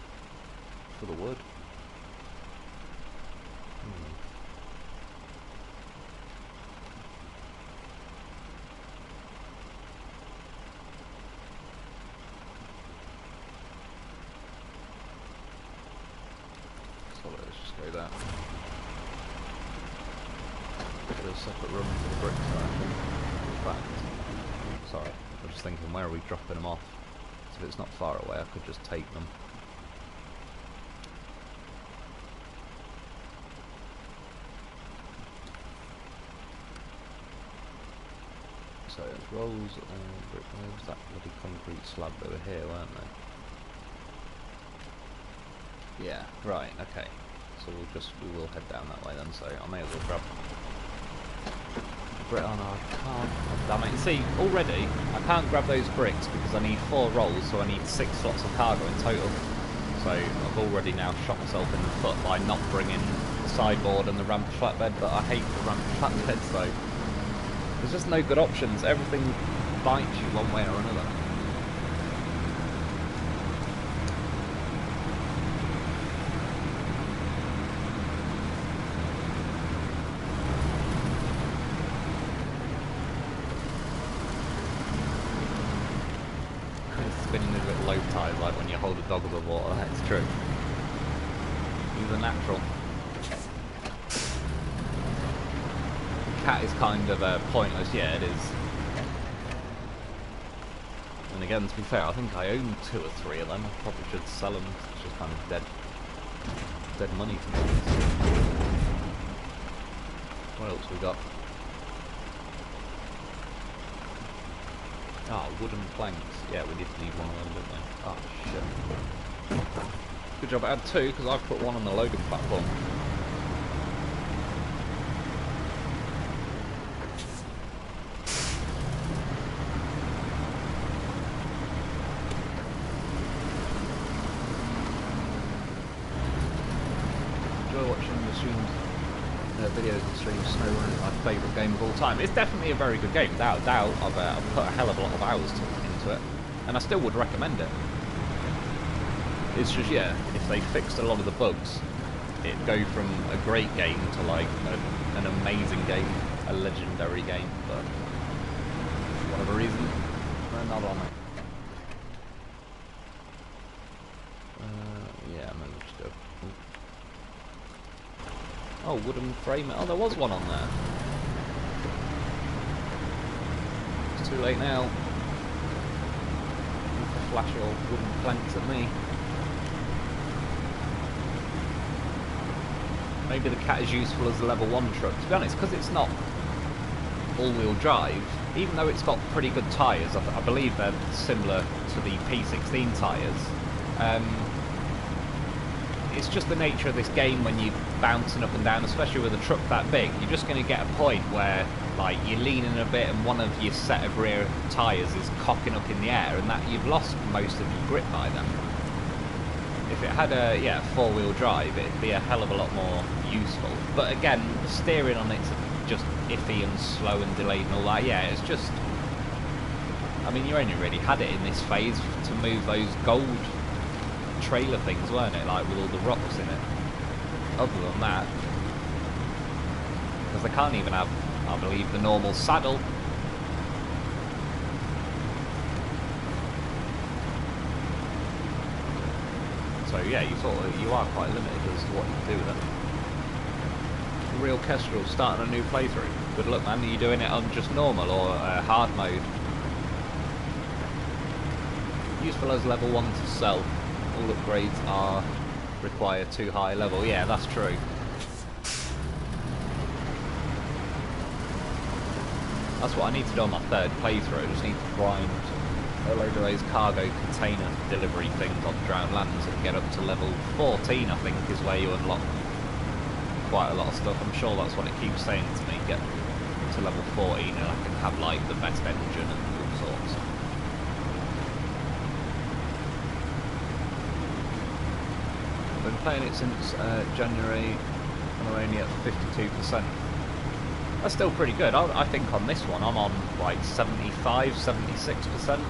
for the wood. So let's just go there. A separate room for the bricks, I think. In fact, sorry, I was just thinking, where are we dropping them off? So if it's not far away, I could just take them. So it's rolls and brick. Where was that bloody concrete slab that were here, weren't they? Yeah, right, okay. So we will head down that way then, so I may as well grab brick. Oh no, I can't. Oh, damn it. You see, already, I can't grab those bricks because I need 4 rolls, so I need 6 slots of cargo in total. So I've already now shot myself in the foot by not bringing the sideboard and the ramp flatbed, but I hate the ramp flatbed, so there's just no good options. Everything bites you one way or another. Spinning his little low tide like when you hold a dog above water, that's true. He's a natural. Cat is kind of pointless, yeah it is. And again, to be fair, I think I own 2 or 3 of them. I probably should sell them. It's just kind of dead money to me. What else we got? Oh, wooden planks. Yeah, we did need one of them, didn't we? Oh, shit. Good job I had 2, because I've put one on the loading platform. Enjoy watching the streams. Videos and streams. SnowRunner is my favourite game of all time. It's definitely a very good game, without a doubt. I've put a hell of a lot of hours into it, and I still would recommend it. It's just, yeah, if they fixed a lot of the bugs, it'd go from a great game to like an amazing game, a legendary game, but for whatever reason, they're not on it. Oh, wooden frame. Oh, there was one on there. It's too late now. You can flash your wooden planks at me. Maybe the Cat is useful as a level 1 truck. To be honest, because it's not all-wheel drive, even though it's got pretty good tyres, I believe they're similar to the P16 tyres, it's just the nature of this game when you're bouncing up and down, especially with a truck that big, you're just going to get a point where like you're leaning a bit and one of your set of rear tyres is cocking up in the air, and that you've lost most of your grip by then. If it had a four-wheel drive, it'd be a hell of a lot more useful. But again, the steering on it's just iffy and slow and delayed and all that. Yeah, it's just, I mean, you only really had it in this phase to move those gold trailer things, weren't it? Like with all the rocks in it. Other than that, because they can't even have, I believe, the normal saddle. So yeah, you are quite limited as to what you can do with it. Real Kestrel starting a new playthrough. Good luck, man. Are you doing it on just normal or hard mode? Useful as level 1 to sell. All upgrades require too high level. Yeah, that's true. That's what I need to do on my third playthrough. I just need to grind a load of those cargo container delivery things on drowned lands and get up to level 14, I think, is where you unlock quite a lot of stuff. I'm sure that's what it keeps saying to me, get to level 14 and I can have like the best engine and all sorts. I've been playing it since January and I'm only at 52%. That's still pretty good. I think on this one I'm on like 75, 76%.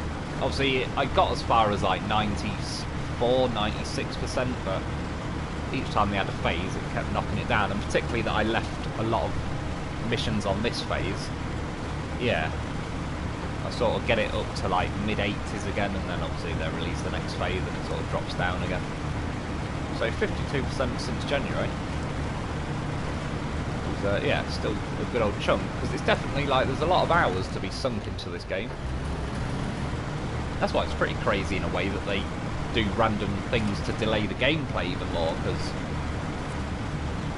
Obviously I got as far as like 94, 96%, but each time they had a phase it kept knocking it down, and particularly that I left a lot of missions on this phase. Yeah, I sort of get it up to like mid-80s again, and then obviously they release the next phase and it sort of drops down again. So 52% since January. Yeah, still a good old chunk, because it's definitely like there's a lot of hours to be sunk into this game. That's why it's pretty crazy in a way that they do random things to delay the gameplay even more, because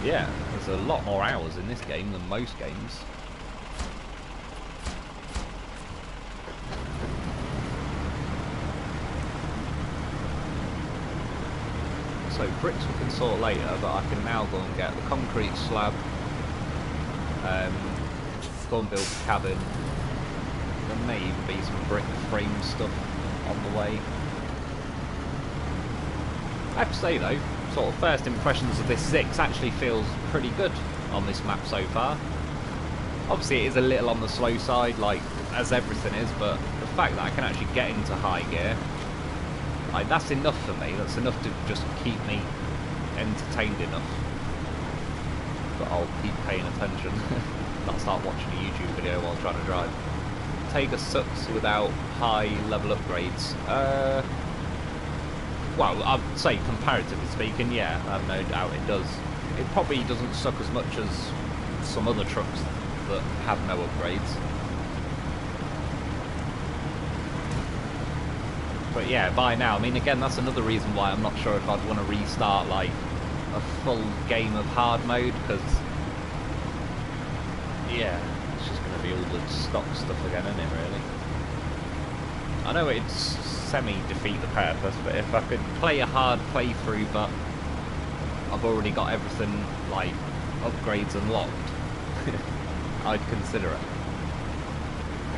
yeah, there's a lot more hours in this game than most games. So bricks we can sort later, but I can now go and get the concrete slab, go and build the cabin. There may even be some brick frame stuff on the way. I have to say though, sort of first impressions of this 6 actually feels pretty good on this map so far. Obviously it is a little on the slow side, like as everything is, but the fact that I can actually get into high gear, like that's enough for me. That's enough to just keep me entertained enough. But I'll keep paying attention. Not start watching a YouTube video while trying to drive. Tega sucks without high level upgrades. Well, I'd say comparatively speaking, yeah, I have no doubt it does. It probably doesn't suck as much as some other trucks that have no upgrades. But yeah, by now, I mean, again, that's another reason why I'm not sure if I'd want to restart like a full game of hard mode, because yeah, it's just going to be all the stock stuff again, isn't it, really? I know it's semi-defeat the purpose, but if I could play a hard playthrough but I've already got everything, like, upgrades unlocked, I'd consider it.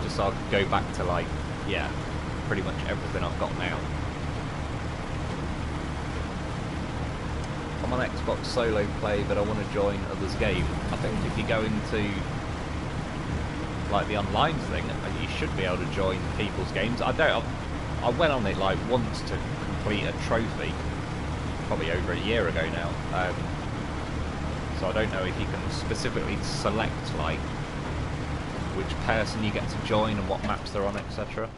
Just so I could go back to, like, yeah, pretty much everything I've got now. I'm on Xbox solo play, but I want to join others' game. I think if you go into like the online thing, you should be able to join people's games. I went on it like once to complete a trophy, probably over a year ago now. So I don't know if you can specifically select like which person you get to join and what maps they're on, etc.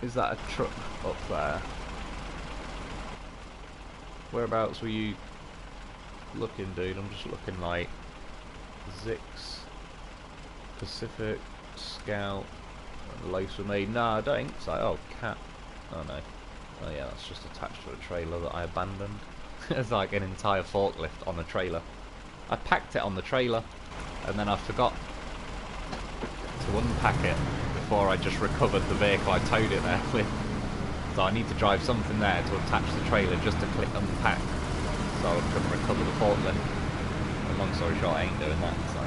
Is that a truck up there? Whereabouts were you looking, dude. I'm just looking like Zix, Pacific, Scout, and Loafs were made. No, I don't think so. Oh, Cat. Oh no. Oh yeah, that's just attached to a trailer that I abandoned. It's like an entire forklift on a trailer. I packed it on the trailer, and then I forgot to unpack it before I just recovered the vehicle I towed it there with. So I need to drive something there to attach the trailer just to click unpack, so I can recover the forklift. And long story short, I ain't doing that, so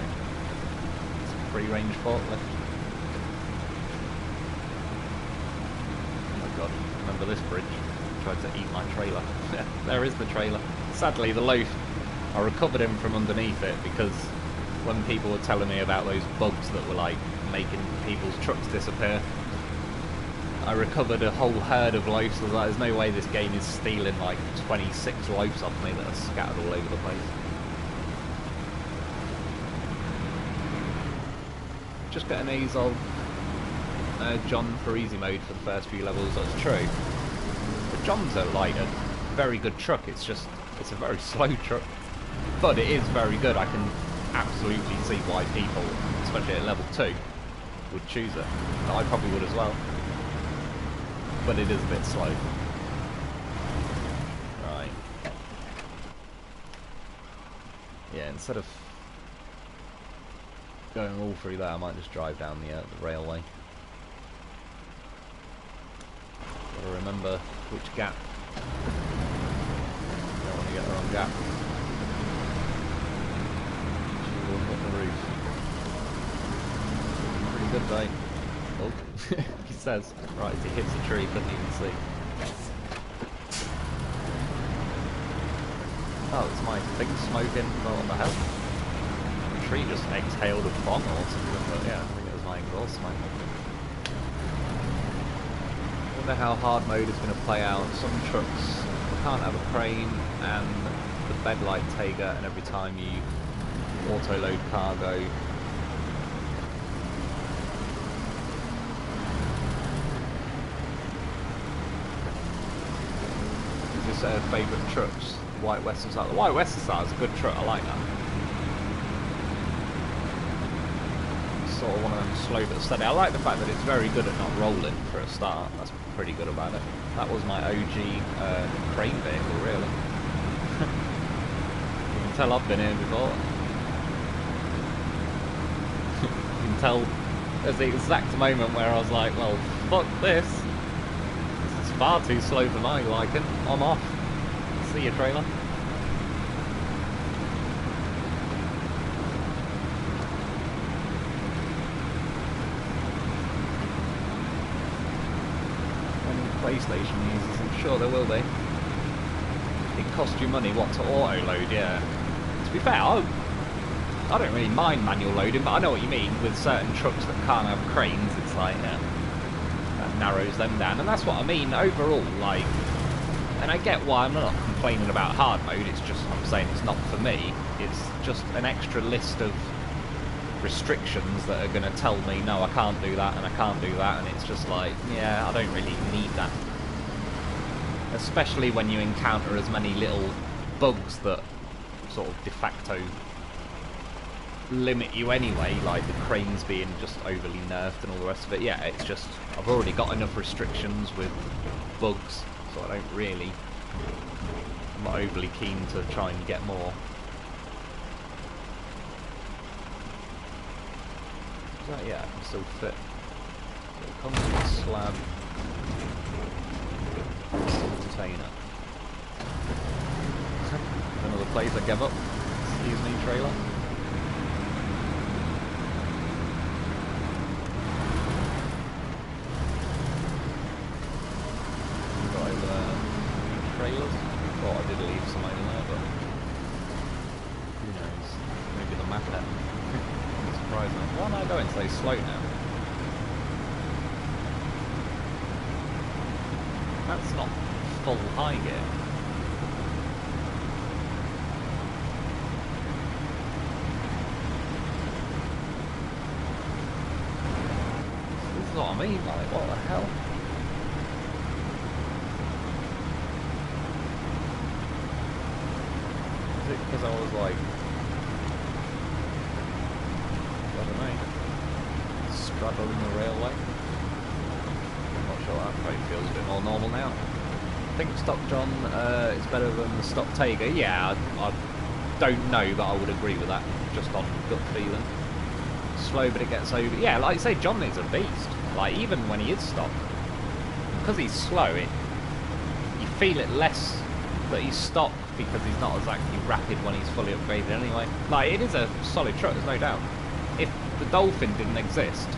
it's a free-range forklift. Oh my god, remember this bridge? Tried to eat my trailer. There is the trailer. Sadly, the loaf, I recovered him from underneath it because when people were telling me about those bugs that were like making people's trucks disappear, I recovered a whole herd of loafs. I was like, there's no way this game is stealing like 26 loafs off me that are scattered all over the place. Just get an ease of John for easy mode for the first few levels, that's true. But John's a very good truck, it's just, it's a very slow truck. But it is very good. I can absolutely see why people, especially at level 2, would choose it. I probably would as well. But it is a bit slow. Right. Yeah, instead of going all through there, I might just drive down the railway. Gotta remember which gap. Don't want to get the wrong gap. Up the roof. Pretty good day. Oh, he says. Right, as he hits a tree, couldn't even see. Oh, it's my thing smoking. What the hell? The tree just exhaled a bomb or something, but yeah, I think it was my exhaust smoke. I wonder how hard mode is going to play out. Some trucks can't have a crane and the bed light Tega, and every time you auto load cargo, is this favourite trucks? The White Western Star. The White Western Star is a good truck, I like that. Sort of one of them slow but steady. I like the fact that it's very good at not rolling for a start. That's pretty good about it. That was my OG crane vehicle, really. You can tell I've been here before. You can tell there's the exact moment where I was like, well, fuck this. This is far too slow for my liking. I'm off. See you, trailer. PlayStation users, I'm sure there will be. It costs you money, what, to auto-load, yeah. To be fair, I don't really mind manual loading, but I know what you mean. With certain trucks that can't have cranes, it's like, yeah, that narrows them down. And that's what I mean, overall, like, and I get why I'm not complaining about hard mode, it's just, I'm saying it's not for me. It's just an extra list of restrictions that are going to tell me, no, I can't do that and I can't do that, and it's just like, yeah, I don't really need that. Especially when you encounter as many little bugs that sort of de facto limit you anyway, like the cranes being just overly nerfed and all the rest of it. Yeah, it's just, I've already got enough restrictions with bugs, so I don't really, I'm not overly keen to try and get more. Yeah, I can still fit. So it comes with a slab container. Another place I gave up. Excuse me, trailer. Got over trailers. Thought I did leave some over there, but who knows? Maybe the map had. Surprising. Why am I going so slow now? That's not full high gear. This is what I mean, like, what the hell? Is it because I was like, I don't know, straddling the railway. I'm not sure, that probably feels a bit more normal now. I think Stock John is better than the Stock Tiger. Yeah, I don't know, but I would agree with that, just on gut feeling. Slow, but it gets over. Yeah, like I say, John is a beast. Like, even when he is stock, because he's slow, you feel it less that he's stock because he's not exactly rapid when he's fully upgraded anyway. Like, it is a solid truck, there's no doubt. If the Dolphin didn't exist,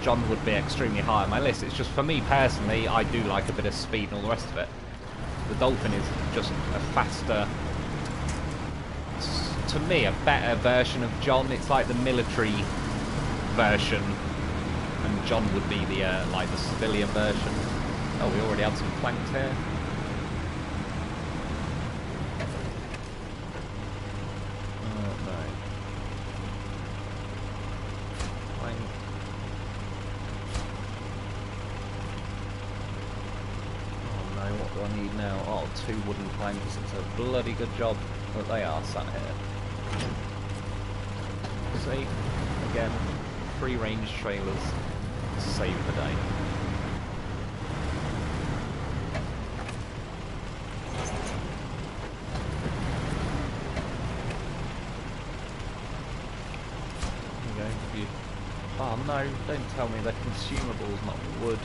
John would be extremely high on my list. It's just, for me personally, I do like a bit of speed and all the rest of it. The Dolphin is just a faster, to me, a better version of John. It's like the military version, and John would be the like the civilian version. Oh, we already had some planks here. Oh no. Plank. Oh no, what do I need now? Oh, 2 wooden planks. It's a bloody good job that they are sat here. See, again, free range trailers save the day. There you go. Oh no, don't tell me they're consumables, not wood.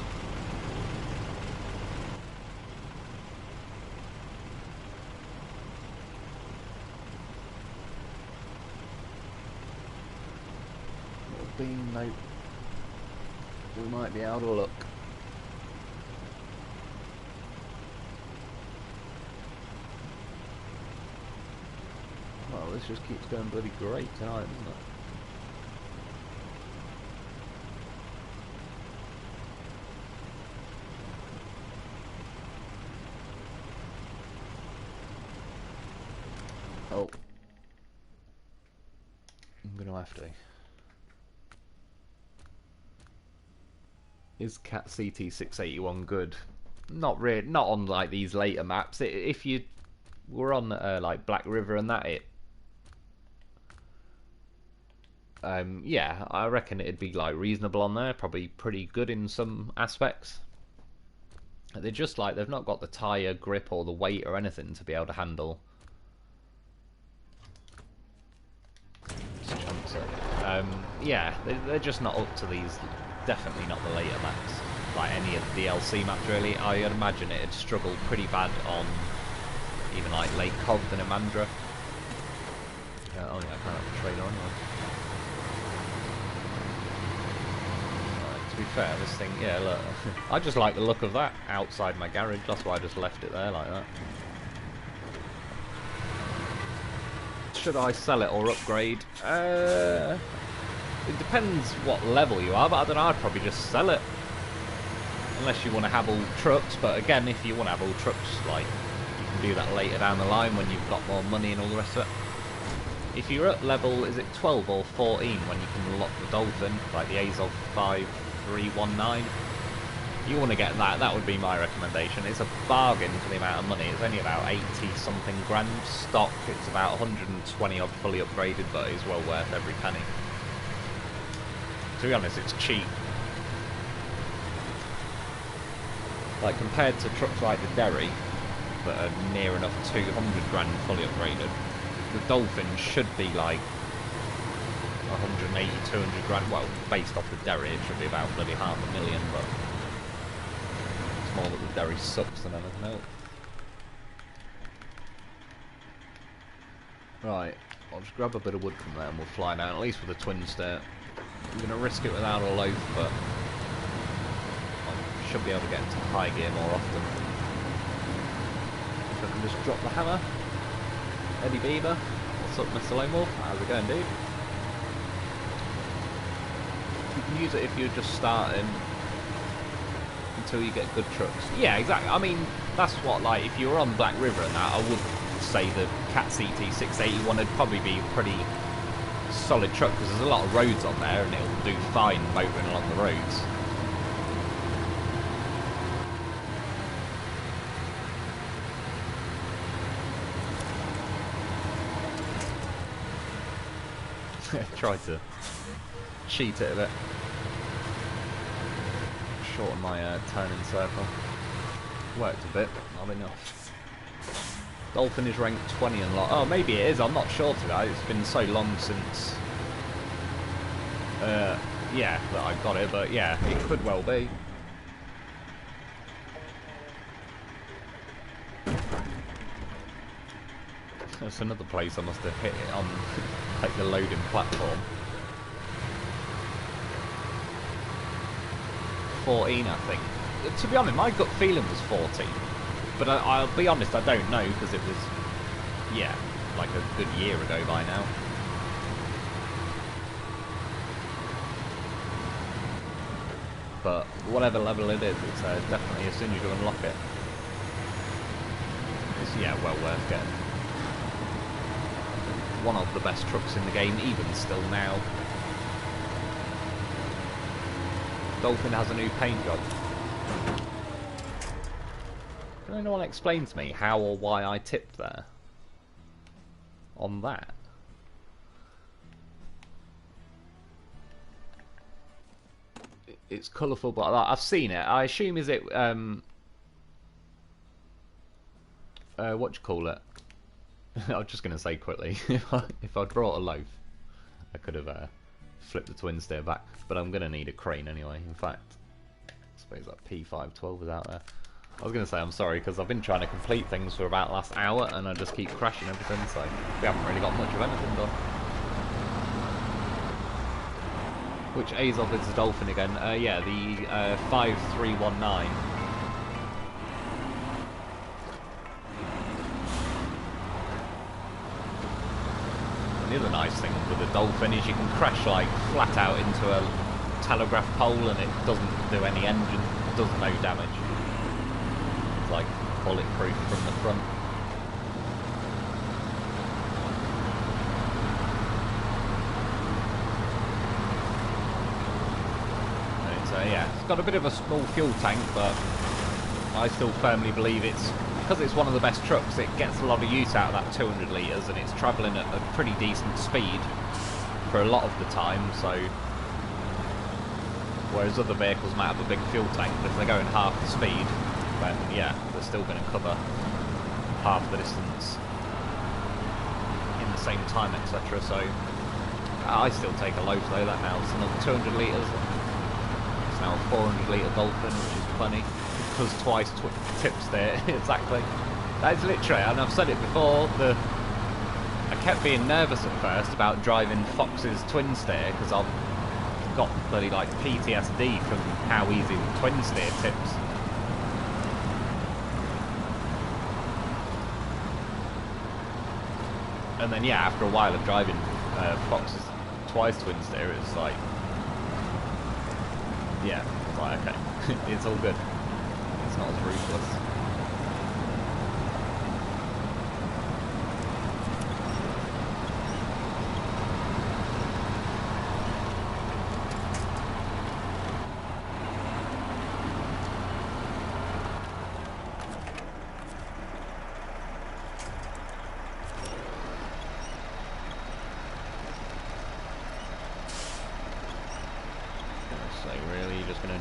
Nope. We might be out of luck. Well, this just keeps going bloody great tonight, doesn't it? Oh. I'm gonna have to. Is Cat CT681 good? Not really, not on like these later maps. If you were on like Black River and that, yeah, I reckon it'd be like reasonable on there. Probably pretty good in some aspects. They're just like, they've not got the tyre grip or the weight or anything to be able to handle. Yeah, they're just not up to these. Definitely not the later maps, like any of the DLC maps really. I'd imagine it'd struggle pretty bad on even like Lake Cod and Amandra. Oh yeah, I can't have a trailer anyway. Right, to be fair, this thing, yeah, look, I just like the look of that outside my garage, that's why I just left it there like that. Should I sell it or upgrade? It depends what level you are, but I don't know, I'd probably just sell it. Unless you want to have all trucks, but again, if you want to have all trucks, like, you can do that later down the line when you've got more money and all the rest of it. If you're at level, is it 12 or 14 when you can unlock the Dolphin, like the Azov 5319? You want to get that, that would be my recommendation. It's a bargain for the amount of money. It's only about 80 something grand stock. It's about 120 odd fully upgraded, but it's well worth every penny. To be honest, it's cheap. Like, compared to trucks like the Derry, that are near enough 200 grand fully upgraded, the Dolphin should be like 180, 200 grand. Well, based off the Derry, it should be about bloody $500,000, but it's more that the Derry sucks than anything else. Right, I'll just grab a bit of wood from there and we'll fly down, at least with a twin stair. I'm going to risk it without a loaf, but I should be able to get into high gear more often. If I can just drop the hammer. Eddie Beaver, what's up Mr. Lone Wolf? How's it going, dude? You can use it if you're just starting until you get good trucks. Yeah, exactly. I mean, that's what, like, if you were on Black River and that, I would say the Cat CT681 would probably be pretty solid truck because there's a lot of roads on there and it'll do fine motoring along the roads. Try to cheat it a bit. Shorten my turning circle. Worked a bit, but not enough. Dolphin is ranked 20 and lot. Oh, maybe it is. I'm not sure today. It's been so long since. Yeah, that I got it, but yeah, it could well be. That's another place I must have hit it on, like the loading platform. 14, I think. To be honest, my gut feeling was 14, but I'll be honest, I don't know because it was, yeah, like a good year ago by now. But whatever level it is, it's definitely as soon as you unlock it, it's yeah, well worth getting. One of the best trucks in the game, even still now. Dolphin has a new paint job. Can anyone explain to me how or why I tipped there? On that? It's colourful, but I've seen it. I assume is it what do you call it? I was just going to say quickly, if I'd brought a loaf, I could have flipped the twin steer back, but I'm going to need a crane anyway. In fact, I suppose that P512 is out there. I was going to say I'm sorry because I've been trying to complete things for about the last hour and I just keep crashing everything, so we haven't really got much of anything done. Which Azov is the Dolphin again? Yeah, the 5319. And the other nice thing with the Dolphin is you can crash like flat out into a telegraph pole and it doesn't do any engine, it does no damage. It's like bulletproof from the front. Yeah, it's got a bit of a small fuel tank, but I still firmly believe it's, because it's one of the best trucks, it gets a lot of use out of that 200 litres and it's travelling at a pretty decent speed for a lot of the time, so whereas other vehicles might have a big fuel tank, but if they're going half the speed, then yeah, they're still going to cover half the distance in the same time, etc. So I still take a loaf though, that now it's another 200 litres. Now a 400 litre Dolphin, which is plenty, because twice tips there. Exactly. That is literally, and I've said it before, I kept being nervous at first about driving Fox's twin steer because I've got bloody like PTSD from how easy the twin steer tips. And then yeah, after a while of driving Fox's twice twin steer, it's like, yeah, it's like, okay, it's all good. It's not as ruthless.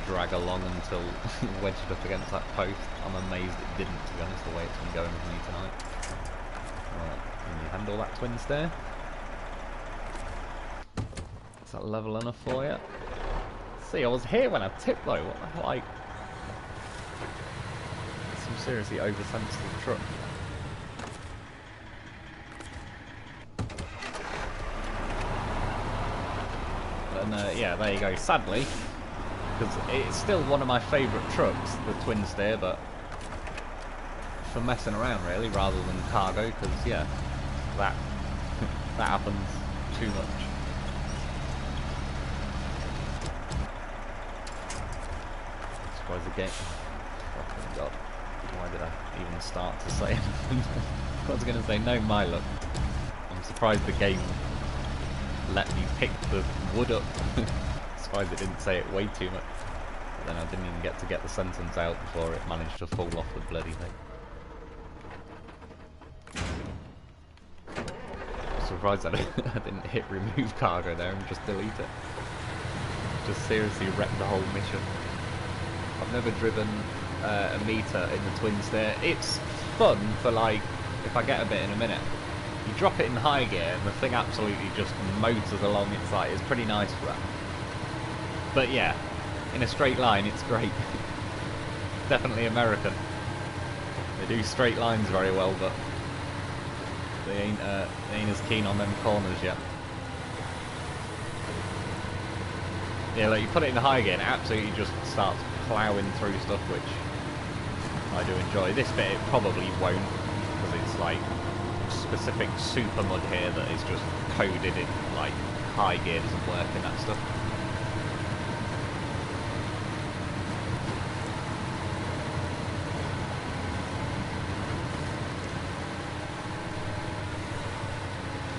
Drag along until wedged up against that post. I'm amazed it didn't, to be honest, the way it's been going with me tonight. Right, can you handle that twin steer? Is that level enough for you? See, I was here when I tipped though. What the, like, some seriously oversensitive truck. And yeah, there you go. Sadly, because it's still one of my favourite trucks, the twin steer, but for messing around really, rather than cargo, because yeah, that that happens too much. I suppose the game. Oh god, why did I even start to say anything? I was going to say no, my luck. I'm surprised the game let me pick the wood up. Surprised it didn't say it way too much. But then I didn't even get to get the sentence out before it managed to fall off the bloody thing. surprised I didn't hit remove cargo there and just delete it. Just seriously wrecked the whole mission. I've never driven a meter in the twin steer. It's fun for, like, if I get a bit in a minute. You drop it in high gear and the thing absolutely just motors along. It's pretty nice for that. But yeah, in a straight line it's great. Definitely American. They do straight lines very well, but they ain't as keen on them corners yet. Yeah, like you put it in high gear and it absolutely just starts ploughing through stuff, which I do enjoy. This bit it probably won't, because it's like specific super mud here that is just coded in, like high gear doesn't work in that stuff.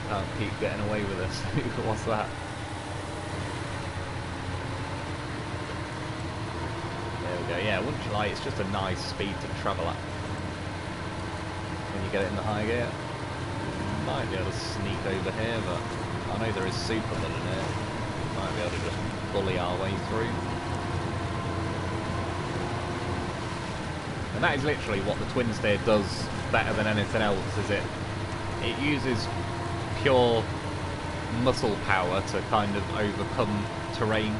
Can't keep getting away with this. What's that? There we go. Yeah, wouldn't you like? It's just a nice speed to travel at when you get it in the high gear. You might be able to sneak over here, but I know there is super mud in here. Might be able to just bully our way through. And that is literally what the twin steer does better than anything else. Is it uses pure muscle power to kind of overcome terrain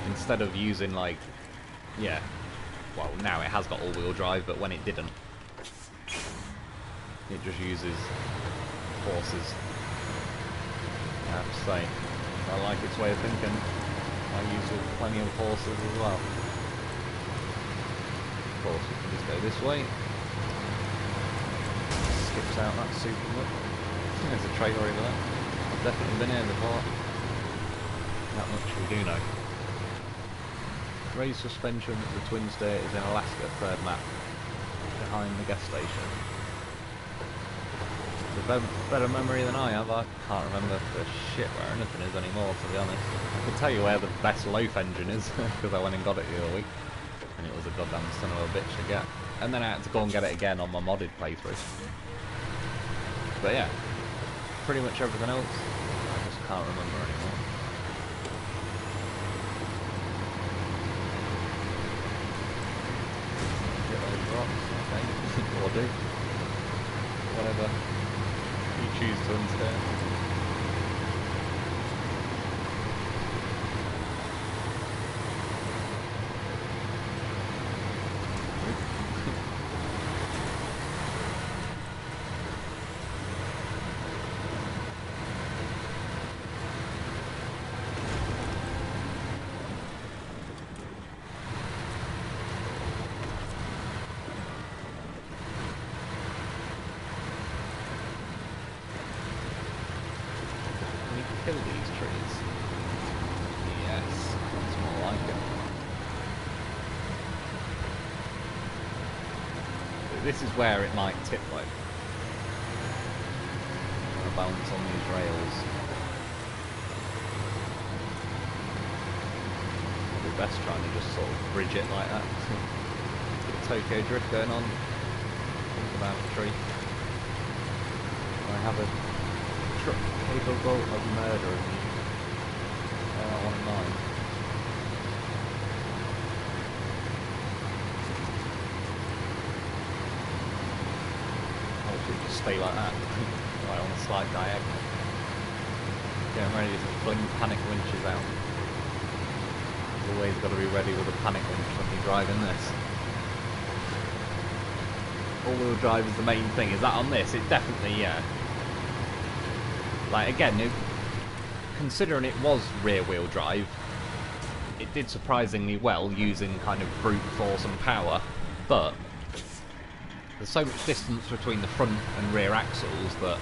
instead of using, like, yeah, well, now it has got all-wheel drive, but when it didn't, it just uses horses. I have to say, I like its way of thinking. I use plenty of horses as well. Of course, we can just go this way. Skips out that super much. There's a trailer over there. I've definitely been here before. That much we do know. Raised suspension at the twin steer is in Alaska, third map. Behind the gas station. It's a better memory than I have. I can't remember for shit where anything is anymore, to be honest. I can tell you where the best loaf engine is, because I went and got it the other week. And it was a goddamn son of a bitch to get. And then I had to go and get it again on my modded playthrough. But yeah. Pretty much everything else, I just can't remember anymore. Get those rocks, okay, or do. Whatever you choose to instead. Kill these trees. Yes, that's more like it. This is where it might tip, like. I'm gonna balance on these rails. Probably best trying to just sort of bridge it like that. Bit of Tokyo drift going on. Think about a tree. I have a truck capable of murdering you. Not one of mine. Hopefully just stay like that. Right on a slight diagonal. Getting ready to fling panic winches out. You've always got to be ready with a panic winch when you're driving this. All-wheel drive is the main thing. Is that on this? It definitely, yeah. Like, again, considering it was rear-wheel drive, it did surprisingly well using kind of brute force and power, but there's so much distance between the front and rear axles that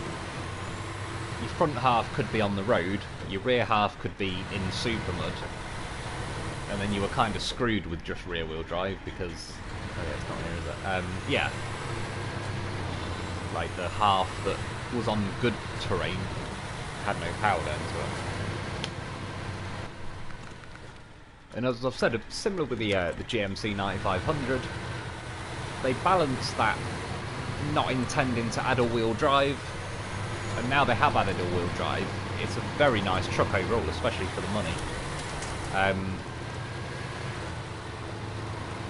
your front half could be on the road, your rear half could be in super mud, and then you were kind of screwed with just rear-wheel drive because... oh yeah, it's not here, is it? Yeah. Like, the half that was on good terrain had no power down to it. And as I've said, similar with the GMC 9500, they balanced that not intending to add all-wheel drive and now they have added all-wheel drive, it's a very nice truck overall, especially for the money.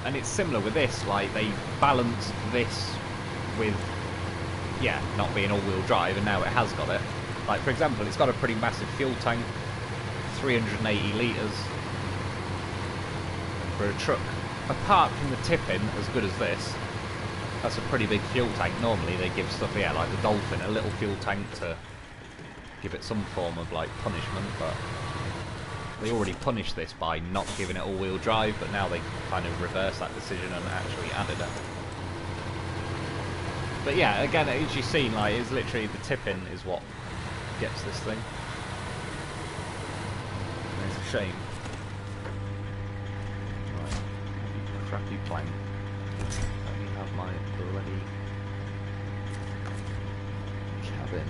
And it's similar with this, like they balanced this with, yeah, not being all-wheel drive, and now it has got it. Like, for example, it's got a pretty massive fuel tank, 380 litres for a truck. Apart from the tipping, as good as this, that's a pretty big fuel tank. Normally they give stuff, yeah, like the Dolphin, a little fuel tank to give it some form of, like, punishment, but they already punished this by not giving it all-wheel drive, but now they kind of reversed that decision and actually added it. But yeah, again, as you've seen, like, it's literally the tipping is what gets this thing. And it's a shame. Right, crappy plank. Let me have my bloody cabin.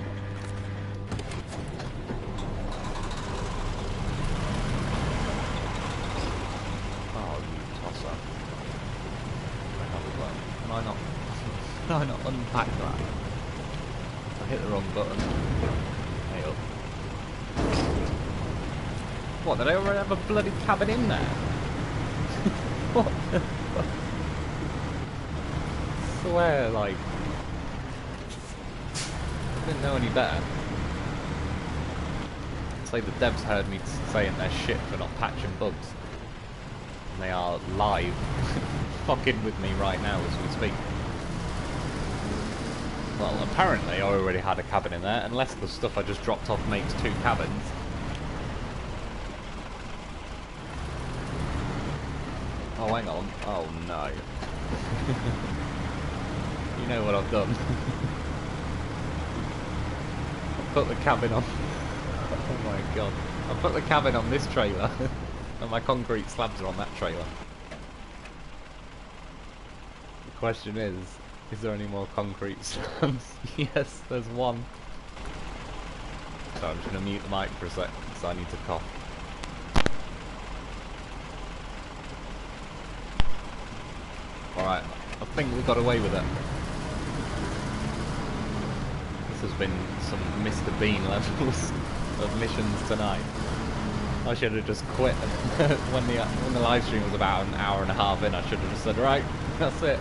Can I not unpack that? I hit the wrong button. Hey up. What, did I already have a bloody cabin in there? What the fuck? I swear, like... I didn't know any better. It's like the devs heard me saying they're shit for not patching bugs. And they are live fucking with me right now as we speak. Well, apparently I already had a cabin in there, unless the stuff I just dropped off makes 2 cabins. Oh, hang on. Oh, no. You know what I've done. I put the cabin on... Oh my god. I put the cabin on this trailer, and my concrete slabs are on that trailer. The question is there any more concrete slabs? Yes, there's one. So I'm just going to mute the mic for a sec, because I need to cough. Alright, I think we got away with it. This has been some Mr. Bean levels of missions tonight. I should have just quit when the live stream was about an hour and a half in. I should have just said, right, that's it.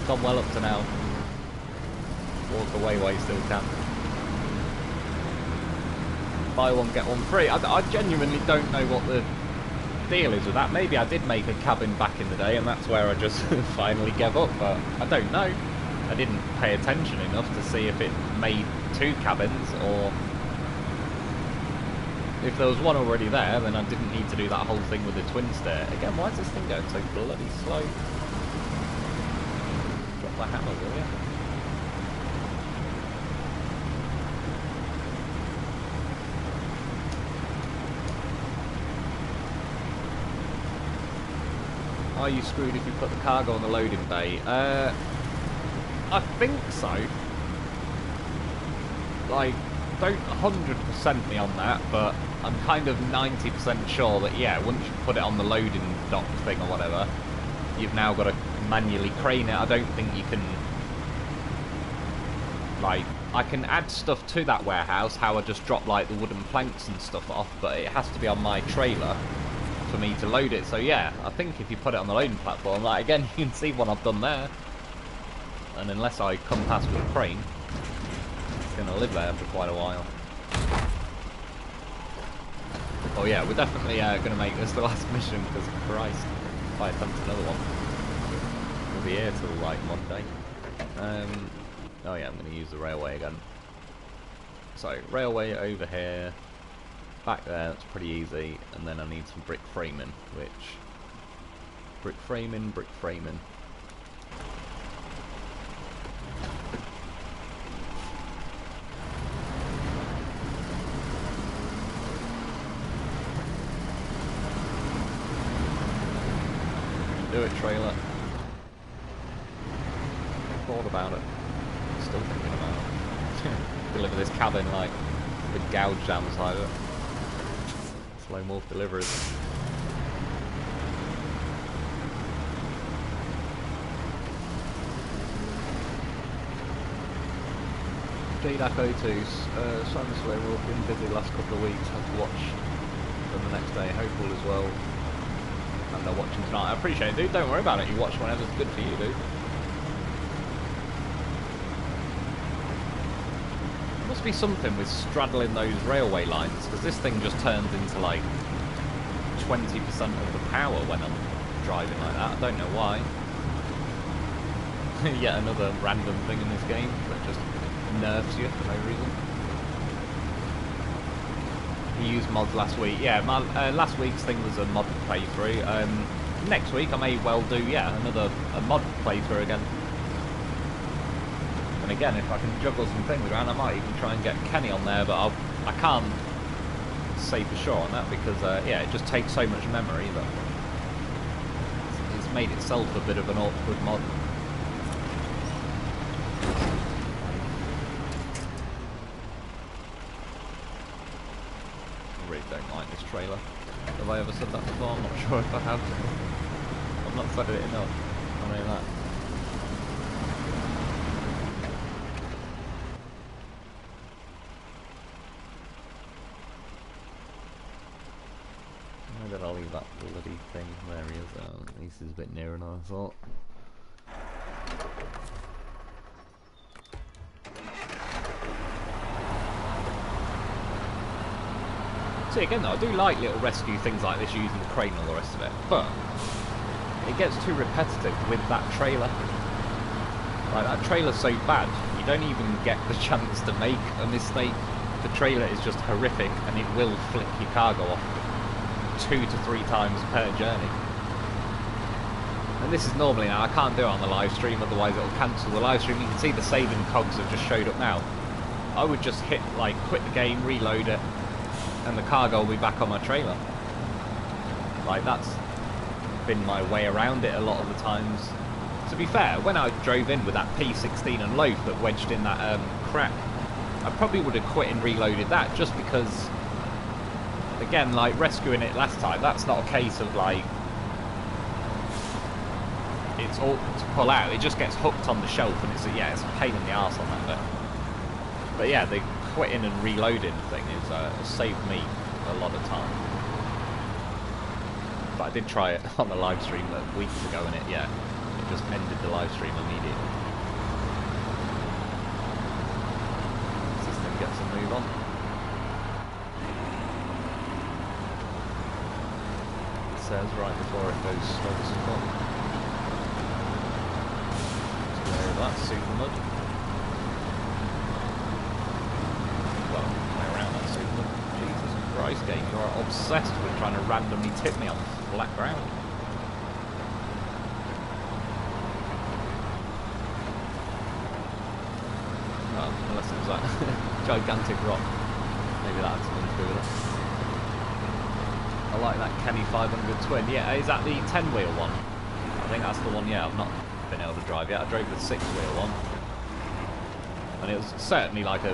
Gone well up to now. Walk away while you still can. Buy one, get one free. I genuinely don't know what the deal is with that. Maybe I did make a cabin back in the day and that's where I just finally gave up, but I don't know. I didn't pay attention enough to see if it made 2 cabins, or if there was one already there, then I didn't need to do that whole thing with the twin stair. Again, why is this thing going so bloody slow? Drop the hammer, will you? Are you screwed if you put the cargo on the loading bay? I think so. Like, don't 100% me on that, but I'm kind of 90% sure that, yeah, once you put it on the loading dock thing or whatever, you've now got to manually crane it. I don't think you can, like, I can add stuff to that warehouse, how I just drop, like, the wooden planks and stuff off, but it has to be on my trailer for me to load it. So, yeah, I think if you put it on the loading platform, like, again, you can see what I've done there. And unless I come past with a crane, it's going to live there for quite a while. Oh yeah, we're definitely going to make this the last mission, because Christ, if I attempt another one, we'll be here till like Monday. Oh yeah, I'm going to use the railway again. So, railway over here, back there, that's pretty easy, and then I need some brick framing, which... brick framing. Do it, trailer. Thought about it. Still thinking about it. Deliver this cabin like with gouge down the side of it. Lone Wolf deliveries. feed Echo too. Simon Swear Wolf been busy the last couple of weeks. Had to watch them the next day. Hope all is well. And they're watching tonight. I appreciate it, dude. Don't worry about it. You watch whenever's good for you, dude. There must be something with straddling those railway lines, because this thing just turns into like 20% of the power when I'm driving like that. I don't know why. Yet another random thing in this game that just nerfs you for no reason. You used mods last week. Yeah, my last week's thing was a mod playthrough. Next week I may well do, yeah, another mod playthrough again. And again, if I can juggle some things around, I might even try and get Kenny on there, but I can't say for sure on that because, yeah, it just takes so much memory that it's made itself a bit of an awkward mod. I really don't like this trailer. Have I ever said that before? I'm not sure if I have. I've not said it enough. I know that. Where did I leave that bloody thing? There he is. At least he's a bit nearer than I thought. See, again though, I do like little rescue things like this using the crane and all the rest of it, but it gets too repetitive with that trailer. Like, that trailer's so bad, you don't even get the chance to make a mistake. The trailer is just horrific and it will flick your cargo off 2 to 3 times per journey. And this is normally, now I can't do it on the live stream, otherwise it'll cancel the live stream. You can see the saving cogs have just showed up now. I would just hit, like, quit the game, reload it, and the cargo will be back on my trailer. Like, that's been my way around it a lot of the times. To be fair, when I drove in with that P16 and loaf that wedged in that crack, I probably would have quit and reloaded that, just because, again, like rescuing it last time, that's not a case of like it's all to pull out. It just gets hooked on the shelf, and it's it's a pain in the arse on that bit. But yeah, the quitting and reloading thing is saved me a lot of time. But I did try it on the live stream weeks ago, and it just ended the live stream immediately. System gets a move on. It says right before it goes slow stop. Clear of that super mud. Well, way around that super mud. Jesus Christ, game, you're obsessed with trying to randomly tip me on black ground. Well, unless it was that gigantic rock. Maybe that had something to do with it. I like that Kenny 500 twin. Yeah, is that the 10-wheel one? I think that's the one, yeah, I've not been able to drive yet. I drove the 6-wheel one. And it was certainly like a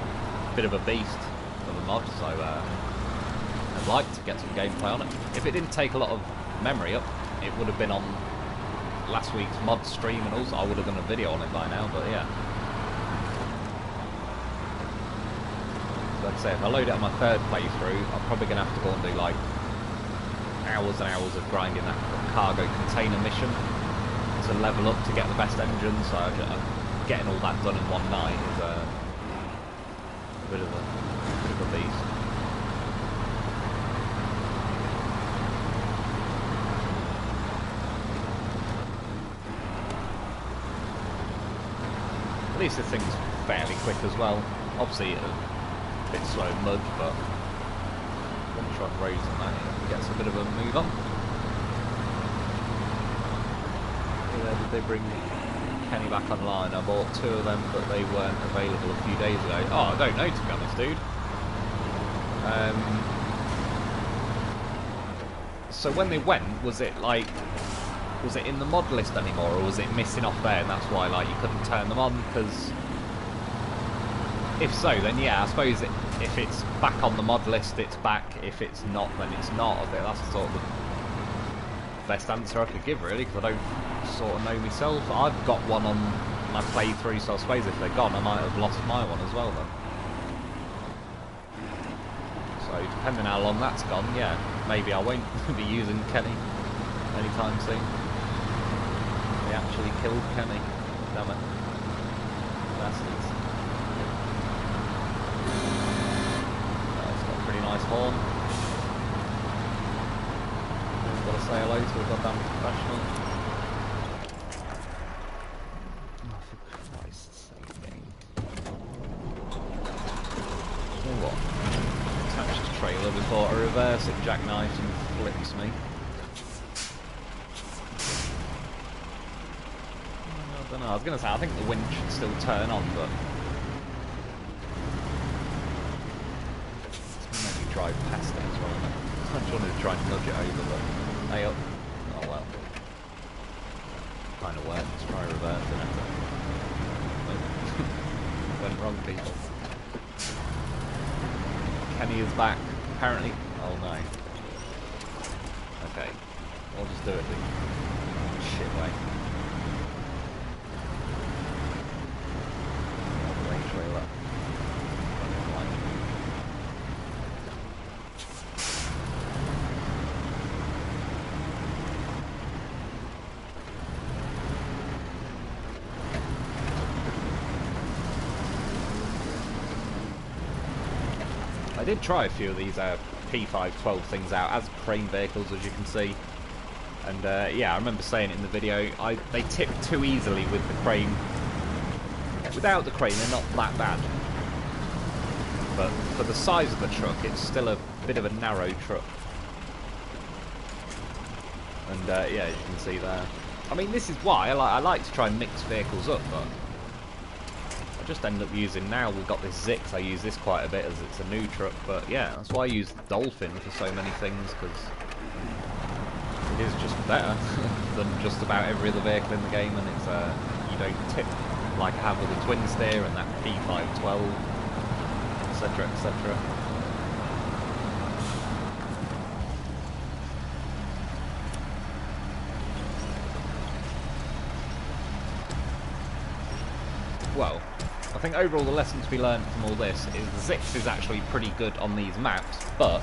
bit of a beast of a mod, so I'd like to get some gameplay on it. If it didn't take a lot of memory up, it would have been on last week's mod stream, and also I would have done a video on it by now, but yeah. Like I say, if I load it on my 3rd playthrough, I'm probably going to have to go and do like hours and hours of grinding that cargo container mission to level up to get the best engine, so getting all that done in one night is a bit of a beast. At least this thing's fairly quick as well. Obviously a bit slow in mud, but once you're on roads and that, it gets a bit of a move on. Did they bring Kenny back online? I bought 2 of them, but they weren't available a few days ago. Oh, I don't know, to be honest, dude. So when they went, was it in the mod list anymore, or was it missing off there, and that's why like you couldn't turn them on? Because if so, then yeah, I suppose if it's back on the mod list, it's back. If it's not, then it's not. I think that's sort of the best answer I could give, really, because I don't sort of know myself. I've got one on my playthrough, so I suppose if they're gone, I might have lost my one as well then. So depending how long that's gone, yeah, maybe I won't be using Kenny anytime soon. They actually killed Kenny. Damn it. Bastards. It's got a pretty nice horn. Just got to say hello to a goddamn professional. Oh, for Christ's sake, game. You know what? Attach the trailer before I reverse it, jackknives and flips me. I don't know, I was going to say, I think the winch should still turn on, but... Let's maybe drive past it as well, isn't it? I just wanted to try and nudge it over, but... Hey up. Oh well. Kind of worked, let's try reversing it. Went wrong, people. Kenny is back, apparently. Oh no. Okay. I'll just do it the shit way. Trailer. I did try a few of these P512 things out as crane vehicles, as you can see, and yeah, I remember saying it in the video. They tip too easily with the crane. Without the crane, they're not that bad. But for the size of the truck, it's still a bit of a narrow truck. And yeah, as you can see there. I mean, this is why I like to try and mix vehicles up, but I just end up using, now we've got this Zix, I use this quite a bit as it's a new truck, but yeah, that's why I use the Dolphin for so many things, because it is just better than just about every other vehicle in the game, and it's you don't tip like I have with the twin steer and that P512, etc, etc. Well, I think overall the lessons we learned from all this is the Zix is actually pretty good on these maps, but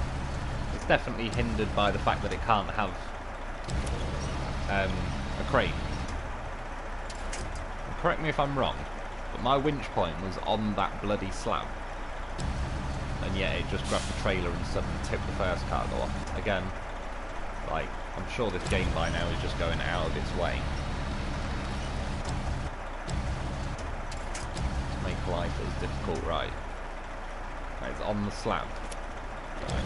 it's definitely hindered by the fact that it can't have a crane. Correct me if I'm wrong, but my winch point was on that bloody slab. And yeah, it just grabbed the trailer and suddenly tipped the first cargo off. Again, like, I'm sure this game by now is just going out of its way to make life as difficult, right? It's on the slab. Right.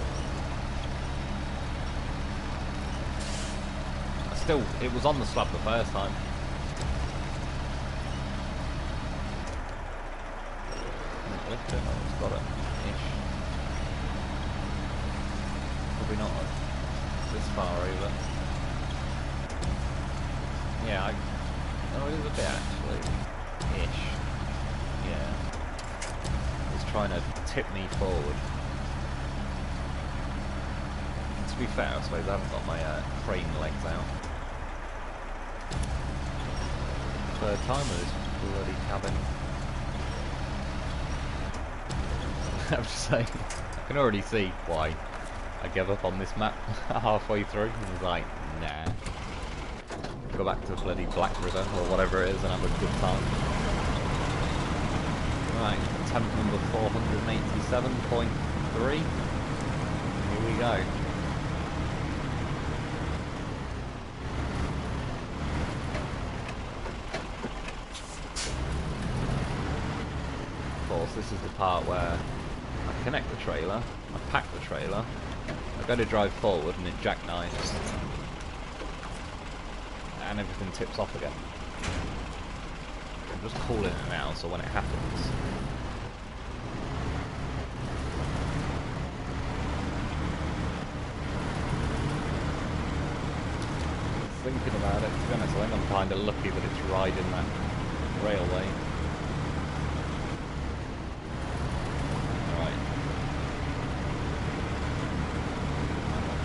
It was on the slab the first time. Lift it, oh, it's got it. Ish. Probably not this far over. Yeah, oh, it is a bit actually. Ish. Yeah. It's trying to tip me forward. And to be fair, I suppose I haven't got my crane legs out. Third time with this bloody cabin. I'm just saying, I can already see why I gave up on this map halfway through and was like, nah. Go back to bloody Black River or whatever it is and have a good time. Right, attempt number 487.3. Here we go. Of course, this is the part where I connect the trailer, I pack the trailer, I go to drive forward and it jackknives, and everything tips off again. I'm just calling it now, so when it happens... Thinking about it, to be honest, I think I'm kind of lucky that it's riding that railway.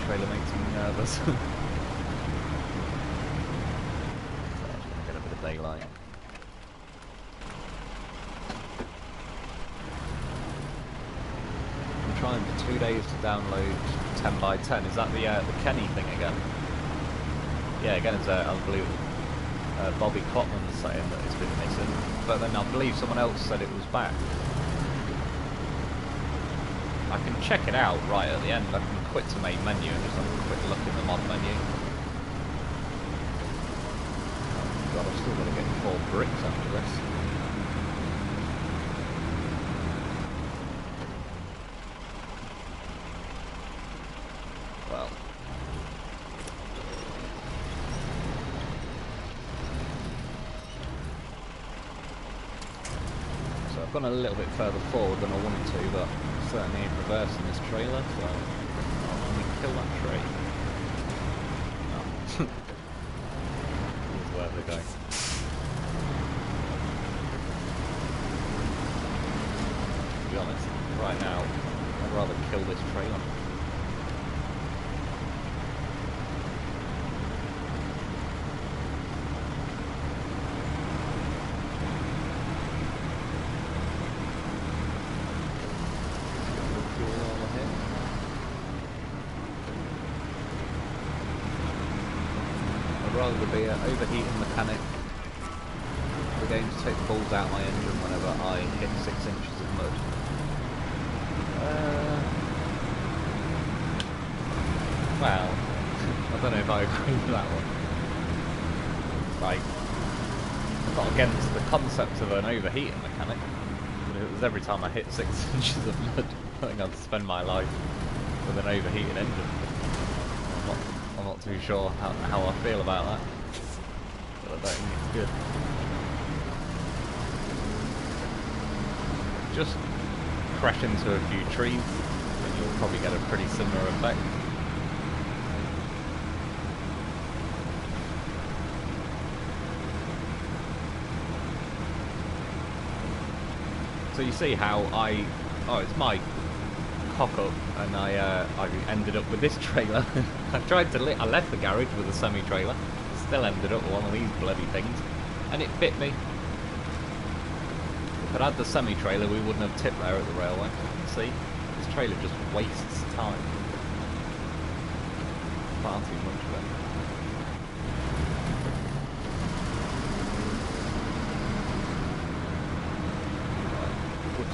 Trailer makes me nervous. So I just want to get a bit of daylight. I'm trying 2 days to download 10 by 10. Is that the Kenny thing again? Yeah, again, it's I believe Bobby Cotman was saying that it's been missing, but then I believe someone else said it was back. I can check it out right at the end. I can quit to main menu and just have a quick look in the mod menu. Oh god, I've still got to get 4 bricks after this. Well. So I've gone a little bit further forward than I wanted to, but certainly ain't reversing this trailer, so I'll only kill that tree. Oh. Here's where they go. To be honest, right now, I'd rather kill this trailer. Rather be an overheating mechanic. The game to take the balls out of my engine whenever I hit 6 inches of mud. Well, I don't know if I agree with that one. Like, I'm not against the concept of an overheating mechanic, but if it was every time I hit 6 inches of mud, I think I'd spend my life with an overheating engine. I'm not too sure how I feel about that, but I don't think it's good. Just crash into a few trees and you'll probably get a pretty similar effect. So you see how it's my cock up, and I ended up with this trailer. I left the garage with a semi-trailer, still ended up with one of these bloody things, and it bit me. If I'd had the semi-trailer, we wouldn't have tipped there at the railway. See, this trailer just wastes time. Far too much of it.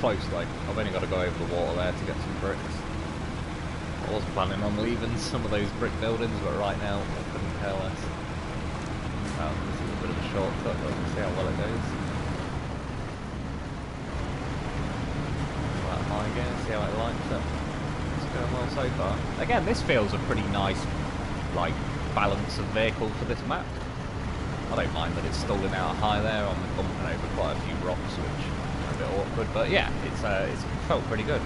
Close though. I've only got to go over the water there to get some bricks. I was planning on leaving some of those brick buildings, but right now I couldn't care less. Well, this is a bit of a shortcut, but we'll see how well it goes. That high again, see how it lines up. It's going well so far. Again, this feels a pretty nice, like, balance of vehicle for this map. I don't mind that it's stalling out high there. I'm bumping over quite a few rocks, which a bit awkward, but yeah, it's felt pretty good.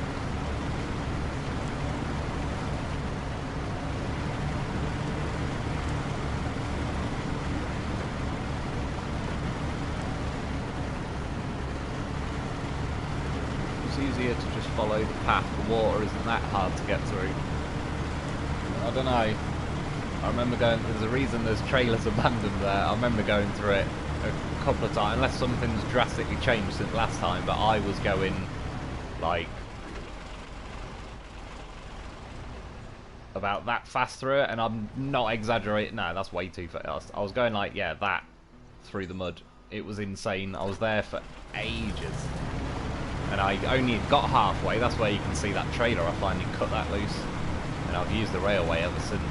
It's easier to just follow the path. The water isn't that hard to get through. I don't know. I remember going. There's a reason there's trailers abandoned there. I remember going through it a couple of times, unless something's drastically changed since last time, but I was going like about that fast through it, and I'm not exaggerating. No, that's way too fast. I was going like, yeah, that through the mud. It was insane. I was there for ages, and I only got halfway. That's where you can see that trailer. I finally cut that loose, and I've used the railway ever since.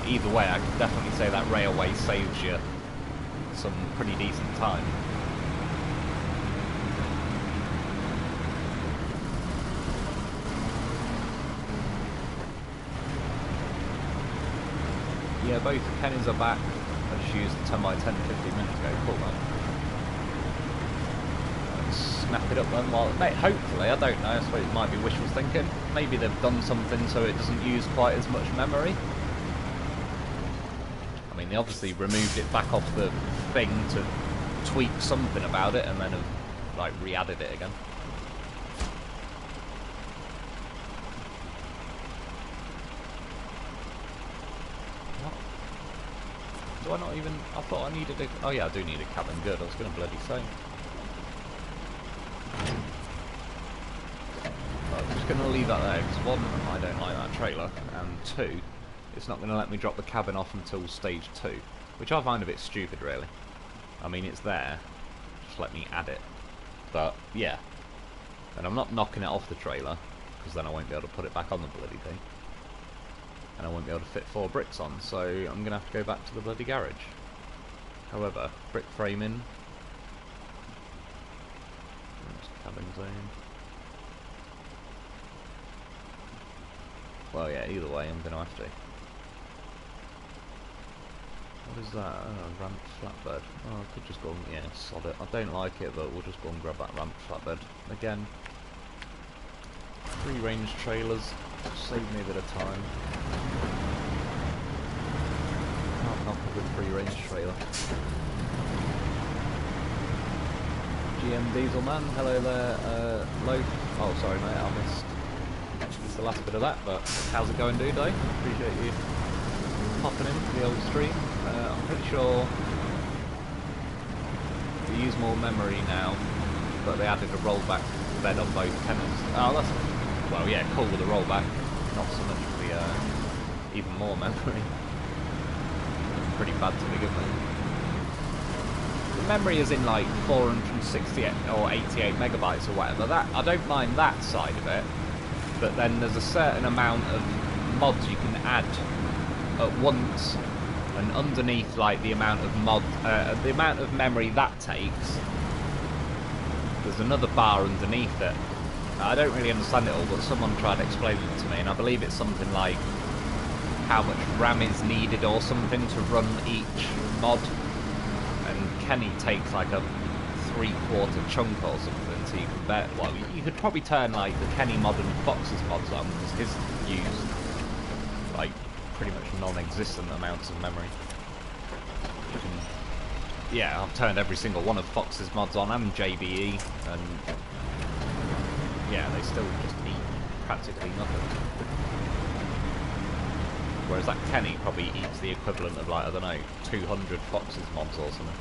Either way, I can definitely say that railway saves you some pretty decent time. Yeah, both the Kennys are back. I just used the 10 by 10 15 minutes ago. Cool, man. Snap it up then. Well, mate, hopefully, I don't know. I suppose it might be wishful thinking. Maybe they've done something so it doesn't use quite as much memory. I mean, they obviously removed it back off the thing to tweak something about it, and then have, like, re-added it again. What? Do I not even... I thought I needed a... Oh yeah, I do need a cabin. Good, I was going to bloody say. going to leave that there, because one, I don't like that trailer, and two, it's not going to let me drop the cabin off until stage 2, which I find a bit stupid, really. I mean, it's there, just let me add it. But, yeah. And I'm not knocking it off the trailer, because then I won't be able to put it back on the bloody thing. And I won't be able to fit 4 bricks on, so I'm going to have to go back to the bloody garage. However, brick framing. That's cabin zone. Well, yeah, either way, I'm going to have to. What is that? Oh, ramped flatbed. Oh, I could just go and, yeah, sod it. I don't like it, but we'll just go and grab that ramped flatbed. Again, free-range trailers save me a bit of time. Can't knock a good free-range trailer. GM Dieselman, hello there, Loaf. Oh, sorry mate, I missed the last bit of that, but how's it going, dude? I appreciate you popping in for the old stream. I'm pretty sure we use more memory now, but they added a rollback bed on both kennels. Oh, that's, well, yeah, cool with the rollback, not so much for the even more memory. Pretty bad to begin with. The memory is in like 468 or 88 megabytes or whatever. That, I don't mind that side of it, but then there's a certain amount of mods you can add at once, and underneath like the amount of the amount of memory that takes, there's another bar underneath it. I don't really understand it all, but someone tried to explain it to me, and I believe it's something like how much RAM is needed or something to run each mod, and Kenny takes like a 3/4 chunk or something, so you can bet, well, you could probably turn like the Kenny mod and Fox's mods on, because his use like pretty much non-existent amounts of memory. You can, yeah, I've turned every single one of Fox's mods on, and JBE, and yeah, they still just eat practically nothing. Whereas that Kenny probably eats the equivalent of like, I don't know, 200 Fox's mods or something.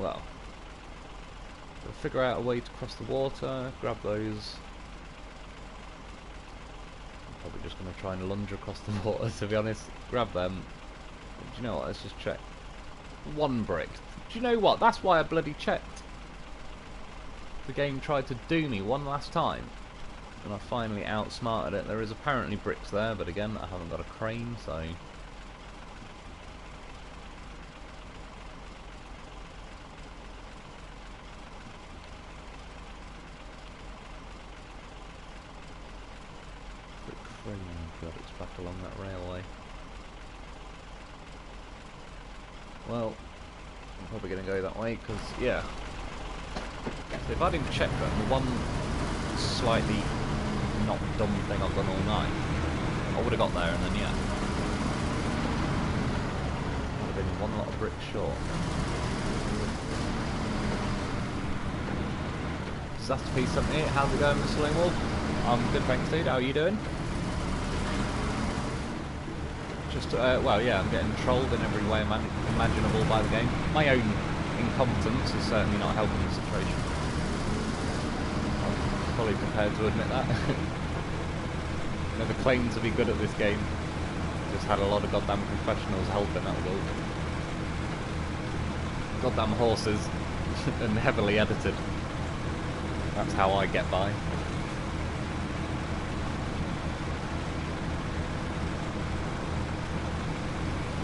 Well, we'll figure out a way to cross the water, grab those. I'm probably just going to try and lunge across the water, to be honest. Grab them. Do you know what, let's just check. 1 brick. Do you know what, that's why I bloody checked. The game tried to do me one last time, and I finally outsmarted it. There is apparently bricks there, but again, I haven't got a crane, so... God, it's back along that railway. Well, I'm probably going to go that way, because, yeah. So if I didn't check that, the one slightly not dumb thing I've done all night, I would have got there, and then, yeah. Would have been one lot of bricks short. Disaster P78, how's it going, Mr. Lone Wolf? I'm good, thanks, dude. How are you doing? Just, well, yeah, I'm getting trolled in every way imaginable by the game. My own incompetence is certainly not helping the situation. I'm fully prepared to admit that. Never claimed to be good at this game. Just had a lot of goddamn professionals helping, that was all. Goddamn horses, and heavily edited. That's how I get by.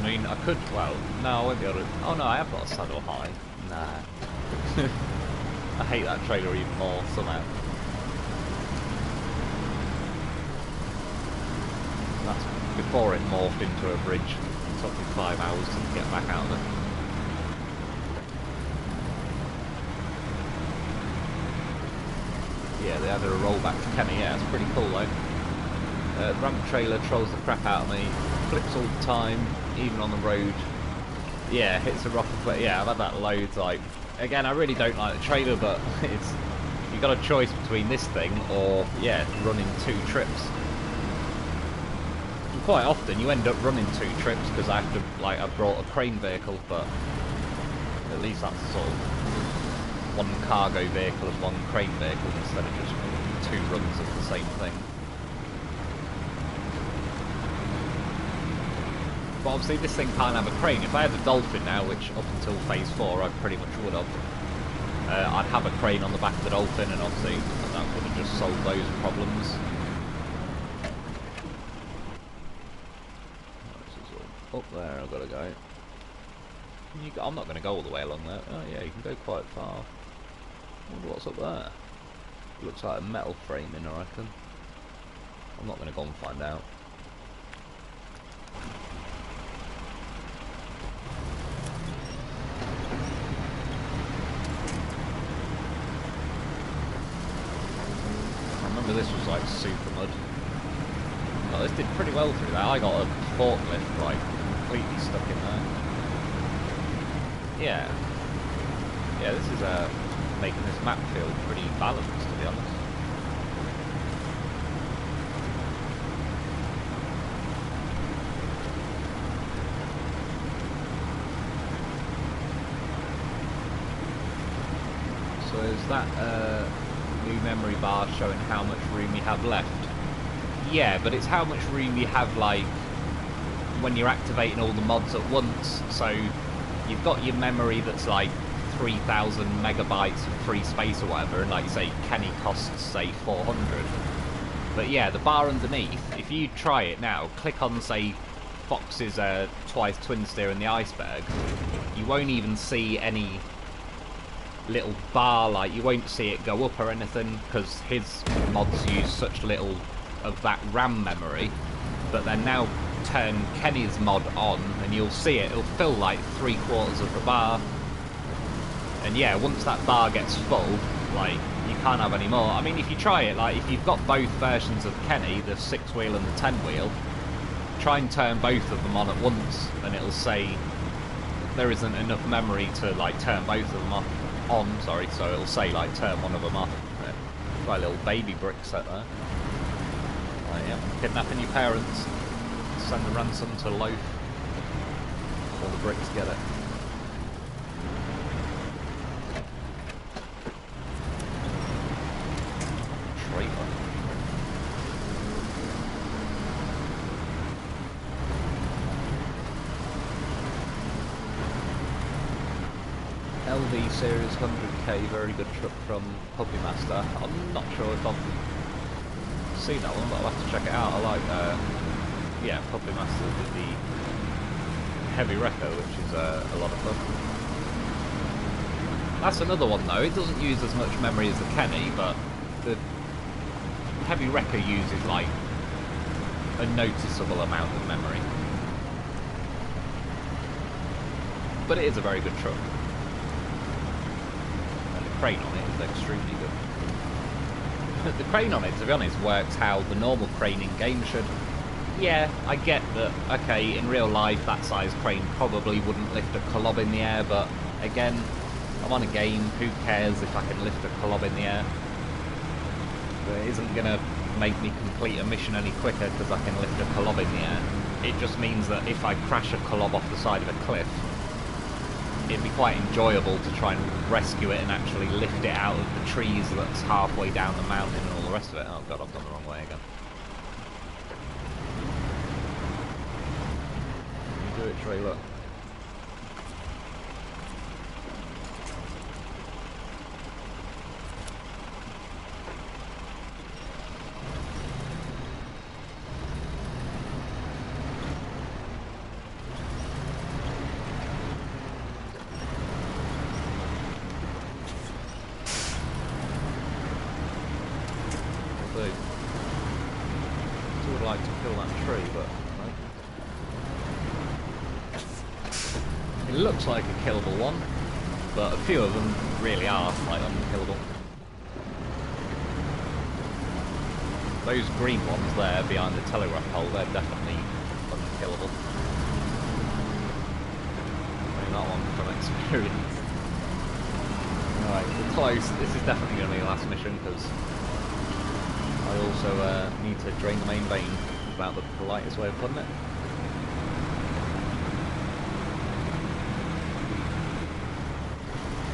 I mean, I could, well, no, I won't be able to, oh no, I have got a saddle high. Nah. I hate that trailer even more, somehow. That's before it morphed into a bridge. It took me 5 hours to get back out of it. Yeah, they added a rollback to Kenny, yeah, it's pretty cool though. Ramp trailer trolls the crap out of me, flips all the time, even on the road. Yeah, hits a rock and flip. Yeah, I've had that loads. Like, again, I really don't like the trailer, but it's, you got a choice between this thing or, yeah, running 2 trips. quite often you end up running 2 trips because I have to, like, I brought a crane vehicle, but at least that's sort of 1 cargo vehicle and 1 crane vehicle instead of just 2 runs of the same thing. But obviously this thing can't have a crane. If I had the Dolphin now, which up until phase 4 I pretty much would have, I'd have a crane on the back of the Dolphin, and obviously that would have just solved those problems. Up there I've got to go. I'm not going to go all the way along there. Oh yeah, you can go quite far. I wonder what's up there. Looks like a metal framing, I reckon. I'm not going to go and find out. I remember this was like super mud. Oh, this did pretty well through that. I got a forklift like completely stuck in there. Yeah. Yeah, this is making this map feel pretty balanced, to be honest. So is that new memory bar showing how much room you have left? Yeah, but it's how much room you have, like, when you're activating all the mods at once. So you've got your memory that's like 3,000 megabytes of free space or whatever, and like you say, Kenny costs, say, 400. But yeah, the bar underneath, if you try it now, click on, say, Fox's twice twin steer in the iceberg, you won't even see any little bar, like, you won't see it go up or anything, because his mods use such little of that RAM memory. But then now turn Kenny's mod on and you'll see it, it'll fill like 3/4 of the bar. And yeah, once that bar gets full, like, you can't have any more. I mean, if you try it, like, if you've got both versions of Kenny, the 6-wheel and the 10-wheel, try and turn both of them on at once, and it'll say there isn't enough memory to, like, turn both of them on, sorry, so it'll say, like, turn one of them off. Yeah. Got a little baby brick set there. Like, yeah, kidnapping your parents, send the ransom to Loaf, all the bricks get it. LV Series 100k, very good truck from Puppy Master. I'm not sure if I've seen that one, but I'll have to check it out. I like, yeah, Puppy Master with the heavy wrecker, which is a lot of fun. That's another one though, it doesn't use as much memory as the Kenny, but the heavy wrecker uses like a noticeable amount of memory. But it is a very good truck. Crane on it is extremely good. The crane on it, to be honest, works how the normal crane in game should. Yeah, I get that, okay, in real life that size crane probably wouldn't lift a colob in the air, but again, I'm on a game, who cares if I can lift a colob in the air? It isn't going to make me complete a mission any quicker because I can lift a colob in the air. It just means that if I crash a colob off the side of a cliff, it'd be quite enjoyable to try and rescue it and actually lift it out of the trees that's halfway down the mountain and all the rest of it. Oh god, I've gone the wrong way again. You do it, Trey, look. Looks like a killable one, but a few of them really are like unkillable. Those green ones there behind the telegraph pole, they're definitely unkillable. I mean, that one from experience. Alright, we're close. This is definitely going to be the last mission because I also need to drain the main vein. about the politest way of putting it.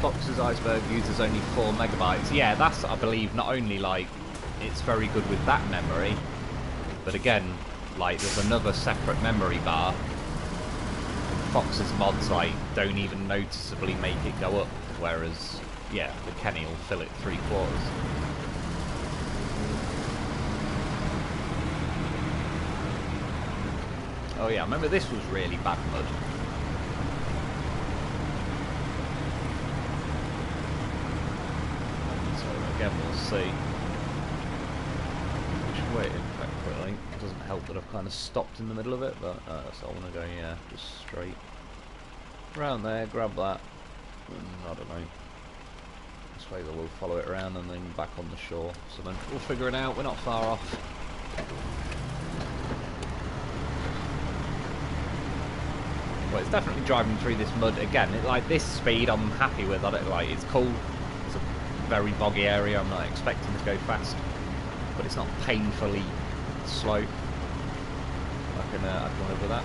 Fox's Iceberg uses only 4 megabytes. Yeah, that's, I believe, not only like it's very good with that memory, but again, like there's another separate memory bar. Fox's mods like don't even noticeably make it go up, whereas yeah, the Kenny will fill it 3/4. Oh yeah, I remember this was really bad mud. So again, we'll see. Which way, in fact, quickly. It doesn't help that I've kind of stopped in the middle of it, but so I want to go, yeah, just straight around there, grab that, and I don't know. I suppose I will follow it around and then back on the shore. So then we'll figure it out. We're not far off. Well, it's definitely driving through this mud again. Like this speed, I'm happy with. Like it's cool. It's a very boggy area. I'm not expecting to go fast, but it's not painfully slow. I can live with that.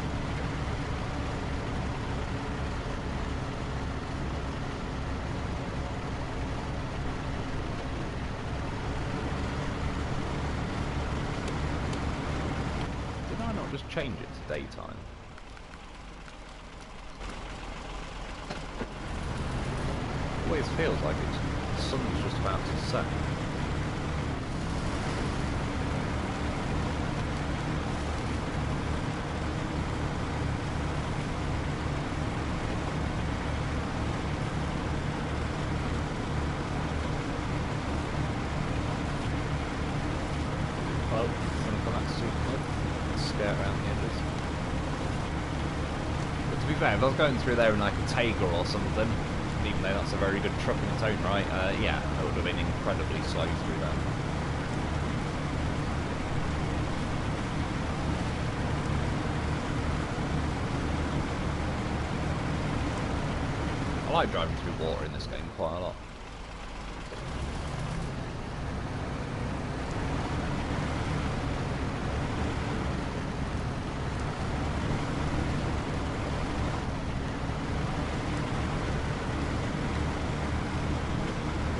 Did I not just change it to daytime? It always feels like the sun's just about to set. Well, something like that super scare around the edges. But to be fair, if I was going through there in like a Tiger or something, even though that's a very good truck in its own right, yeah, I would have been incredibly slow through that. I like driving through water in this game quite a lot.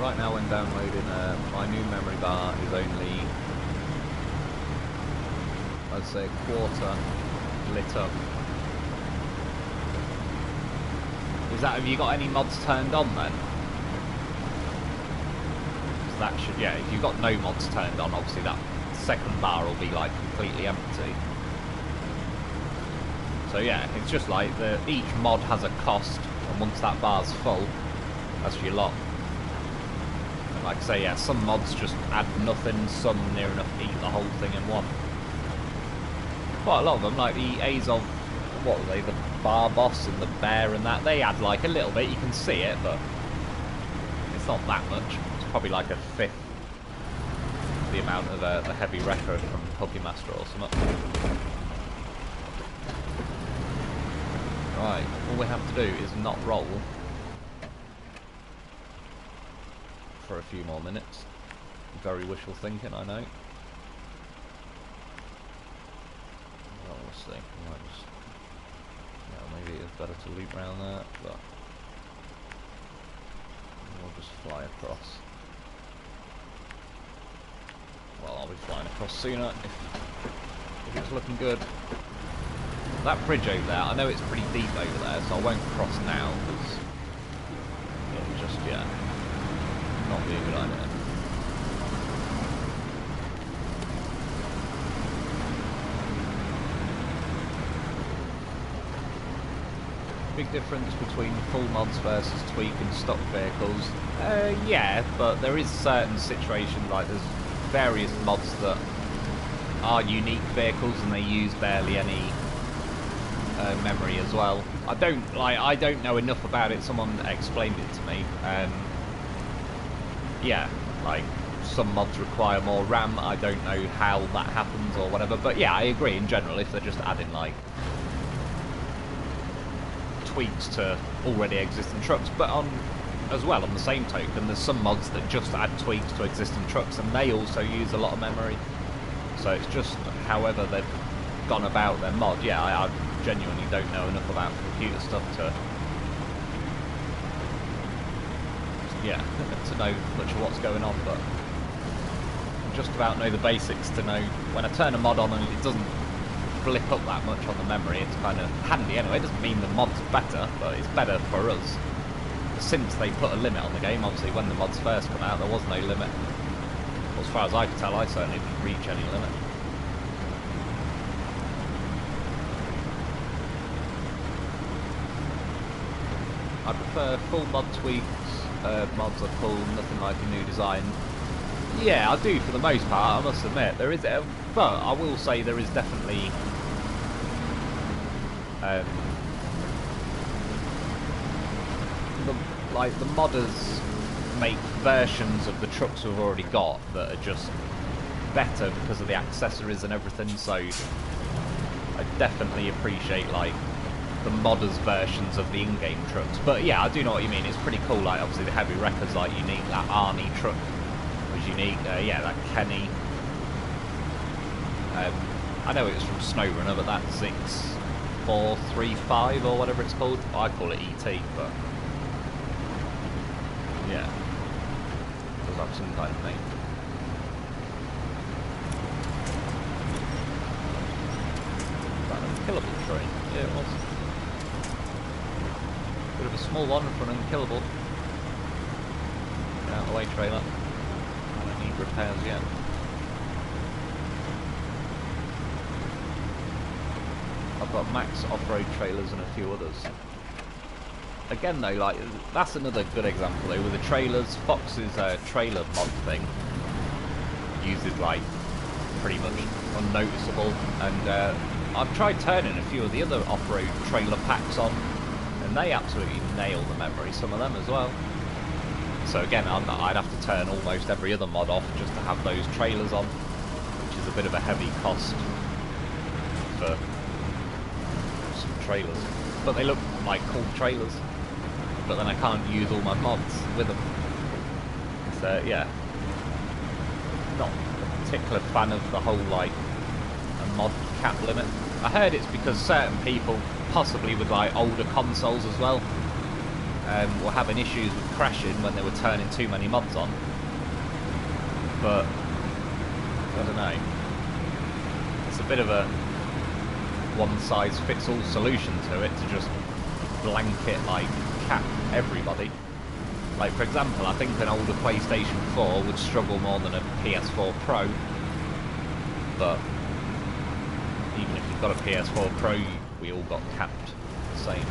Right now when downloading, my new memory bar is only, I'd say, a quarter lit up. Is that, have you got any mods turned on then? So that should, yeah, if you've got no mods turned on, obviously that second bar will be like completely empty. So yeah, it's just like each mod has a cost, and once that bar's full, that's your lot. Like I say, yeah, some mods just add nothing, some near enough eat the whole thing in one. Quite a lot of them, like the Azov, what were they, the Bar Boss and the Bear and that, they add like a little bit, you can see it, but it's not that much. It's probably like a fifth the amount of the Heavy Wrecker from Puppy Master or something. Right, all we have to do is not roll for a few more minutes. Very wishful thinking, I know. Well, we'll see. We might just, yeah, maybe it's better to loop around that, but we'll just fly across. Well, I'll be flying across sooner if it's looking good. That bridge over there, I know it's pretty deep over there, so I won't cross now because it'll just, yeah, not be a good idea. Big difference between full mods versus tweak and stock vehicles. Yeah, but there is certain situations, like there's various mods that are unique vehicles and they use barely any memory as well. I don't know enough about it. Someone explained it to me. Yeah, like some mods require more RAM. I don't know how that happens or whatever, but yeah, I agree in general if they're just adding like tweaks to already existing trucks. But as well, on the same token, there's some mods that just add tweaks to existing trucks and they also use a lot of memory. So it's just however they've gone about their mod. Yeah, I genuinely don't know enough about computer stuff to to know much of what's going on, but I just about know the basics to know when I turn a mod on and it doesn't blip up that much on the memory. It's kind of handy anyway. It doesn't mean the mod's better, but it's better for us. Since they put a limit on the game, obviously when the mods first come out there was no limit. Well, as far as I could tell, I certainly didn't reach any limit. I prefer full mod tweaks. Mods are cool, nothing like a new design. Yeah, I do for the most part, I must admit. There is, but I will say there is definitely the modders make versions of the trucks we've already got that are just better because of the accessories and everything, so I definitely appreciate like the modders versions of the in-game trucks. But yeah, I do know what you mean. It's pretty cool. Like obviously the heavy wreckers like unique. That Arnie truck was unique. Yeah, that Kenny. I know it was from SnowRunner, but that 6435 or whatever it's called. I call it ET, but yeah, it does have some kind of name. That unkillable train. Yeah, it was. Bit of a small one for an unkillable. Get out of the way, trailer. I don't need repairs yet. I've got Max off-road trailers and a few others. Again though, like, that's another good example though, with the trailers. Fox's trailer mod thing uses like pretty much unnoticeable, and I've tried turning a few of the other off-road trailer packs on, and they absolutely nail the memory, some of them as well. So again, I'd have to turn almost every other mod off just to have those trailers on, which is a bit of a heavy cost for some trailers. But they look like cool trailers. But then I can't use all my mods with them. So yeah, not a particular fan of the whole like a mod cap limit. I heard it's because certain people, possibly with like older consoles as well, were having issues with crashing when they were turning too many mods on. But I don't know. It's a bit of a one-size-fits-all solution to it, to just blanket like cap everybody. Like for example, I think an older PlayStation 4 would struggle more than a PS4 Pro, but even if you've got a PS4 Pro, we all got capped the same.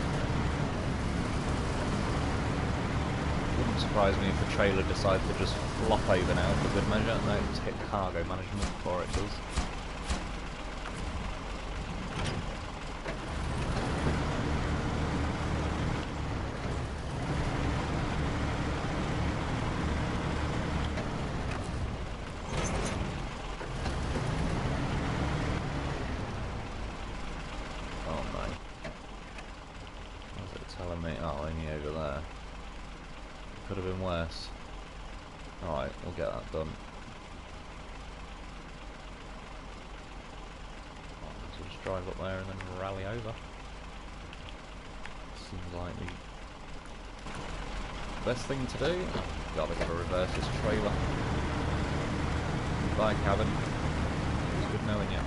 Wouldn't surprise me if the trailer decides to just flop over now for good measure. No, it's hit cargo management before it does. Could have been worse. Alright, we'll get that done. So just drive up there and then rally over. Seems like the best thing to do. Gotta reverse this trailer. Bye, cabin. It's good knowing you.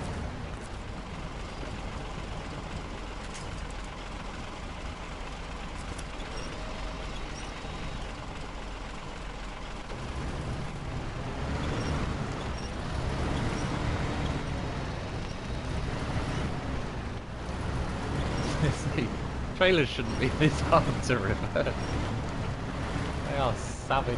Trailers shouldn't be this hard to reverse. They are savage.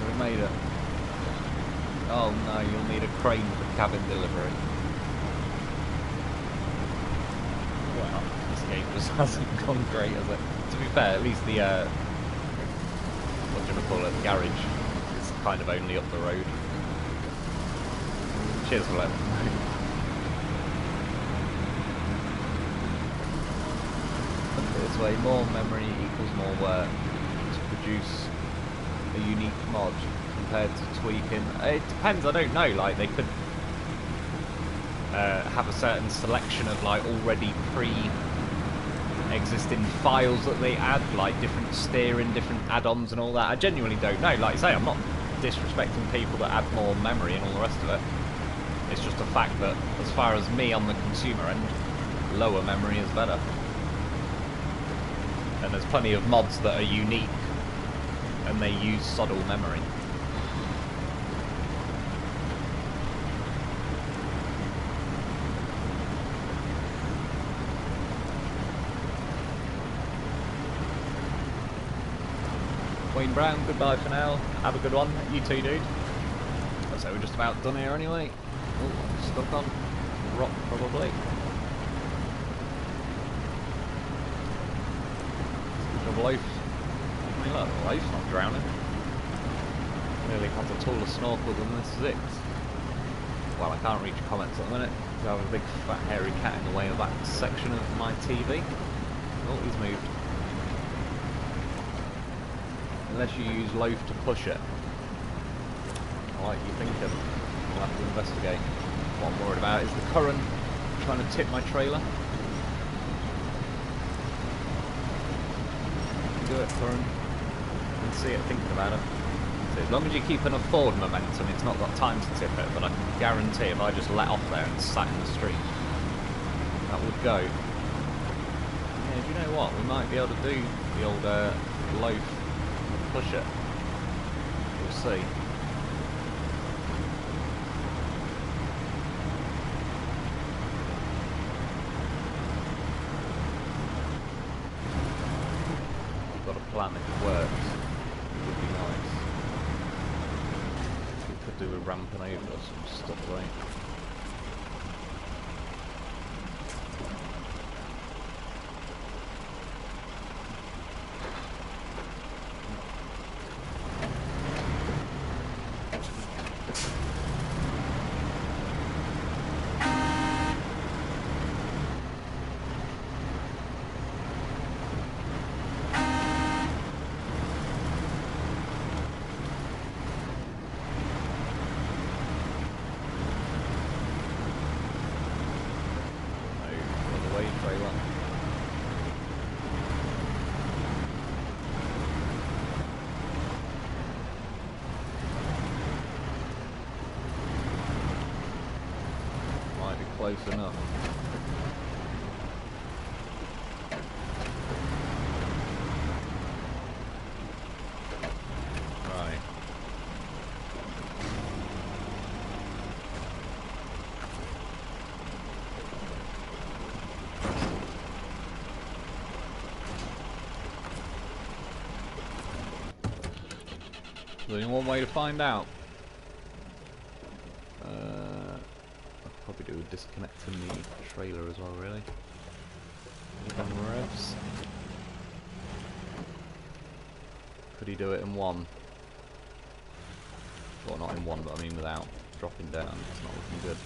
We made it. Oh no, you'll need a crane for cabin delivery. Well, this game just hasn't gone great, has it? To be fair, at least the, what do you call it, the garage is kind of only up the road. Cheers for letting me know. way, more memory equals more work to produce a unique mod compared to tweaking. It depends, I don't know, like they could have a certain selection of like already pre-existing files that they add, like different steering, different add-ons and all that. I genuinely don't know. Like I say, I'm not disrespecting people that add more memory and all the rest of it. It's just a fact that as far as me on the consumer end, lower memory is better. And there's plenty of mods that are unique and they use soddle memory. Wayne Brown, goodbye for now. Have a good one. You too, dude. So we're just about done here anyway. Oh, I'm stuck on rock probably. Of loaf. I mean, look, the loaf's not drowning. Clearly has a taller snorkel than this Zix. Well, I can't reach comments at the minute because I have a big fat hairy cat in the way of that section of my TV. Oh, he's moved. Unless you use loaf to push it. Like you thinking. We'll have to investigate. What I'm worried about is the current trying to tip my trailer. Do it, current. And see it thinking about it. So as long as you keep an forward momentum, it's not got time to tip it, but I can guarantee if I just let off there and sat in the street, that would go. Yeah, do you know what? We might be able to do the old loaf and push it. We'll see. Plan if it works, it would be nice. We could do a ramping over or some stuff, right? Close enough. Right. There's only one way to find out. Probably do disconnecting the trailer as well, really. Even revs. Could he do it in one? Well, not in one, but I mean without dropping down. It's not looking good.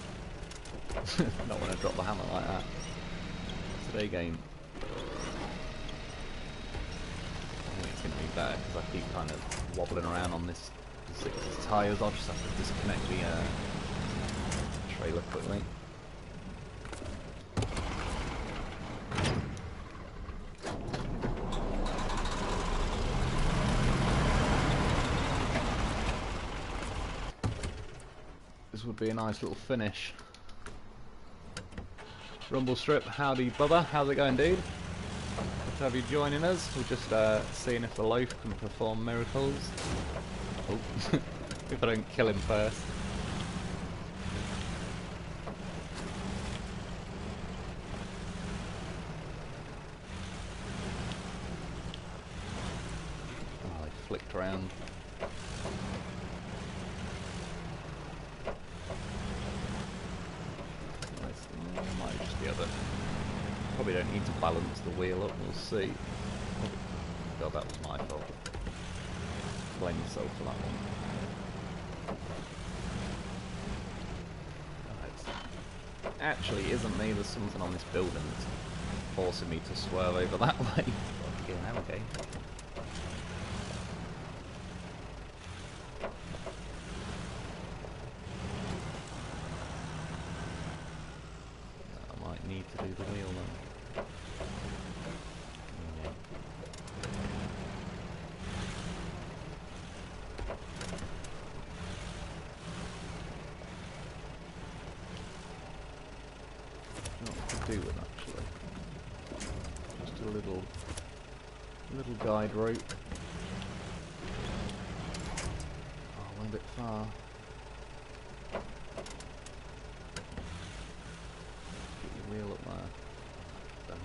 Not want to drop the hammer like that. Today game. I think it's going to be better because I keep kind of wobbling around on this Zix's tyres. I'll just have to disconnect the trailer quickly. This would be a nice little finish. Rumble Strip, howdy Bubba, how's it going, dude? Good to have you joining us. We're just seeing if the loaf can perform miracles. Oh, if I don't kill him first. Oh, they flicked around. Might just the other. Probably don't need to balance the wheel up, we'll see. God, that was my fault. Blame yourself for that one. Right. Actually, isn't me? There's something on this building that's forcing me to swerve over that way. Fucking hell, okay. I might need to do the wheel then. Yeah. What I could do with actually. Just a little guide rope. Oh, I went a bit far. Get your wheel up there.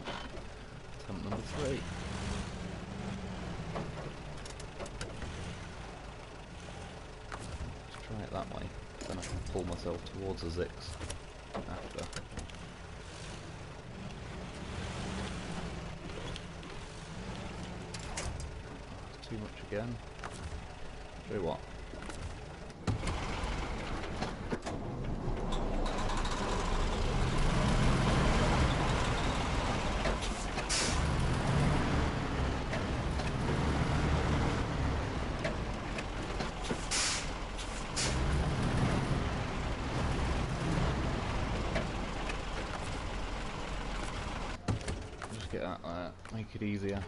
Attempt number 3. Let's try it that way. Then I can pull myself towards the Zix after. Too much again. Do what? Just get that there. Make it easier.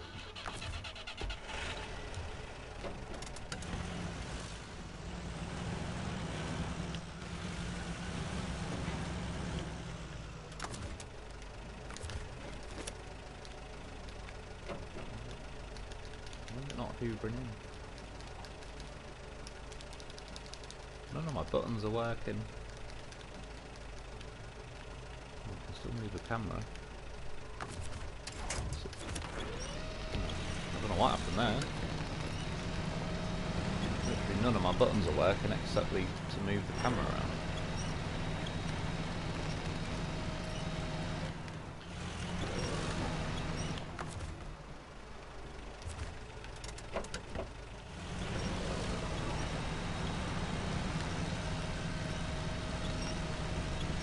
Not hoovering in. None of my buttons are working. I can still move the camera. I don't know what happened there. Literally none of my buttons are working except to move the camera around.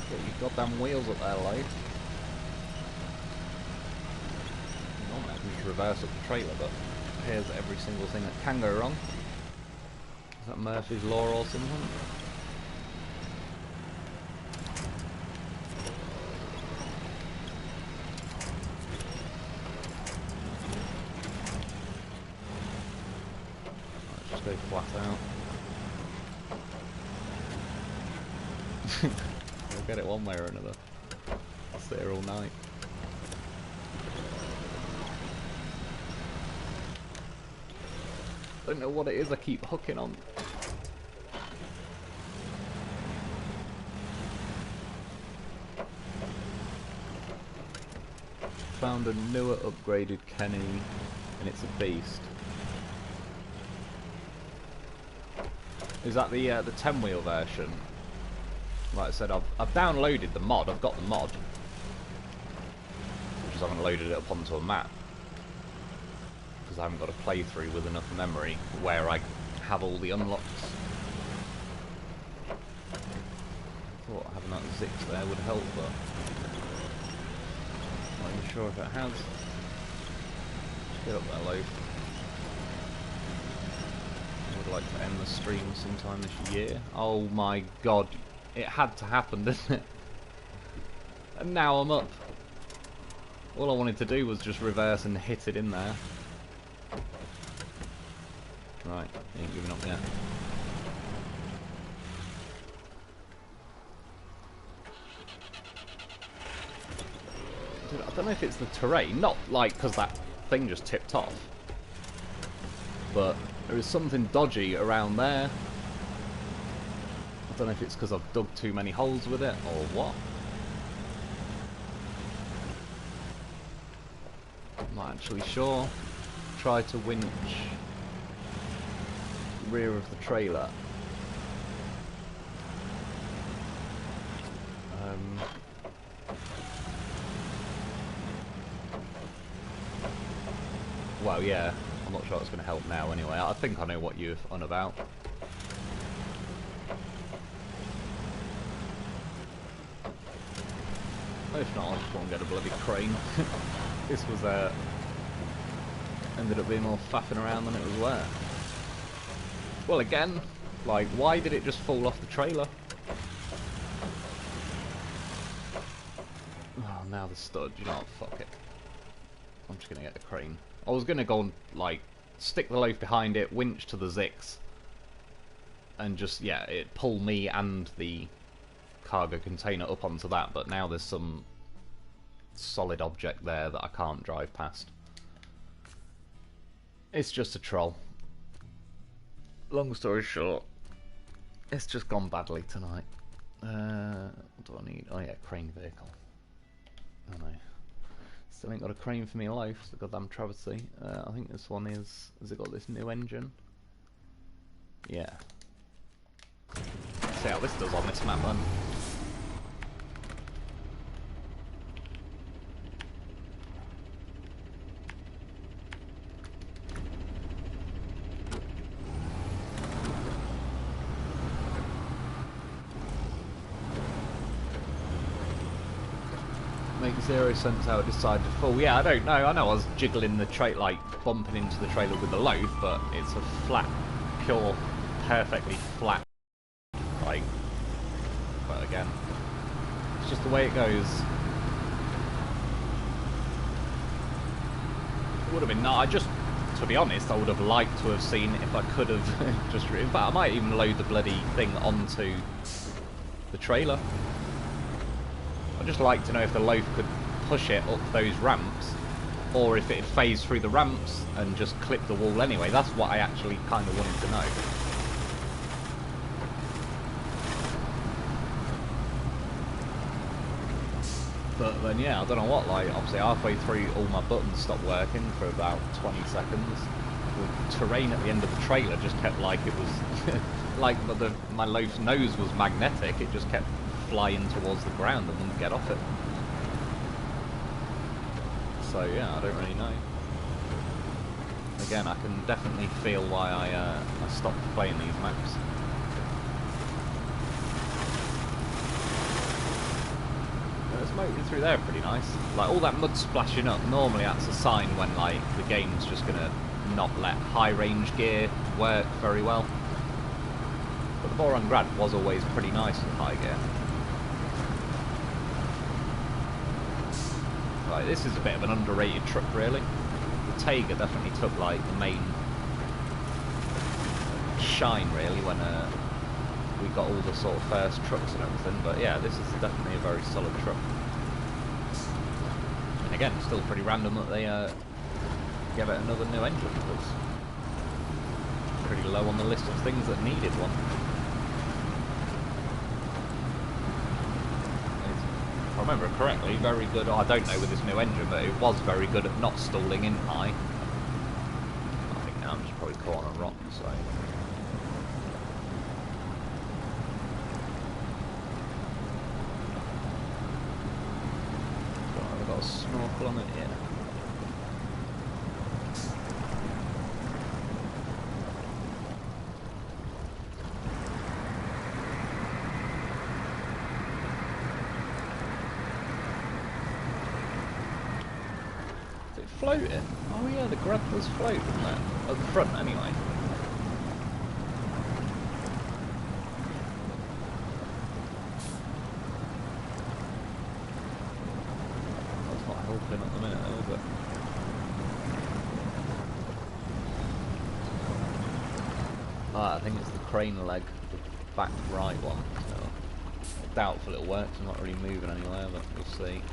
Get your goddamn wheels up there, Lloyd. Normally I can just reverse up the trailer, but here's every single thing that can go wrong. Is that Murphy's Law or something? Let's just go flat out. We'll get it one way or another. I'll sit here all night. I don't know what it is I keep hooking on. Found a newer upgraded Kenny and it's a beast. Is that the 10 wheel version? Like I said, I've downloaded the mod, I've got the mod. Just haven't loaded it up onto a map. Because I haven't got a playthrough with enough memory where I have all the unlocks. I thought having that 6 there would help, but not even sure if it has. Get up there, Loaf. I would like to end the stream sometime this year. Oh my god. It had to happen, didn't it? And now I'm up. All I wanted to do was just reverse and hit it in there. Right, ain't giving up yet. Dude, I don't know if it's the terrain, not like because that thing just tipped off. But there is something dodgy around there. I don't know if it's because I've dug too many holes with it or what. I'm not actually sure. Try to winch the rear of the trailer. Well, yeah, I'm not sure it's going to help now anyway. I think I know what you're on about. If not, I just want to get a bloody crane. This was ended up being more faffing around than it was worth. Well, again, like, why did it just fall off the trailer? Oh, now the stud. You know what? Fuck it. I'm just gonna get the crane. I was gonna go and, like, stick the loaf behind it, winch to the Zix, and just, yeah, it pull me and the cargo container up onto that, but now there's some solid object there that I can't drive past. It's just a troll. Long story short, it's just gone badly tonight. What do I need? Oh yeah, crane vehicle. Oh no. Still ain't got a crane for me loaf, it's a goddamn travesty. I think this one is... Has it got this new engine? Yeah. Let's see how this does on this map then. Make 0 sense how it decided to fall. Yeah, I don't know. I know I was jiggling the trailer, like bumping into the trailer with the loaf, but it's a flat, pure, perfectly flat. Like, but again, it's just the way it goes. It would have been nice. To be honest, I would have liked to have seen if I could have just. In fact, I might even load the bloody thing onto the trailer. I'd just like to know if the loaf could push it up those ramps, or if it had phased through the ramps and just clipped the wall anyway. That's what I actually kind of wanted to know. But then, yeah, I don't know what, like, obviously halfway through all my buttons stopped working for about 20 seconds. The terrain at the end of the trailer just kept, like, it was, like my loaf's nose was magnetic, it just kept flying towards the ground and wouldn't get off it. So yeah, I don't really know. Again, I can definitely feel why I stopped playing these maps. The smoke through there pretty nice. Like all that mud splashing up, normally that's a sign when like the game's just gonna not let high range gear work very well. But the Boron Grad was always pretty nice with high gear. Like, this is a bit of an underrated truck, really. The Taiga definitely took like the main shine, really, when we got all the sort of first trucks and everything. But yeah, this is definitely a very solid truck. And again, still pretty random that they gave it another new engine. It was pretty low on the list of things that needed one. If I remember correctly, very good. Oh, I don't know with this new engine, but it was very good at not stalling in high. I think now I'm just probably caught on a rock, so. I've got a snorkel on it here. Floating? Oh yeah, the grub does float, doesn't it? At the front, anyway. That's not helping at the minute, though, is it? Ah, I think it's the crane leg, the back right one. So doubtful it'll work, 'cause I'm not really moving anywhere, but we'll see.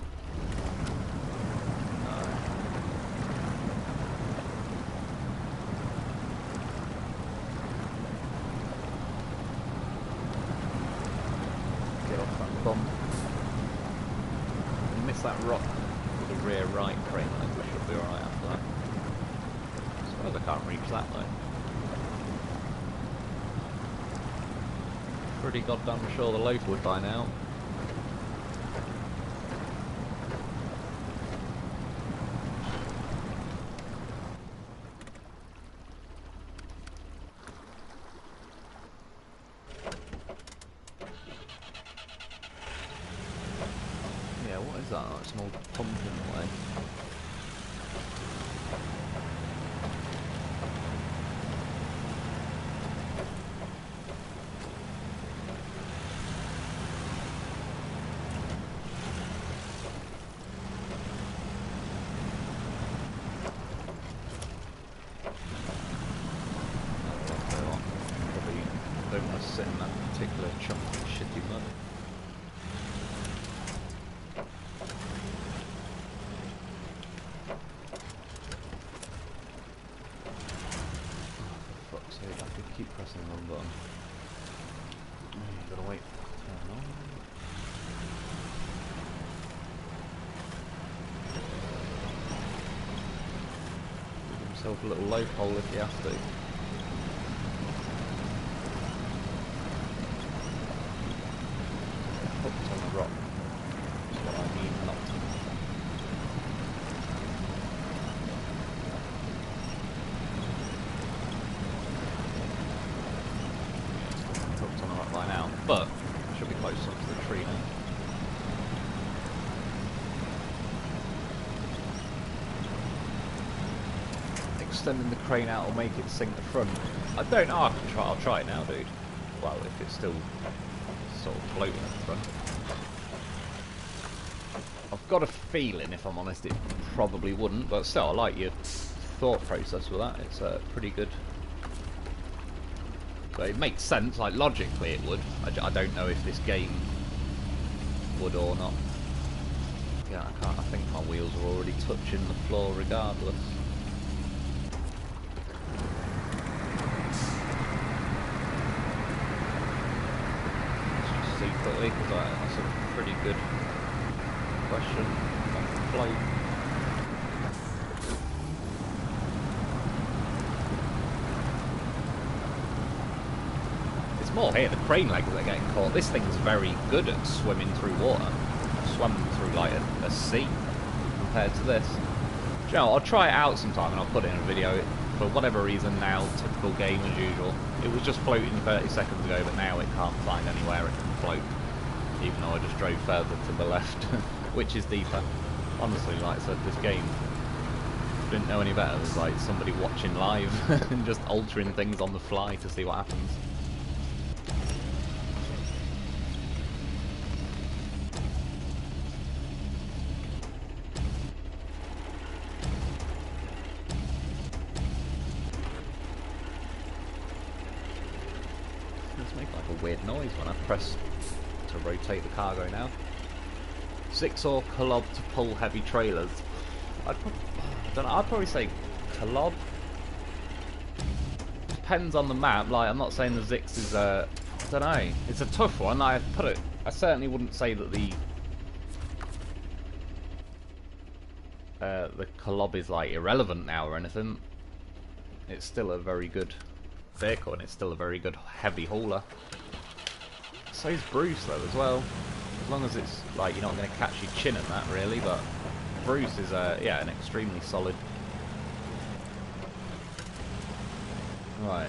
That rock with the rear right crane leg, we should be alright after that. I suppose I can't reach that though. Pretty goddamn sure the loaf would by now. What is that? Oh, it's an old pumpkin way. sit in that particular chunk of shitty mud. Oh, for fuck's sake, I could keep pressing the wrong button. Gotta wait. Turn on. Give himself a little low pole if he has to. Hooked on the rock. That's what I need, not to. Hooked on the rock by now, but should be close up to the tree now. Extending the crane out will make it sink the front. I don't know. I'll try it now, dude. Well, if it's still sort of floating at the front. I've got a feeling, if I'm honest, it probably wouldn't, but still, I like your thought process with that. It's pretty good. But it makes sense, like logically it would. I don't know if this game would or not. Yeah, I think my wheels are already touching the floor regardless. Let's just see quickly, because that's a pretty good question on the float. More here, the crane legs that are getting caught. This thing's very good at swimming through water. Swimming through like a sea compared to this. You know, I'll try it out sometime and I'll put it in a video. For whatever reason now, typical game as usual. It was just floating 30 seconds ago, but now it can't find anywhere it can float. Even though I just drove further to the left, which is deeper. Honestly, like I said, this game, didn't know any better. It was like somebody watching live and just altering things on the fly to see what happens. Make like a weird noise when I press to rotate the cargo now. 6 or Kolob to pull heavy trailers. I don't know, I'd probably say Kolob. Depends on the map. Like, I'm not saying the Zix is I don't know. It's a tough one. I certainly wouldn't say that the Kolob is like irrelevant now or anything. It's still a very good vehicle and it's still a very good heavy hauler. So is Bruce though as well. As long as it's like you're not going to catch your chin in that really, but Bruce is yeah, an extremely solid. Right.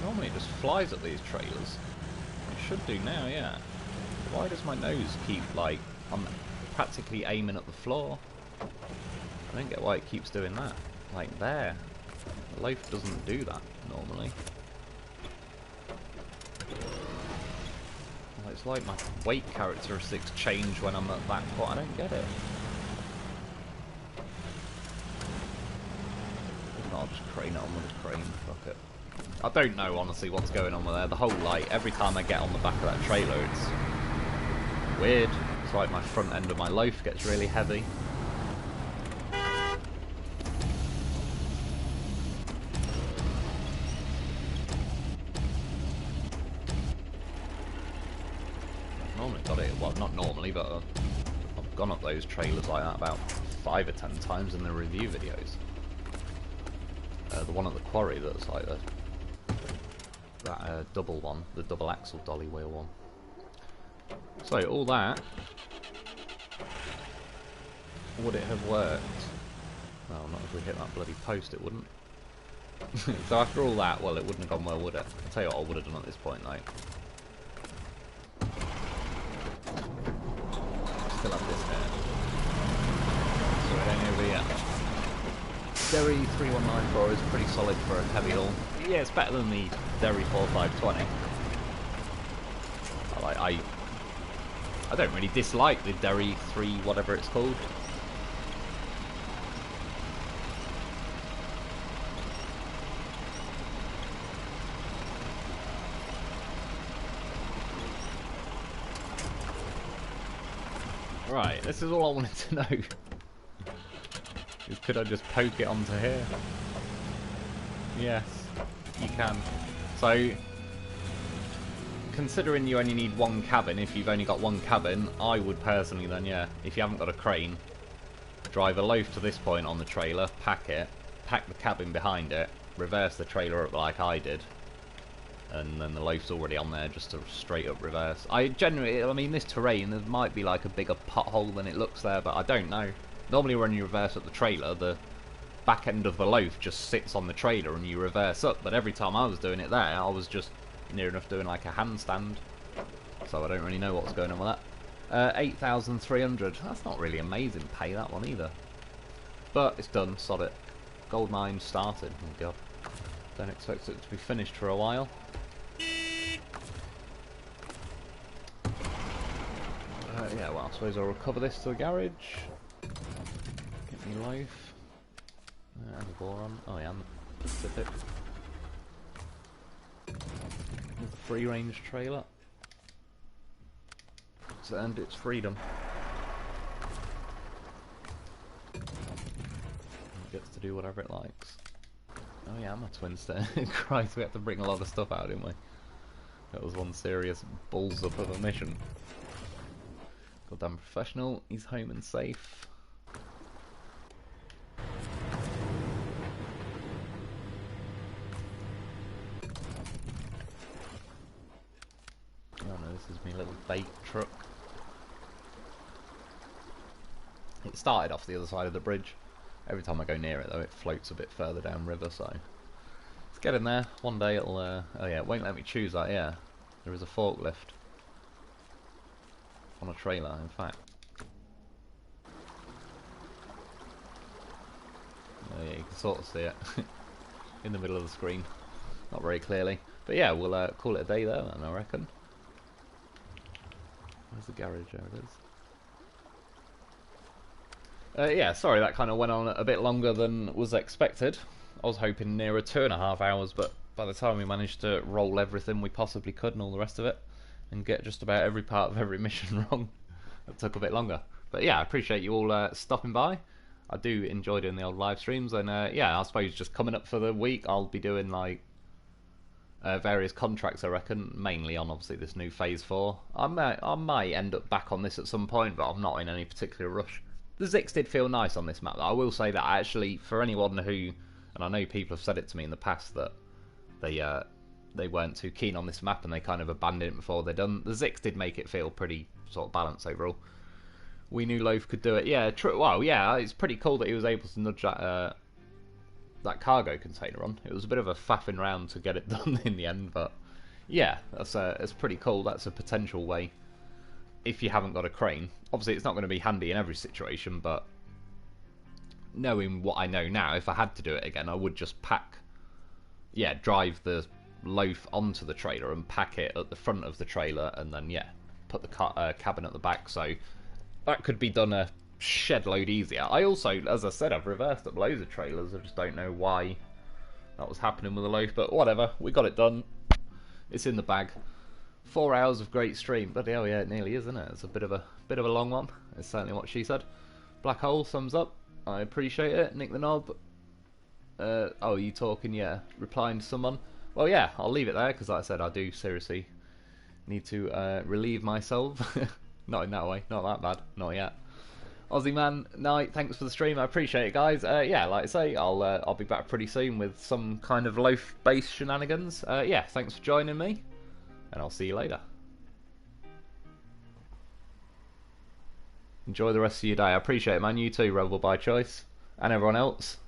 Normally it just flies at these trailers. It should do now, yeah. Why does my nose keep like I'm practically aiming at the floor? I don't get why it keeps doing that. Like there. The loaf doesn't do that normally. Well, it's like my weight characteristics change when I'm at that point. I don't get it. If not, I'll just crane it on with a crane. Fuck it. I don't know honestly what's going on with there. The whole like every time I get on the back of that trailer, it's weird. It's like my front end of my loaf gets really heavy. Normally got it, well not normally, but I've gone up those trailers like that about 5 or 10 times in the review videos. The one at the quarry that's like that double one, the double axle dolly wheel one. So all that, would it have worked? Well, not if we hit that bloody post, it wouldn't. So after all that, well, it wouldn't have gone well, would it? I'll tell you what I would have done at this point, though. Still have this there. So it ain't over yet. Derry 3194 is pretty solid for a heavy haul. Yeah, it's better than the Derry 4520. I don't really dislike the Derry 3 whatever it's called. Right, this is all I wanted to know. Could I just poke it onto here? Yes, you can. So, considering you only need one cabin, if you've only got one cabin, I would personally then, yeah, if you haven't got a crane, drive a loaf to this point on the trailer, pack it, pack the cabin behind it, reverse the trailer up like I did, and then the loaf's already on there, just a straight up reverse. I mean, this terrain, there might be like a bigger pothole than it looks there, but I don't know. Normally when you reverse up the trailer, the back end of the loaf just sits on the trailer and you reverse up, but every time I was doing it there, I was just near enough doing like a handstand, so I don't really know what's going on with that. 8,300, that's not really amazing pay, that one either. But it's done, sod it. Gold mine started, oh god. Don't expect it to be finished for a while. Yeah, well, I suppose I'll recover this to the garage. Get me loaf. And the boron. Oh yeah, and the Pacific. With the free range trailer. It's earned its freedom. It gets to do whatever it likes. Oh yeah, I'm a twin stick. Christ, we had to bring a lot of stuff out, didn't we? That was one serious balls up of a mission. Goddamn professional, he's home and safe. Oh no, this is my little bait truck. It started off the other side of the bridge. Every time I go near it though, it floats a bit further downriver, so it's getting there. One day it'll, oh yeah, it won't let me choose that, yeah. There is a forklift. On a trailer, in fact. Oh yeah, you can sort of see it in the middle of the screen. Not very clearly. But yeah, we'll call it a day there then, I reckon. Where's the garage? There it is. Yeah, sorry that kind of went on a bit longer than was expected. I was hoping nearer 2.5 hours, but by the time we managed to roll everything we possibly could and all the rest of it, and get just about every part of every mission wrong, it took a bit longer. But yeah, I appreciate you all stopping by. I do enjoy doing the old live streams, and yeah, I suppose just coming up for the week, I'll be doing like various contracts, I reckon, mainly on obviously this new Phase 4. I might end up back on this at some point, but I'm not in any particular rush. The Zix did feel nice on this map, though. I will say that actually, for anyone who, and I know people have said it to me in the past, that they weren't too keen on this map and they kind of abandoned it before they're done. The Zix did make it feel pretty sort of balanced overall. We knew Loaf could do it. Yeah, true. Well, yeah, it's pretty cool that he was able to nudge that cargo container on. It was a bit of a faffing round to get it done in the end, but yeah, that's pretty cool. That's a potential way if you haven't got a crane. Obviously, it's not going to be handy in every situation, but knowing what I know now, if I had to do it again, I would just drive the Loaf onto the trailer and pack it at the front of the trailer, and then yeah, put the cabin at the back. So that could be done a shed load easier. I also, as I said, I've reversed up loads of trailers. I just don't know why that was happening with the Loaf, but whatever. We got it done. It's in the bag. 4 hours of great stream. Bloody hell, yeah, it nearly is, isn't it? It's a bit of a long one. It's certainly what she said. Black hole, thumbs up. I appreciate it. Nick the Knob. Oh, you talking? Yeah, replying to someone. Well, yeah, I'll leave it there because, like I said, I do seriously need to relieve myself. Not in that way, not that bad, not yet. Aussie Man, night. Thanks for the stream. I appreciate it, guys. Yeah, like I say, I'll be back pretty soon with some kind of Loaf-based shenanigans. Yeah, thanks for joining me, and I'll see you later. Enjoy the rest of your day. I appreciate it, man. You too, Rebel by Choice, and everyone else.